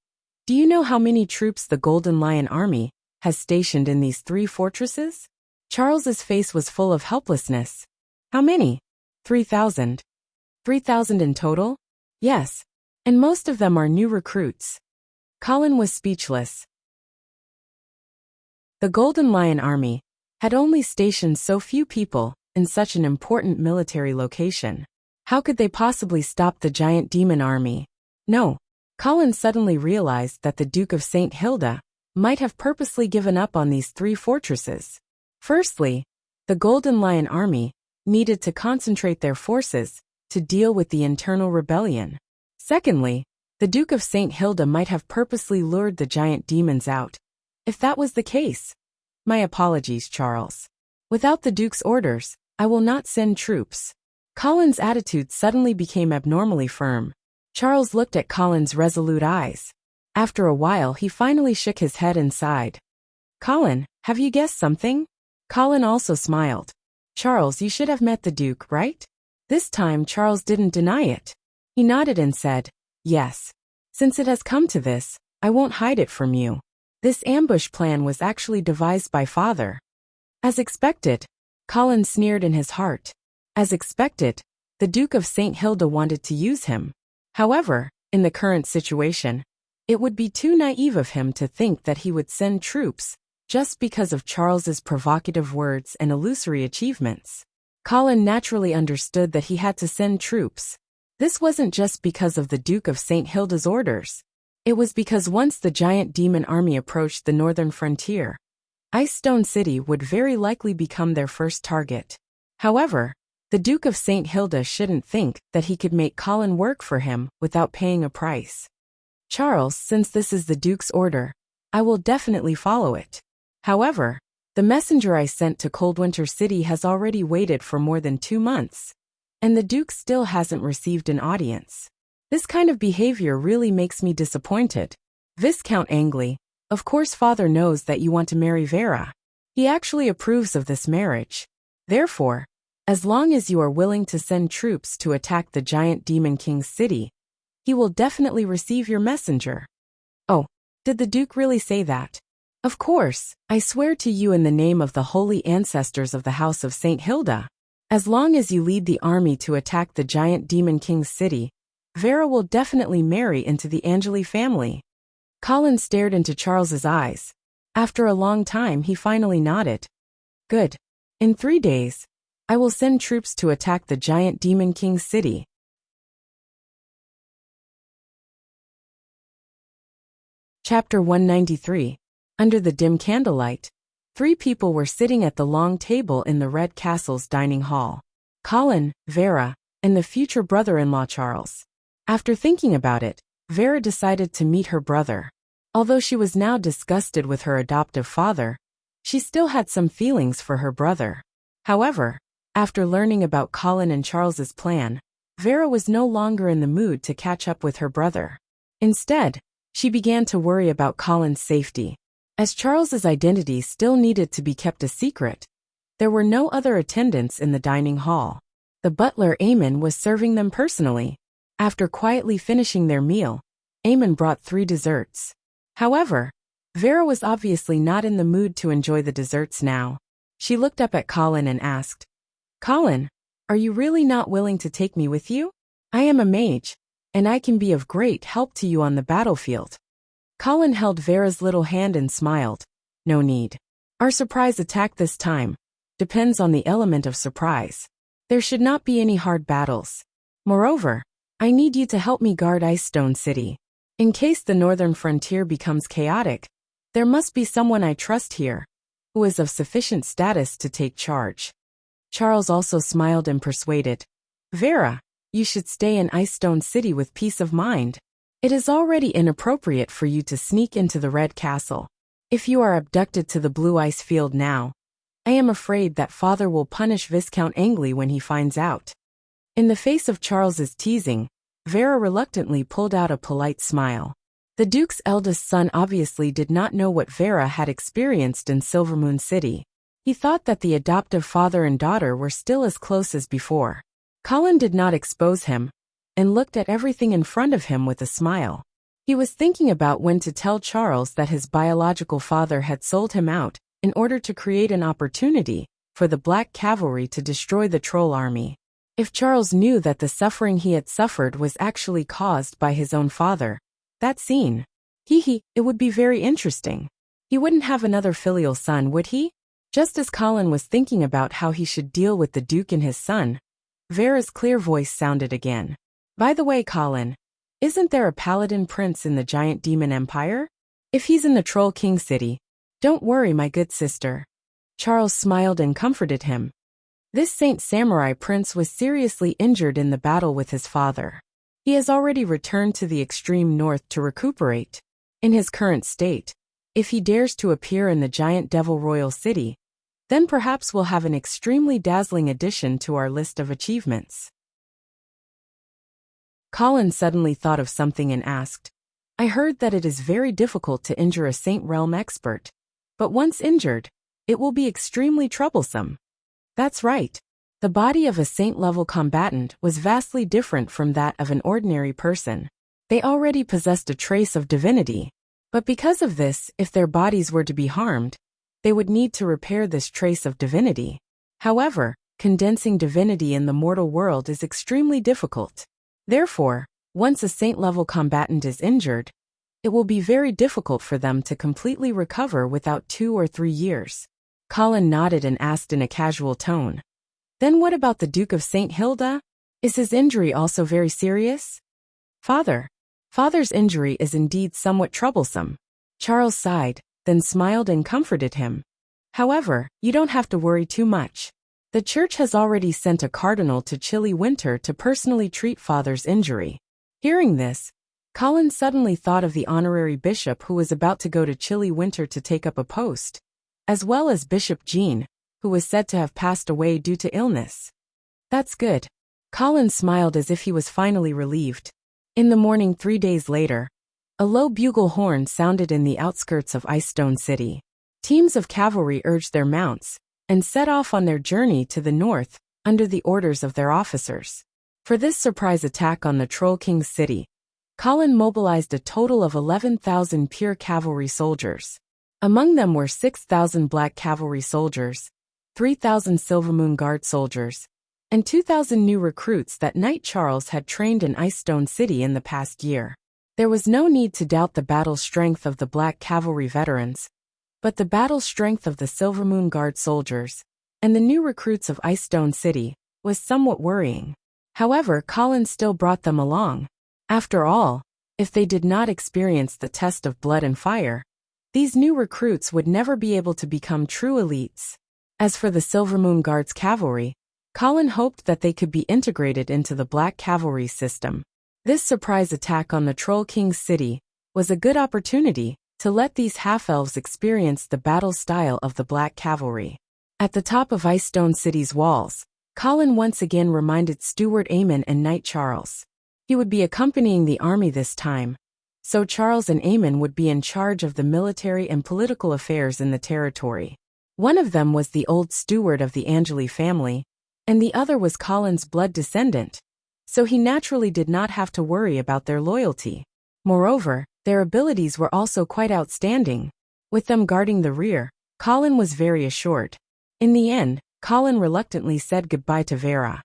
S1: do you know how many troops the Golden Lion army has stationed in these 3 fortresses? Charles's face was full of helplessness. How many? 3,000. 3,000 in total? Yes, and most of them are new recruits. Colin was speechless. The Golden Lion army had only stationed so few people in such an important military location. How could they possibly stop the giant demon army? No. Colin suddenly realized that the Duke of St. Hilda might have purposely given up on these 3 fortresses. Firstly, the Golden Lion army needed to concentrate their forces to deal with the internal rebellion. Secondly, the Duke of St. Hilda might have purposely lured the giant demons out. If that was the case, my apologies, Charles. Without the Duke's orders, I will not send troops. Colin's attitude suddenly became abnormally firm. Charles looked at Colin's resolute eyes. After a while, he finally shook his head and sighed. Colin, have you guessed something? Colin also smiled. Charles, you should have met the Duke, right? This time Charles didn't deny it. He nodded and said, yes. Since it has come to this, I won't hide it from you. This ambush plan was actually devised by Father. As expected, Colin sneered in his heart. As expected, the Duke of St. Hilda wanted to use him. However, in the current situation, it would be too naive of him to think that he would send troops just because of Charles's provocative words and illusory achievements. Colin naturally understood that he had to send troops. This wasn't just because of the Duke of St. Hilda's orders. It was because once the giant demon army approached the northern frontier, Ice Stone City would very likely become their first target. However, the Duke of St. Hilda shouldn't think that he could make Colin work for him without paying a price. Charles, since this is the Duke's order, I will definitely follow it. However, the messenger I sent to Coldwinter City has already waited for more than 2 months, and the Duke still hasn't received an audience. This kind of behavior really makes me disappointed. Viscount Angley, of course Father knows that you want to marry Vera. He actually approves of this marriage. Therefore, as long as you are willing to send troops to attack the giant demon king's city, he will definitely receive your messenger. Oh, did the Duke really say that? Of course, I swear to you in the name of the holy ancestors of the House of St. Hilda. As long as you lead the army to attack the giant demon king's city, Vera will definitely marry into the Angeli family. Colin stared into Charles's eyes. After a long time he finally nodded. Good. In 3 days, I will send troops to attack the giant demon king's city. Chapter 193. Under the dim candlelight, 3 people were sitting at the long table in the Red Castle's dining hall. Colin, Vera, and the future brother-in-law Charles. After thinking about it, Vera decided to meet her brother. Although she was now disgusted with her adoptive father, she still had some feelings for her brother. However, after learning about Colin and Charles's plan, Vera was no longer in the mood to catch up with her brother. Instead, she began to worry about Colin's safety. As Charles's identity still needed to be kept a secret, there were no other attendants in the dining hall. The butler Eamon was serving them personally. After quietly finishing their meal, Eamon brought 3 desserts. However, Vera was obviously not in the mood to enjoy the desserts now. She looked up at Colin and asked, Colin, are you really not willing to take me with you? I am a mage, and I can be of great help to you on the battlefield. Colin held Vera's little hand and smiled. No need. Our surprise attack this time depends on the element of surprise. There should not be any hard battles. Moreover, I need you to help me guard Ice Stone City. In case the northern frontier becomes chaotic, there must be someone I trust here, who is of sufficient status to take charge. Charles also smiled and persuaded. Vera, you should stay in Ice Stone City with peace of mind. It is already inappropriate for you to sneak into the Red Castle. If you are abducted to the Blue Ice Field now, I am afraid that Father will punish Viscount Angley when he finds out. In the face of Charles's teasing, Vera reluctantly pulled out a polite smile. The Duke's eldest son obviously did not know what Vera had experienced in Silvermoon City. He thought that the adoptive father and daughter were still as close as before. Colin did not expose him, and looked at everything in front of him with a smile. He was thinking about when to tell Charles that his biological father had sold him out in order to create an opportunity for the Black Cavalry to destroy the Troll Army. If Charles knew that the suffering he had suffered was actually caused by his own father, that scene, it would be very interesting. He wouldn't have another filial son, would he? Just as Colin was thinking about how he should deal with the Duke and his son, Vera's clear voice sounded again. By the way, Colin, isn't there a paladin prince in the giant demon empire? If he's in the Troll King City, don't worry, my good sister. Charles smiled and comforted him. This Saint Samurai prince was seriously injured in the battle with his father. He has already returned to the extreme north to recuperate. In his current state, if he dares to appear in the giant Devil Royal City, then perhaps we'll have an extremely dazzling addition to our list of achievements. Colin suddenly thought of something and asked, I heard that it is very difficult to injure a Saint Realm expert, but once injured, it will be extremely troublesome. That's right. The body of a Saint-level combatant was vastly different from that of an ordinary person. They already possessed a trace of divinity, but because of this, if their bodies were to be harmed, they would need to repair this trace of divinity. However, condensing divinity in the mortal world is extremely difficult. Therefore, once a Saint-level combatant is injured, it will be very difficult for them to completely recover without 2 or 3 years. Colin nodded and asked in a casual tone, Then what about the Duke of St. Hilda? Is his injury also very serious? Father's injury is indeed somewhat troublesome. Charles sighed, then smiled and comforted him. However, you don't have to worry too much. The church has already sent a cardinal to Chilly Winter to personally treat father's injury. Hearing this, Colin suddenly thought of the honorary bishop who was about to go to Chilly Winter to take up a post, as well as Bishop Jean, who was said to have passed away due to illness. That's good. Colin smiled as if he was finally relieved. In the morning 3 days later, a low bugle horn sounded in the outskirts of Icestone City. Teams of cavalry urged their mounts and set off on their journey to the north under the orders of their officers. For this surprise attack on the Troll King's city, Colin mobilized a total of 11,000 pure cavalry soldiers. Among them were 6,000 black cavalry soldiers, 3,000 Silvermoon Guard soldiers, and 2,000 new recruits that Knight Charles had trained in Icestone City in the past year. There was no need to doubt the battle strength of the black cavalry veterans, but the battle strength of the Silvermoon Guard soldiers and the new recruits of Icestone City was somewhat worrying. However, Colin still brought them along. After all, if they did not experience the test of blood and fire, these new recruits would never be able to become true elites. As for the Silvermoon Guard's cavalry, Colin hoped that they could be integrated into the Black Cavalry system. This surprise attack on the Troll King's city was a good opportunity to let these half-elves experience the battle style of the Black Cavalry. At the top of Icestone City's walls, Colin once again reminded Steward Aemon and Knight Charles. He would be accompanying the army this time, so Charles and Aemon would be in charge of the military and political affairs in the territory. One of them was the old steward of the Angeli family, and the other was Colin's blood descendant, so he naturally did not have to worry about their loyalty. Moreover, their abilities were also quite outstanding. With them guarding the rear, Colin was very assured. In the end, Colin reluctantly said goodbye to Vera.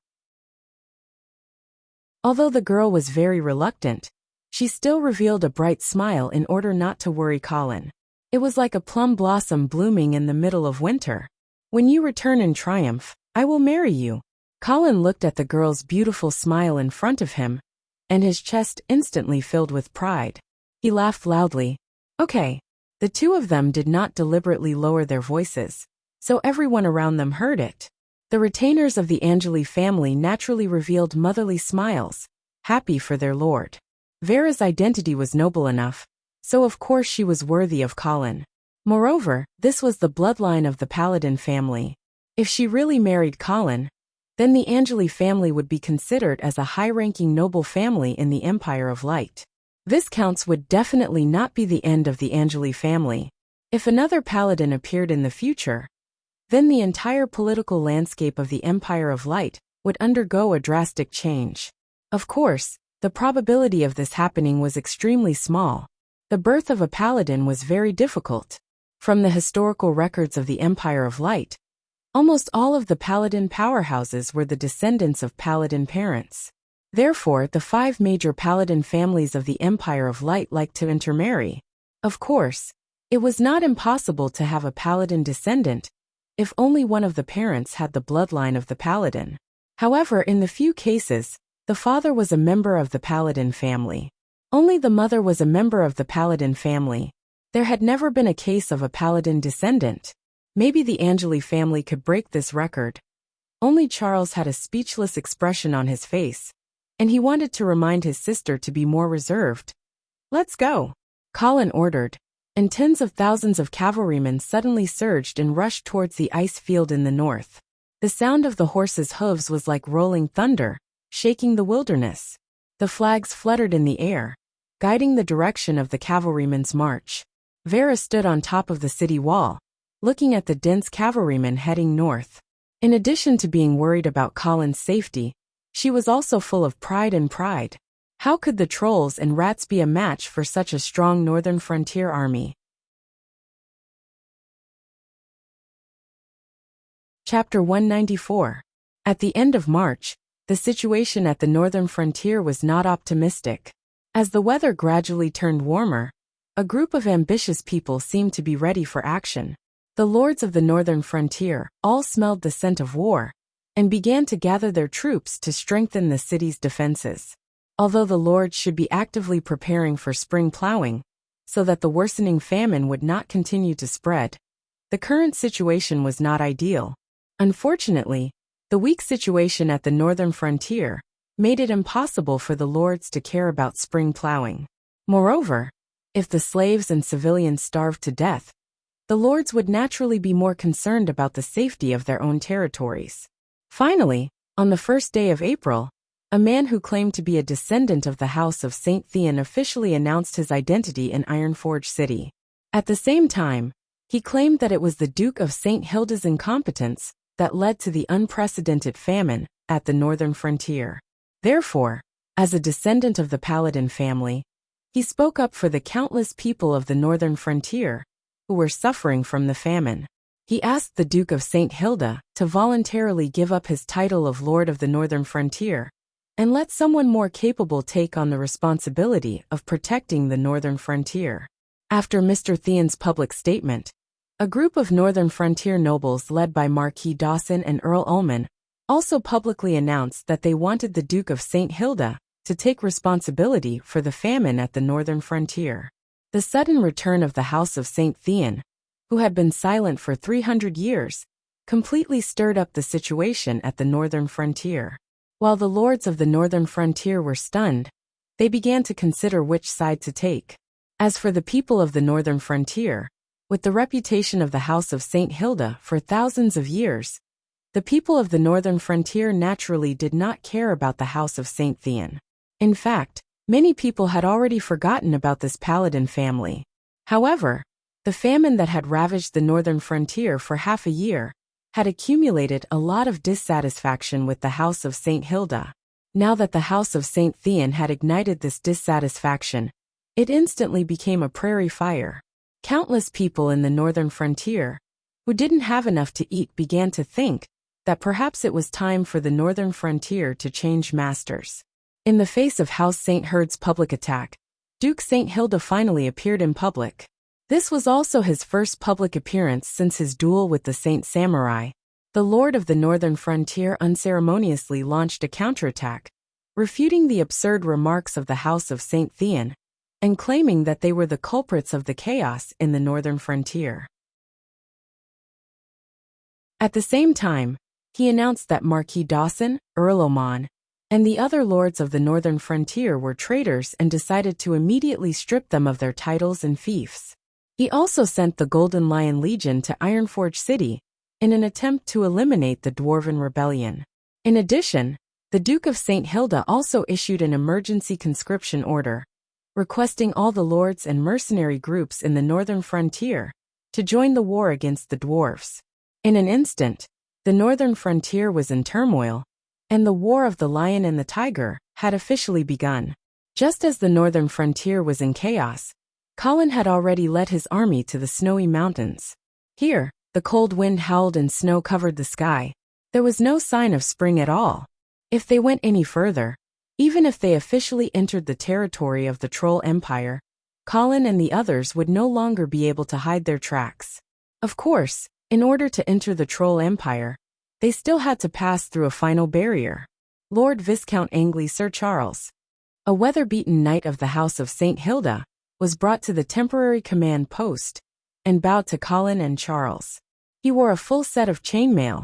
S1: Although the girl was very reluctant, she still revealed a bright smile in order not to worry Colin. It was like a plum blossom blooming in the middle of winter. When you return in triumph, I will marry you. Colin looked at the girl's beautiful smile in front of him, and his chest instantly filled with pride. He laughed loudly. Okay. The two of them did not deliberately lower their voices, so everyone around them heard it. The retainers of the Angeli family naturally revealed motherly smiles, happy for their lord. Vera's identity was noble enough, so of course she was worthy of Colin. Moreover, this was the bloodline of the Paladin family. If she really married Colin, then the Angeli family would be considered as a high-ranking noble family in the Empire of Light. Viscounts would definitely not be the end of the Angeli family. If another Paladin appeared in the future, then the entire political landscape of the Empire of Light would undergo a drastic change. Of course, the probability of this happening was extremely small. The birth of a Paladin was very difficult. From the historical records of the Empire of Light, almost all of the Paladin powerhouses were the descendants of Paladin parents. Therefore, the 5 major Paladin families of the Empire of Light liked to intermarry. Of course, it was not impossible to have a Paladin descendant, if only one of the parents had the bloodline of the Paladin. However, in the few cases, the father was a member of the Paladin family. Only the mother was a member of the Paladin family. There had never been a case of a Paladin descendant. Maybe the Angeli family could break this record. Only Charles had a speechless expression on his face, and he wanted to remind his sister to be more reserved. "Let's go," Colin ordered, and tens of thousands of cavalrymen suddenly surged and rushed towards the ice field in the north. The sound of the horses' hooves was like rolling thunder, shaking the wilderness. The flags fluttered in the air, guiding the direction of the cavalrymen's march. Vera stood on top of the city wall, looking at the dense cavalrymen heading north. In addition to being worried about Colin's safety, she was also full of pride and pride. How could the trolls and rats be a match for such a strong northern frontier army? Chapter 194. At the end of March, the situation at the northern frontier was not optimistic. As the weather gradually turned warmer, a group of ambitious people seemed to be ready for action. The lords of the northern frontier all smelled the scent of war and began to gather their troops to strengthen the city's defenses. Although the lords should be actively preparing for spring plowing so that the worsening famine would not continue to spread, the current situation was not ideal. Unfortunately, the weak situation at the northern frontier made it impossible for the lords to care about spring plowing. Moreover, if the slaves and civilians starved to death, the lords would naturally be more concerned about the safety of their own territories. Finally, on the first day of April, a man who claimed to be a descendant of the House of St. Thean officially announced his identity in Ironforge City. At the same time, he claimed that it was the Duke of St. Hilda's incompetence that led to the unprecedented famine at the northern frontier. Therefore, as a descendant of the Paladin family, he spoke up for the countless people of the northern frontier who were suffering from the famine. He asked the Duke of St. Hilda to voluntarily give up his title of Lord of the Northern Frontier and let someone more capable take on the responsibility of protecting the northern frontier. After Mr. Thean's public statement, a group of northern frontier nobles led by Marquis Dawson and Earl Ullman also publicly announced that they wanted the Duke of St. Hilda to take responsibility for the famine at the northern frontier. The sudden return of the House of St. Thean, who had been silent for 300 years, completely stirred up the situation at the northern frontier. While the lords of the northern frontier were stunned, they began to consider which side to take. As for the people of the northern frontier, with the reputation of the House of St. Hilda for thousands of years, the people of the northern frontier naturally did not care about the House of St. Thean. In fact, many people had already forgotten about this Paladin family. However, the famine that had ravaged the northern frontier for half a year had accumulated a lot of dissatisfaction with the House of St. Hilda. Now that the House of St. Thean had ignited this dissatisfaction, it instantly became a prairie fire. Countless people in the northern frontier who didn't have enough to eat began to think that perhaps it was time for the northern frontier to change masters. In the face of House St. Herd's public attack, Duke St. Hilda finally appeared in public. This was also his first public appearance since his duel with the Saint Samurai. The Lord of the Northern Frontier unceremoniously launched a counterattack, refuting the absurd remarks of the House of St. Thean, and claiming that they were the culprits of the chaos in the Northern Frontier. At the same time, he announced that Marquis Dawson, Earl Oman, and the other lords of the northern frontier were traitors and decided to immediately strip them of their titles and fiefs. He also sent the Golden Lion Legion to Ironforge City in an attempt to eliminate the Dwarven Rebellion. In addition, the Duke of St. Hilda also issued an emergency conscription order, requesting all the lords and mercenary groups in the northern frontier to join the war against the dwarves. In an instant, the northern frontier was in turmoil, and the War of the Lion and the Tiger had officially begun. Just as the northern frontier was in chaos, Colin had already led his army to the snowy mountains. Here, the cold wind howled and snow covered the sky. There was no sign of spring at all. If they went any further, even if they officially entered the territory of the Troll Empire, Colin and the others would no longer be able to hide their tracks. Of course, in order to enter the Troll Empire, they still had to pass through a final barrier. Lord Viscount Angley Sir Charles, a weather-beaten knight of the House of St. Hilda, was brought to the temporary command post and bowed to Colin and Charles. He wore a full set of chainmail,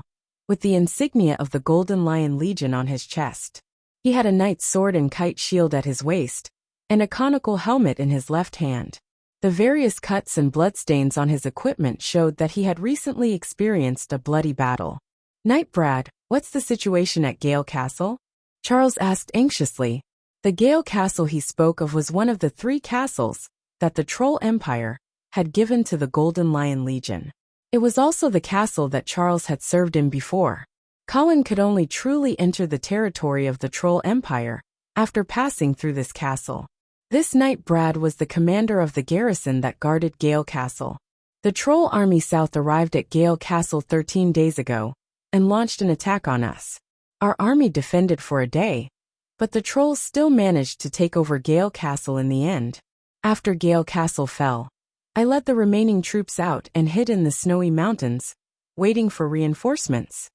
S1: with the insignia of the Golden Lion Legion on his chest. He had a knight's sword and kite shield at his waist, and a conical helmet in his left hand. The various cuts and bloodstains on his equipment showed that he had recently experienced a bloody battle. "Knight Brad, what's the situation at Gale Castle?" Charles asked anxiously. The Gale Castle he spoke of was one of the 3 castles that the Troll Empire had given to the Golden Lion Legion. It was also the castle that Charles had served in before. Colin could only truly enter the territory of the Troll Empire after passing through this castle. This Knight Brad was the commander of the garrison that guarded Gale Castle. The Troll Army South arrived at Gale Castle 13 days ago and launched an attack on us. Our army defended for a day, but the Trolls still managed to take over Gale Castle in the end. After Gale Castle fell, I led the remaining troops out and hid in the snowy mountains, waiting for reinforcements.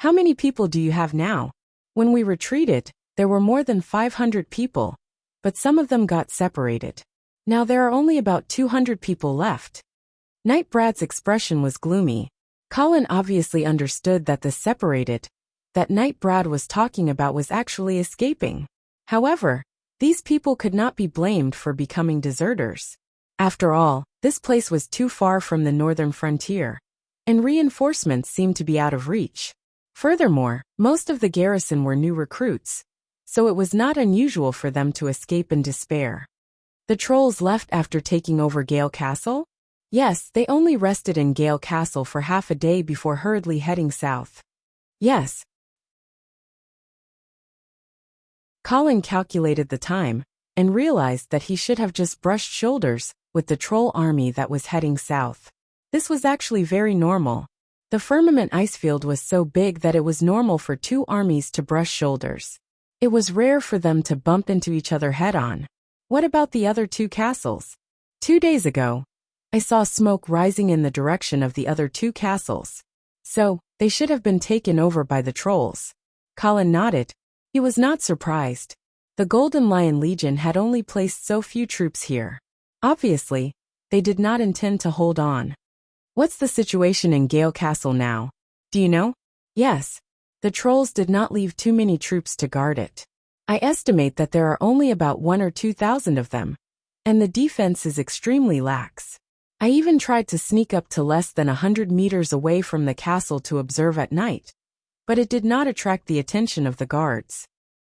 S1: How many people do you have now? When we retreated, there were more than 500 people, but some of them got separated. Now there are only about 200 people left. Knight Brad's expression was gloomy. Colin obviously understood that the separated that Knight Brad was talking about was actually escaping. However, these people could not be blamed for becoming deserters. After all, this place was too far from the northern frontier, and reinforcements seemed to be out of reach. Furthermore, most of the garrison were new recruits, so it was not unusual for them to escape in despair. The Trolls left after taking over Gale Castle? Yes, they only rested in Gale Castle for half a day before hurriedly heading south. Yes. Colin calculated the time and realized that he should have just brushed shoulders with the Troll army that was heading south. This was actually very normal. The firmament icefield was so big that it was normal for 2 armies to brush shoulders. It was rare for them to bump into each other head-on. What about the other 2 castles? 2 days ago, I saw smoke rising in the direction of the other 2 castles. So, they should have been taken over by the Trolls. Colin nodded. He was not surprised. The Golden Lion Legion had only placed so few troops here. Obviously, they did not intend to hold on. What's the situation in Gale Castle now? Do you know? Yes. The Trolls did not leave too many troops to guard it. I estimate that there are only about 1,000 or 2,000 of them, and the defense is extremely lax. I even tried to sneak up to less than 100 meters away from the castle to observe at night, but it did not attract the attention of the guards.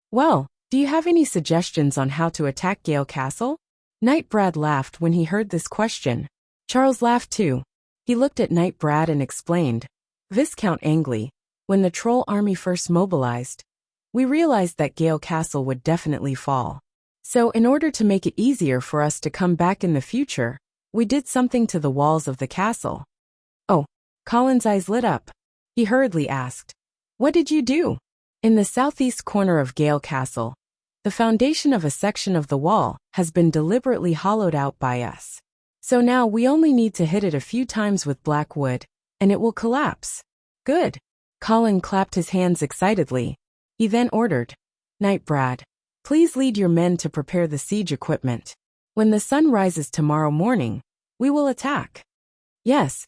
S1: Well, do you have any suggestions on how to attack Gale Castle? Knight Brad laughed when he heard this question. Charles laughed too. He looked at Knight Brad and explained, Viscount Angley, when the Troll army first mobilized, we realized that Gale Castle would definitely fall. So in order to make it easier for us to come back in the future, we did something to the walls of the castle. Oh, Colin's eyes lit up. He hurriedly asked, what did you do? In the southeast corner of Gale Castle, the foundation of a section of the wall has been deliberately hollowed out by us. So now we only need to hit it a few times with black wood, and it will collapse. Good. Colin clapped his hands excitedly. He then ordered, Knight Brad, please lead your men to prepare the siege equipment. When the sun rises tomorrow morning, we will attack. Yes.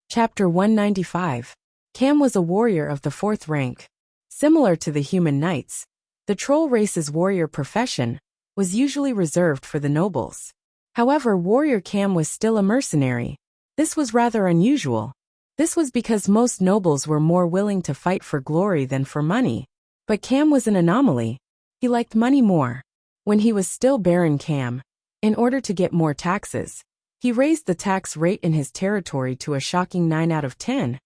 S1: Chapter 195. Cam was a warrior of the 4th rank. Similar to the human knights, the troll race's warrior profession was usually reserved for the nobles. However, warrior Cam was still a mercenary. This was rather unusual. This was because most nobles were more willing to fight for glory than for money. But Cam was an anomaly. He liked money more. When he was still Baron Cam, in order to get more taxes, he raised the tax rate in his territory to a shocking 9 out of 10.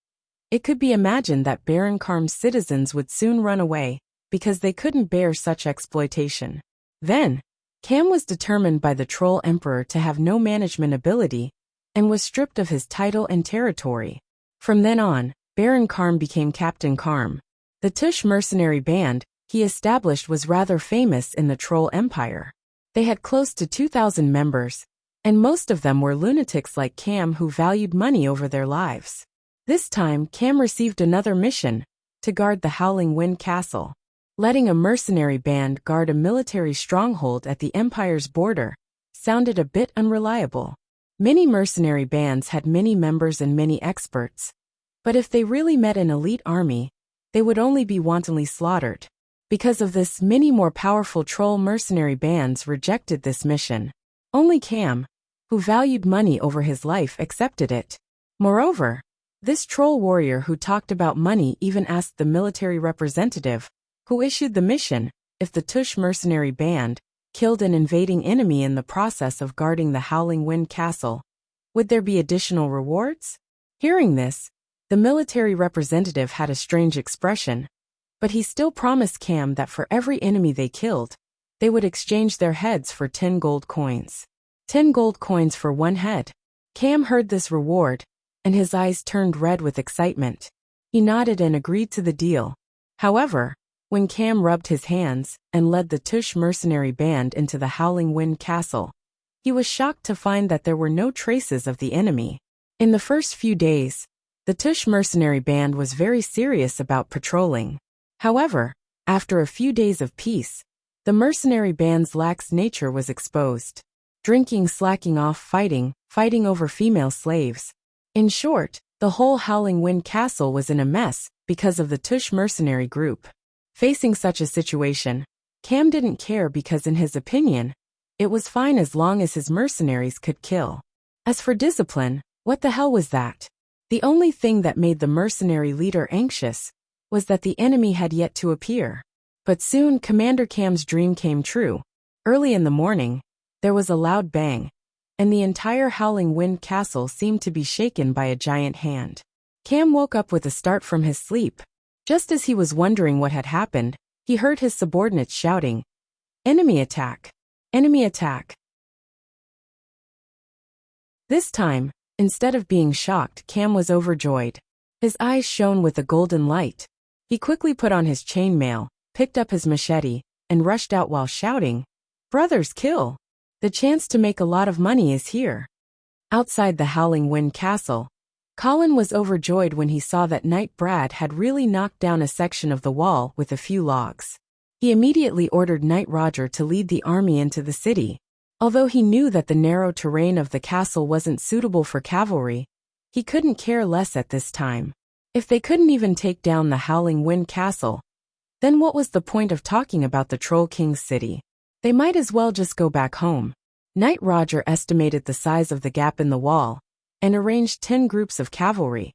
S1: It could be imagined that Baron Carm's citizens would soon run away because they couldn't bear such exploitation. Then, Cam was determined by the Troll Emperor to have no management ability and was stripped of his title and territory. From then on, Baron Carm became Captain Carm. The Tush mercenary band he established was rather famous in the Troll Empire. They had close to 2,000 members, and most of them were lunatics like Cam who valued money over their lives. This time, Cam received another mission, to guard the Howling Wind Castle. Letting a mercenary band guard a military stronghold at the Empire's border sounded a bit unreliable. Many mercenary bands had many members and many experts. But if they really met an elite army, they would only be wantonly slaughtered. Because of this, many more powerful troll mercenary bands rejected this mission. Only Cam, who valued money over his life, accepted it. Moreover, this troll warrior who talked about money even asked the military representative, who issued the mission, if the Tush mercenary band killed an invading enemy in the process of guarding the Howling Wind Castle, would there be additional rewards? Hearing this, the military representative had a strange expression, but he still promised Cam that for every enemy they killed, they would exchange their heads for 10 gold coins. 10 gold coins for one head. Cam heard this reward, and his eyes turned red with excitement. He nodded and agreed to the deal. However, when Cam rubbed his hands and led the Tush mercenary band into the Howling Wind Castle, he was shocked to find that there were no traces of the enemy. In the first few days, the Tush mercenary band was very serious about patrolling. However, after a few days of peace, the mercenary band's lax nature was exposed. Drinking, slacking off, fighting over female slaves. In short, the whole Howling Wind Castle was in a mess because of the Tush mercenary group. Facing such a situation, Cam didn't care because in his opinion, it was fine as long as his mercenaries could kill. As for discipline, what the hell was that? The only thing that made the mercenary leader anxious was that the enemy had yet to appear. But soon Commander Cam's dream came true. Early in the morning, there was a loud bang, and the entire Howling Wind Castle seemed to be shaken by a giant hand. Cam woke up with a start from his sleep. Just as he was wondering what had happened, he heard his subordinates shouting, "Enemy attack! Enemy attack!" This time, instead of being shocked, Cam was overjoyed. His eyes shone with a golden light. He quickly put on his chainmail, picked up his machete, and rushed out while shouting, "Brothers, kill! The chance to make a lot of money is here." Outside the Howling Wind Castle, Colin was overjoyed when he saw that Knight Brad had really knocked down a section of the wall with a few logs. He immediately ordered Knight Roger to lead the army into the city. Although he knew that the narrow terrain of the castle wasn't suitable for cavalry, he couldn't care less at this time. If they couldn't even take down the Howling Wind Castle, then what was the point of talking about the Troll King's city? They might as well just go back home. Knight Roger estimated the size of the gap in the wall and arranged 10 groups of cavalry,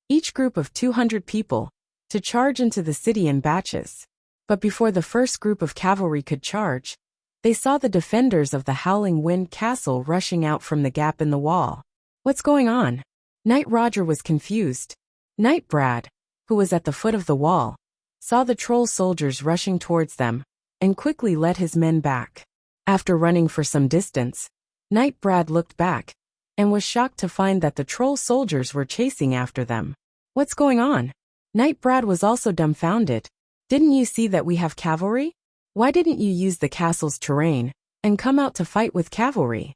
S1: each group of 200 people, to charge into the city in batches. But before the first group of cavalry could charge, they saw the defenders of the Howling Wind Castle rushing out from the gap in the wall. What's going on? Knight Roger was confused. Knight Brad, who was at the foot of the wall, saw the troll soldiers rushing towards them, and quickly led his men back. After running for some distance, Knight Brad looked back, and was shocked to find that the troll soldiers were chasing after them. What's going on? Knight Brad was also dumbfounded. Didn't you see that we have cavalry? Why didn't you use the castle's terrain and come out to fight with cavalry?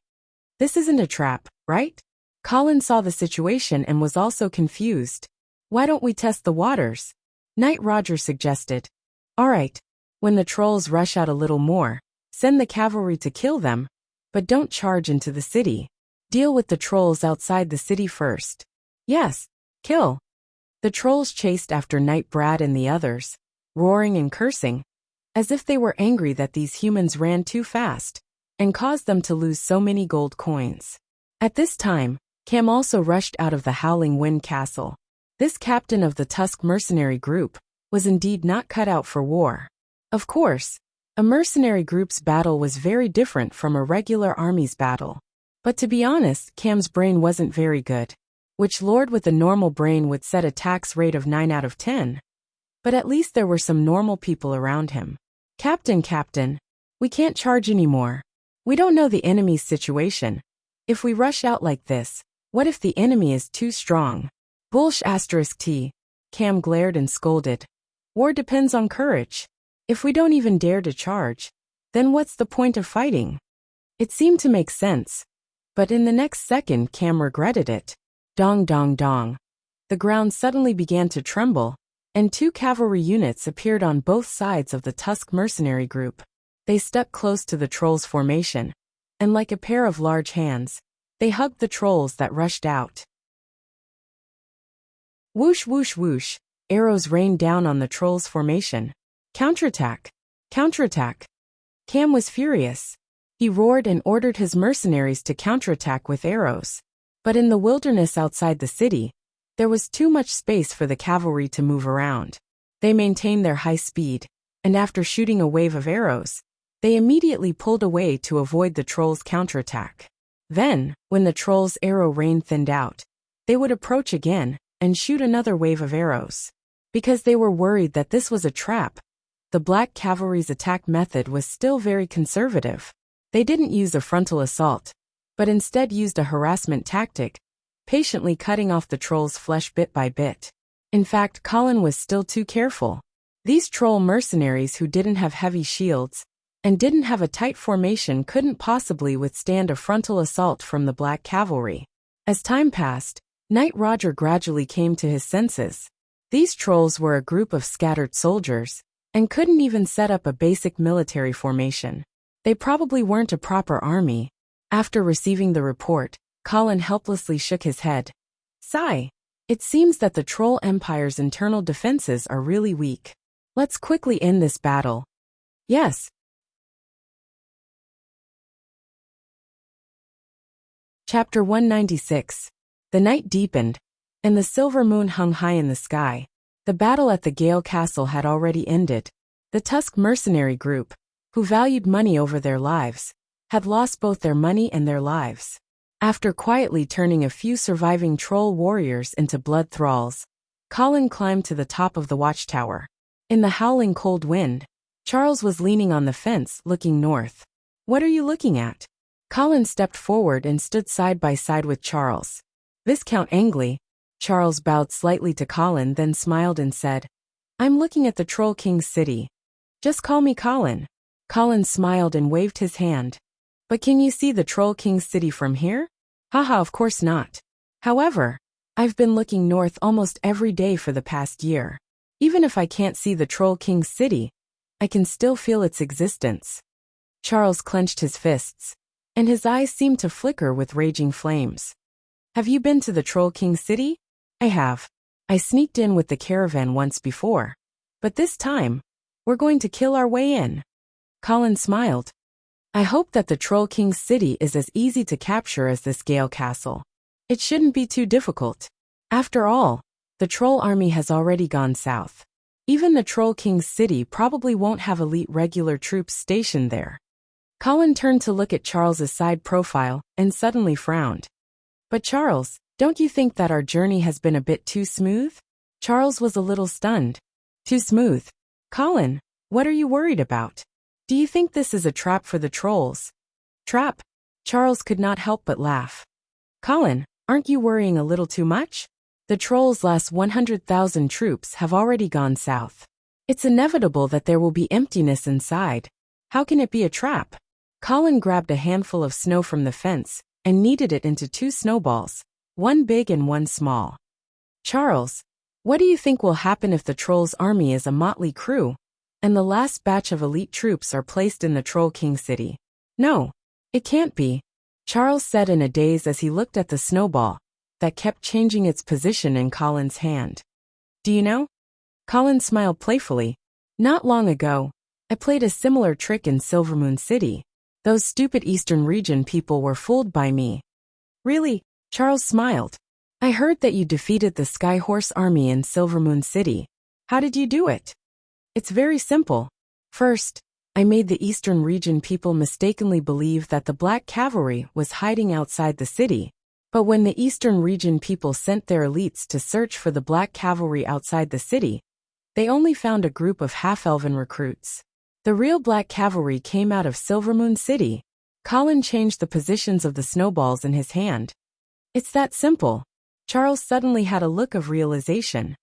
S1: This isn't a trap, right? Colin saw the situation and was also confused. Why don't we test the waters? Knight Roger suggested. All right, when the trolls rush out a little more, send the cavalry to kill them, but don't charge into the city. Deal with the trolls outside the city first. Yes, kill. The trolls chased after Knight Brad and the others, roaring and cursing, as if they were angry that these humans ran too fast and caused them to lose so many gold coins. At this time, Cam also rushed out of the Howling Wind Castle. This captain of the Tusk mercenary group was indeed not cut out for war. Of course, a mercenary group's battle was very different from a regular army's battle. But to be honest, Cam's brain wasn't very good. Which lord with a normal brain would set a tax rate of 9 out of 10? But at least there were some normal people around him. Captain, we can't charge anymore. We don't know the enemy's situation. If we rush out like this, what if the enemy is too strong? T. Cam glared and scolded. War depends on courage. If we don't even dare to charge, then what's the point of fighting? It seemed to make sense. But in the next second Cam regretted it. Dong dong dong. The ground suddenly began to tremble, and 2 cavalry units appeared on both sides of the Tusk mercenary group. They stuck close to the trolls' formation, and like a pair of large hands, They hugged the trolls that rushed out. Whoosh whoosh whoosh, arrows rained down on the trolls' formation. Counterattack! Counterattack! Cam was furious. He roared and ordered his mercenaries to counterattack with arrows. But in the wilderness outside the city, there was too much space for the cavalry to move around. They maintained their high speed, and after shooting a wave of arrows, they immediately pulled away to avoid the trolls' counterattack. Then, when the trolls' arrow rain thinned out, they would approach again and shoot another wave of arrows. Because they were worried that this was a trap, the Black Cavalry's attack method was still very conservative. They didn't use a frontal assault, but instead used a harassment tactic, patiently cutting off the trolls' flesh bit by bit. In fact, Colin was still too careful. These troll mercenaries who didn't have heavy shields and didn't have a tight formation couldn't possibly withstand a frontal assault from the Black Cavalry. As time passed, Knight Roger gradually came to his senses. These trolls were a group of scattered soldiers and couldn't even set up a basic military formation. They probably weren't a proper army. After receiving the report, Colin helplessly shook his head. Sigh. It seems that the Troll Empire's internal defenses are really weak. Let's quickly end this battle. Yes. Chapter 196. The night deepened, and the silver moon hung high in the sky. The battle at the Gale Castle had already ended. The Tusk mercenary group, who valued money over their lives, had lost both their money and their lives. After quietly turning a few surviving troll warriors into blood thralls, Colin climbed to the top of the watchtower. In the howling cold wind, Charles was leaning on the fence looking north. What are you looking at? Colin stepped forward and stood side by side with Charles. Viscount Angley. Charles bowed slightly to Colin, then smiled and said, I'm looking at the Troll King's city. Just call me Colin. Colin smiled and waved his hand. But can you see the Troll King's city from here? Haha, of course not. However, I've been looking north almost every day for the past year. Even if I can't see the Troll King's city, I can still feel its existence. Charles clenched his fists, and his eyes seemed to flicker with raging flames. Have you been to the Troll King's city? I have. I sneaked in with the caravan once before. But this time, we're going to kill our way in. Colin smiled. I hope that the Troll King's city is as easy to capture as this Gale Castle. It shouldn't be too difficult. After all, the troll army has already gone south. Even the Troll King's city probably won't have elite regular troops stationed there. Colin turned to look at Charles's side profile and suddenly frowned. But Charles, don't you think that our journey has been a bit too smooth? Charles was a little stunned. Too smooth? Colin, what are you worried about? Do you think this is a trap for the trolls? Trap? Charles could not help but laugh. Colin, aren't you worrying a little too much? The trolls' last 100,000 troops have already gone south. It's inevitable that there will be emptiness inside. How can it be a trap? Colin grabbed a handful of snow from the fence and kneaded it into 2 snowballs, one big and one small. Charles, what do you think will happen if the trolls' army is a motley crew, and the last batch of elite troops are placed in the Troll King city? No, it can't be, Charles said in a daze as he looked at the snowball that kept changing its position in Colin's hand. Do you know? Colin smiled playfully. Not long ago, I played a similar trick in Silvermoon City. Those stupid Eastern region people were fooled by me. Really? Charles smiled. I heard that you defeated the Skyhorse army in Silvermoon City. How did you do it? It's very simple. First, I made the Eastern region people mistakenly believe that the Black Cavalry was hiding outside the city. But when the Eastern region people sent their elites to search for the Black Cavalry outside the city, they only found a group of half-elven recruits. The real Black Cavalry came out of Silvermoon City. Colin changed the positions of the snowballs in his hand. It's that simple. Charles suddenly had a look of realization.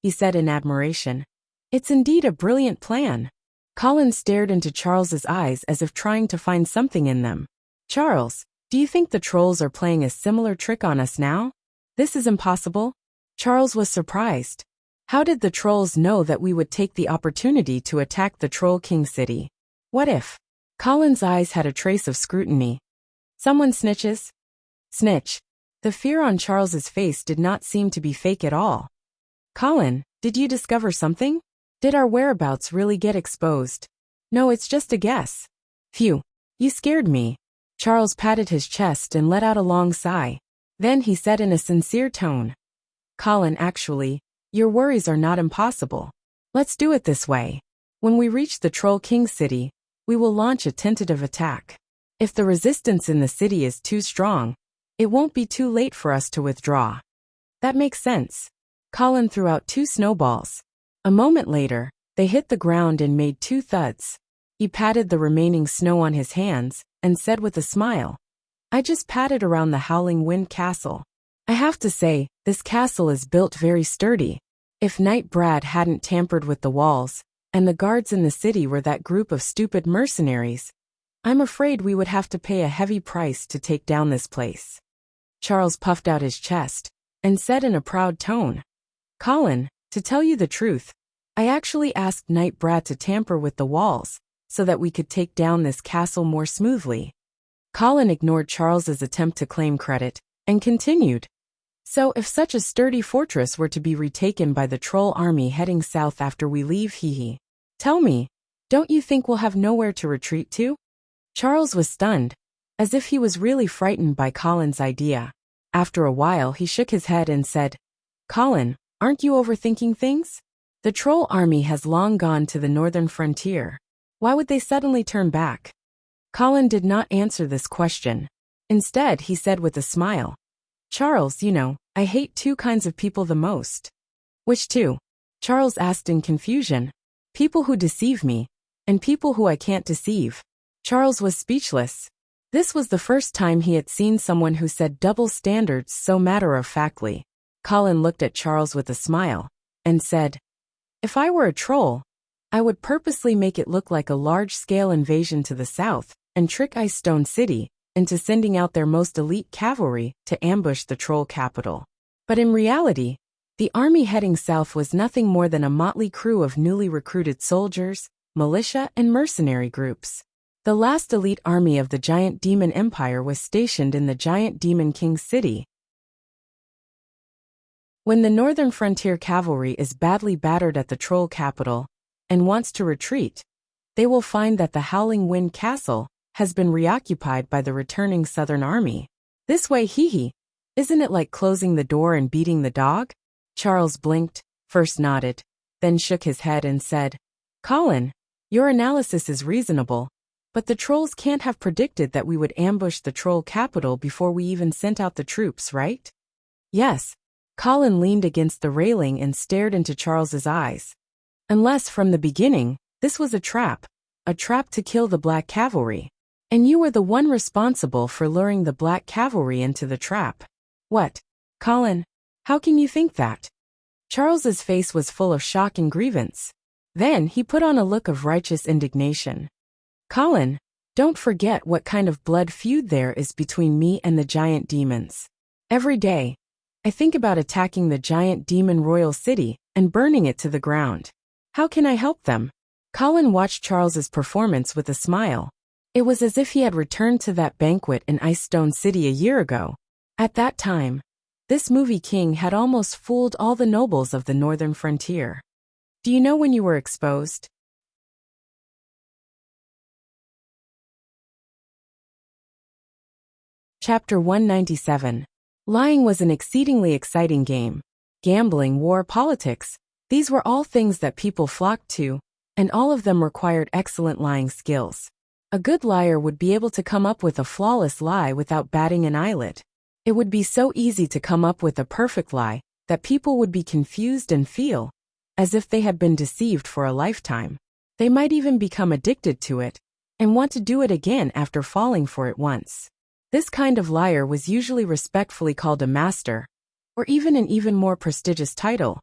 S1: He said in admiration, It's indeed a brilliant plan. Colin stared into Charles's eyes as if trying to find something in them. Charles, do you think the trolls are playing a similar trick on us now? This is impossible. Charles was surprised. How did the trolls know that we would take the opportunity to attack the Troll King city? What if? Colin's eyes had a trace of scrutiny. Someone snitches? Snitch. The fear on Charles's face did not seem to be fake at all. Colin, did you discover something? Did our whereabouts really get exposed? No, it's just a guess. Phew. You scared me. Charles patted his chest and let out a long sigh. Then he said in a sincere tone, Colin, actually, your worries are not impossible. Let's do it this way. When we reach the Troll King city, we will launch a tentative attack. If the resistance in the city is too strong, it won't be too late for us to withdraw. That makes sense. Colin threw out 2 snowballs. A moment later, they hit the ground and made 2 thuds. He patted the remaining snow on his hands and said with a smile, I just patted around the Howling Wind Castle. I have to say, this castle is built very sturdy. If Knight Brad hadn't tampered with the walls, and the guards in the city were that group of stupid mercenaries, I'm afraid we would have to pay a heavy price to take down this place. Charles puffed out his chest and said in a proud tone, Colin, to tell you the truth, I actually asked Knight Brad to tamper with the walls so that we could take down this castle more smoothly. Colin ignored Charles's attempt to claim credit and continued, So if such a sturdy fortress were to be retaken by the troll army heading south after we leave, tell me, don't you think we'll have nowhere to retreat to? Charles was stunned, as if he was really frightened by Colin's idea. After a while he shook his head and said, Colin, aren't you overthinking things? The troll army has long gone to the northern frontier. Why would they suddenly turn back? Colin did not answer this question. Instead, he said with a smile, Charles, I hate 2 kinds of people the most. Which 2? Charles asked in confusion. People who deceive me, and people who I can't deceive. Charles was speechless. This was the first time he had seen someone who said double standards so matter-of-factly. Colin looked at Charles with a smile and said, If I were a troll, I would purposely make it look like a large-scale invasion to the south and trick Ice Stone City into sending out their most elite cavalry to ambush the troll capital. But in reality, the army heading south was nothing more than a motley crew of newly recruited soldiers, militia, and mercenary groups. The last elite army of the Giant Demon Empire was stationed in the Giant Demon King city. When the Northern Frontier Cavalry is badly battered at the troll capital and wants to retreat, they will find that the Howling Wind Castle has been reoccupied by the returning Southern Army. This way, isn't it like closing the door and beating the dog? Charles blinked, first nodded, then shook his head and said, Colin, your analysis is reasonable, but the trolls can't have predicted that we would ambush the troll capital before we even sent out the troops, right? Yes. Colin leaned against the railing and stared into Charles's eyes. Unless from the beginning, this was a trap to kill the Black Cavalry. And you were the one responsible for luring the Black Cavalry into the trap. What? Colin, how can you think that? Charles's face was full of shock and grievance. Then he put on a look of righteous indignation. Colin, don't forget what kind of blood feud there is between me and the giant demons. Every day, I think about attacking the giant demon royal city and burning it to the ground. How can I help them? Colin watched Charles's performance with a smile. It was as if he had returned to that banquet in Ice Stone City a year ago. At that time, this movie king had almost fooled all the nobles of the northern frontier. Do you know when you were exposed? Chapter 197. Lying was an exceedingly exciting game. Gambling, war, politics, these were all things that people flocked to, and all of them required excellent lying skills. A good liar would be able to come up with a flawless lie without batting an eyelid. It would be so easy to come up with a perfect lie that people would be confused and feel as if they had been deceived for a lifetime. They might even become addicted to it and want to do it again after falling for it once. This kind of liar was usually respectfully called a master, or even an even more prestigious title.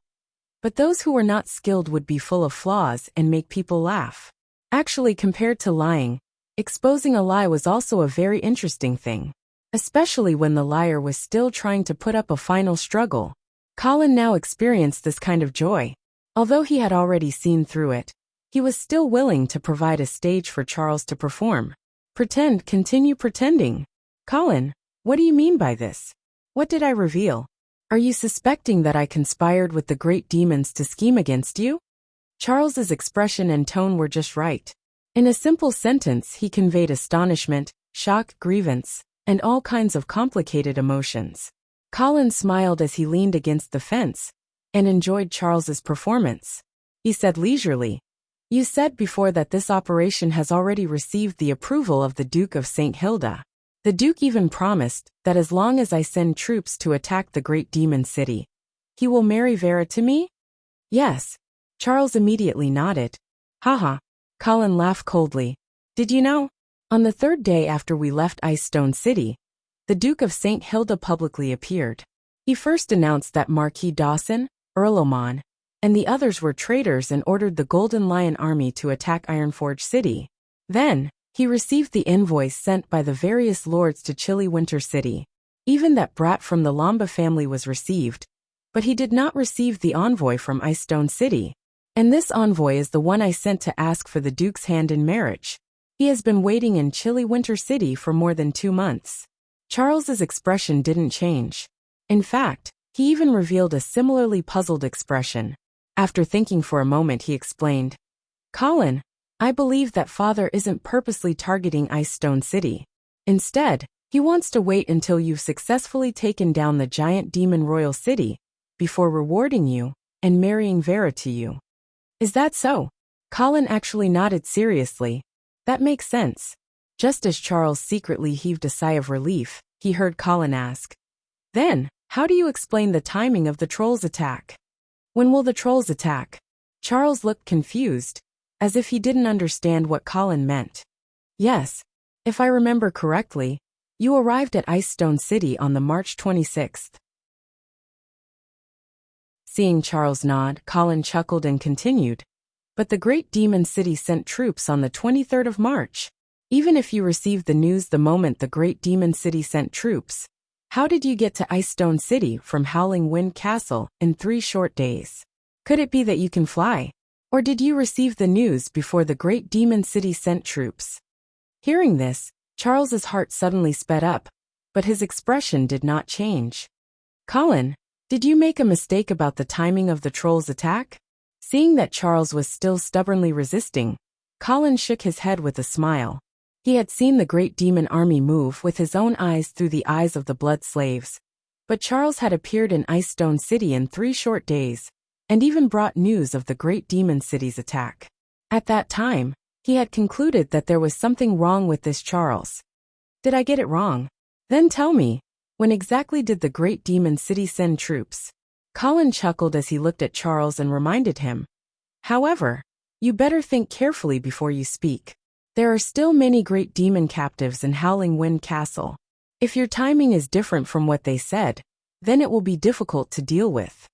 S1: But those who were not skilled would be full of flaws and make people laugh. Actually, compared to lying, exposing a lie was also a very interesting thing, especially when the liar was still trying to put up a final struggle. Colin now experienced this kind of joy. Although he had already seen through it, he was still willing to provide a stage for Charles to perform. Pretend, continue pretending. Colin, what do you mean by this? What did I reveal? Are you suspecting that I conspired with the great demons to scheme against you? Charles's expression and tone were just right. In a simple sentence, he conveyed astonishment, shock, grievance, and all kinds of complicated emotions. Colin smiled as he leaned against the fence and enjoyed Charles's performance. He said leisurely, "You said before that this operation has already received the approval of the Duke of St. Hilda. The Duke even promised that as long as I send troops to attack the great demon city, he will marry Vera to me?" "Yes." Charles immediately nodded. "Haha." Colin laughed coldly. "Did you know? On the third day after we left Ice Stone City, the Duke of St. Hilda publicly appeared. He first announced that Marquis Dawson, Earl Oman, and the others were traitors and ordered the Golden Lion Army to attack Ironforge City. Then, he received the envoys sent by the various lords to Chilly Winter City. Even that brat from the Lamba family was received, but he did not receive the envoy from Ice Stone City. And this envoy is the one I sent to ask for the Duke's hand in marriage. He has been waiting in Chilly Winter City for more than 2 months. Charles's expression didn't change. In fact, he even revealed a similarly puzzled expression. After thinking for a moment, he explained, "Colin, I believe that Father isn't purposely targeting Ice Stone City. Instead, he wants to wait until you've successfully taken down the giant demon royal city before rewarding you and marrying Vera to you." "Is that so?" Colin actually nodded seriously. "That makes sense." Just as Charles secretly heaved a sigh of relief, he heard Colin ask, "Then, how do you explain the timing of the trolls' attack? When will the trolls attack?" Charles looked confused, as if he didn't understand what Colin meant. "Yes, if I remember correctly, you arrived at Ice Stone City on the March 26th. Seeing Charles nod, Colin chuckled and continued, "But the great demon city sent troops on the 23rd of March. Even if you received the news the moment the great demon city sent troops, how did you get to Ice Stone City from Howling Wind Castle in 3 short days? Could it be that you can fly? Or did you receive the news before the great demon city sent troops?" Hearing this, Charles's heart suddenly sped up, but his expression did not change. "Colin, did you make a mistake about the timing of the trolls' attack?" Seeing that Charles was still stubbornly resisting, Colin shook his head with a smile. He had seen the great demon army move with his own eyes through the eyes of the blood slaves. But Charles had appeared in Ice Stone City in 3 short days, and even brought news of the great demon city's attack. At that time, he had concluded that there was something wrong with this Charles. "Did I get it wrong? Then tell me, when exactly did the great demon city send troops?" Colin chuckled as he looked at Charles and reminded him, "However, you better think carefully before you speak. There are still many great demon captives in Howling Wind Castle. If your timing is different from what they said, then it will be difficult to deal with."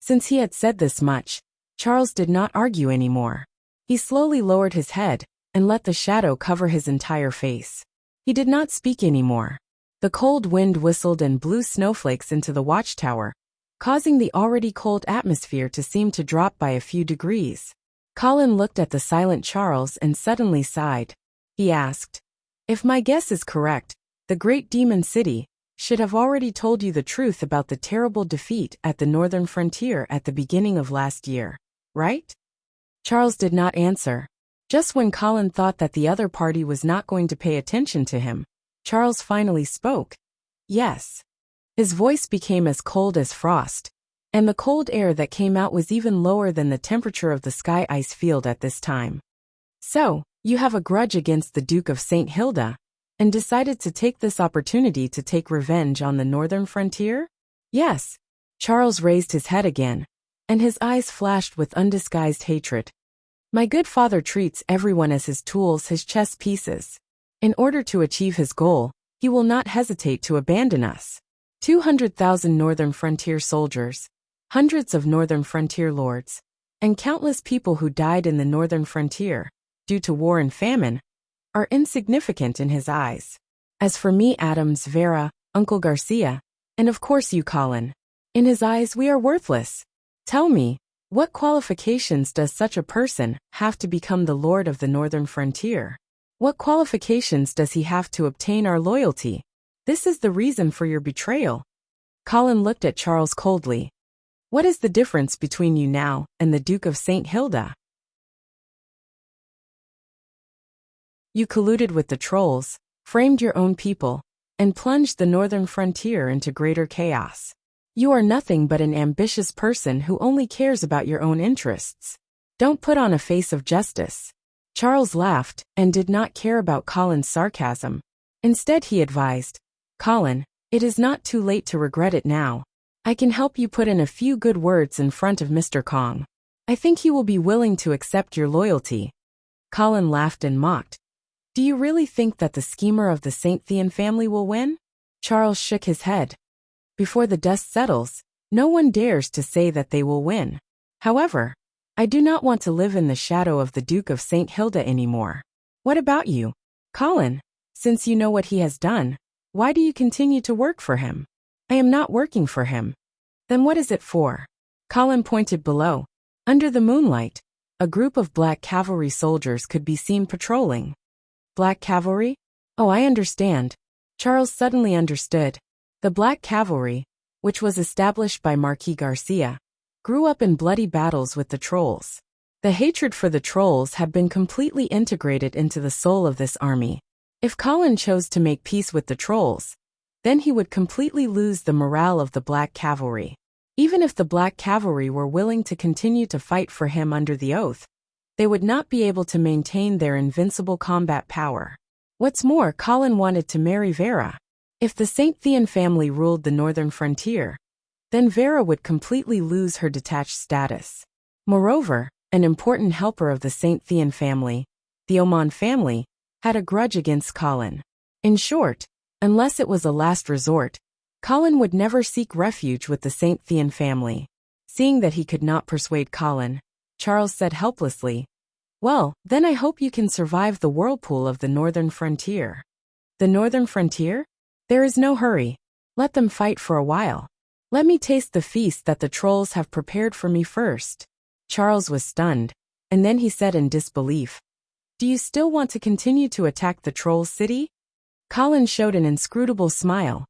S1: Since he had said this much, Charles did not argue anymore. He slowly lowered his head and let the shadow cover his entire face. He did not speak anymore. The cold wind whistled and blew snowflakes into the watchtower, causing the already cold atmosphere to seem to drop by a few degrees. Colin looked at the silent Charles and suddenly sighed. He asked, "If my guess is correct, the great demon city should have already told you the truth about the terrible defeat at the northern frontier at the beginning of last year, right?" Charles did not answer. Just when Colin thought that the other party was not going to pay attention to him, Charles finally spoke. "Yes." His voice became as cold as frost, and the cold air that came out was even lower than the temperature of the sky ice field at this time. "So, you have a grudge against the Duke of St. Hilda, and decided to take this opportunity to take revenge on the northern frontier?" "Yes." Charles raised his head again, and his eyes flashed with undisguised hatred. "My good father treats everyone as his tools, his chess pieces. In order to achieve his goal, he will not hesitate to abandon us. 200,000 northern frontier soldiers, hundreds of northern frontier lords, and countless people who died in the northern frontier, due to war and famine, are insignificant in his eyes. As for me, Adams, Vera, Uncle Garcia, and of course you, Colin, in his eyes we are worthless. Tell me, what qualifications does such a person have to become the lord of the northern frontier? What qualifications does he have to obtain our loyalty? This is the reason for your betrayal. Colin looked at Charles coldly. What is the difference between you now and the Duke of St. Hilda? You colluded with the trolls, framed your own people, and plunged the northern frontier into greater chaos. You are nothing but an ambitious person who only cares about your own interests. Don't put on a face of justice. Charles laughed and did not care about Colin's sarcasm. Instead, he advised, Colin, it is not too late to regret it now. I can help you put in a few good words in front of Mr. Kong. I think he will be willing to accept your loyalty. Colin laughed and mocked. Do you really think that the schemer of the St. Thean family will win? Charles shook his head. Before the dust settles, no one dares to say that they will win. However, I do not want to live in the shadow of the Duke of St. Hilda anymore. What about you, Colin? Since you know what he has done, why do you continue to work for him? I am not working for him. Then what is it for? Colin pointed below. Under the moonlight, a group of black cavalry soldiers could be seen patrolling. Black cavalry? Oh, I understand. Charles suddenly understood. The Black Cavalry, which was established by Marquis Garcia, grew up in bloody battles with the trolls. The hatred for the trolls had been completely integrated into the soul of this army. If Colin chose to make peace with the trolls, then he would completely lose the morale of the Black Cavalry. Even if the Black Cavalry were willing to continue to fight for him under the oath, they would not be able to maintain their invincible combat power. What's more, Colin wanted to marry Vera. If the St. Thean family ruled the northern frontier, then Vera would completely lose her detached status. Moreover, an important helper of the St. Thean family, the Oman family, had a grudge against Colin. In short, unless it was a last resort, Colin would never seek refuge with the St. Thean family. Seeing that he could not persuade Colin, Charles said helplessly, Well, then I hope you can survive the whirlpool of the northern frontier. The northern frontier? There is no hurry. Let them fight for a while. Let me taste the feast that the trolls have prepared for me first. Charles was stunned, and then he said in disbelief, Do you still want to continue to attack the troll city? Colin showed an inscrutable smile.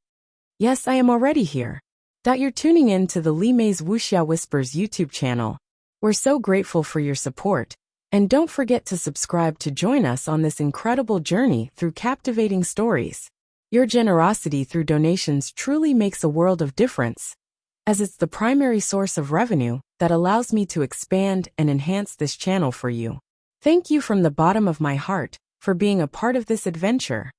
S1: Yes, I am already here. You're tuning in to the Li Mei's Wuxia Whispers YouTube channel. We're so grateful for your support, and don't forget to subscribe to join us on this incredible journey through captivating stories. Your generosity through donations truly makes a world of difference, as it's the primary source of revenue that allows me to expand and enhance this channel for you. Thank you from the bottom of my heart for being a part of this adventure.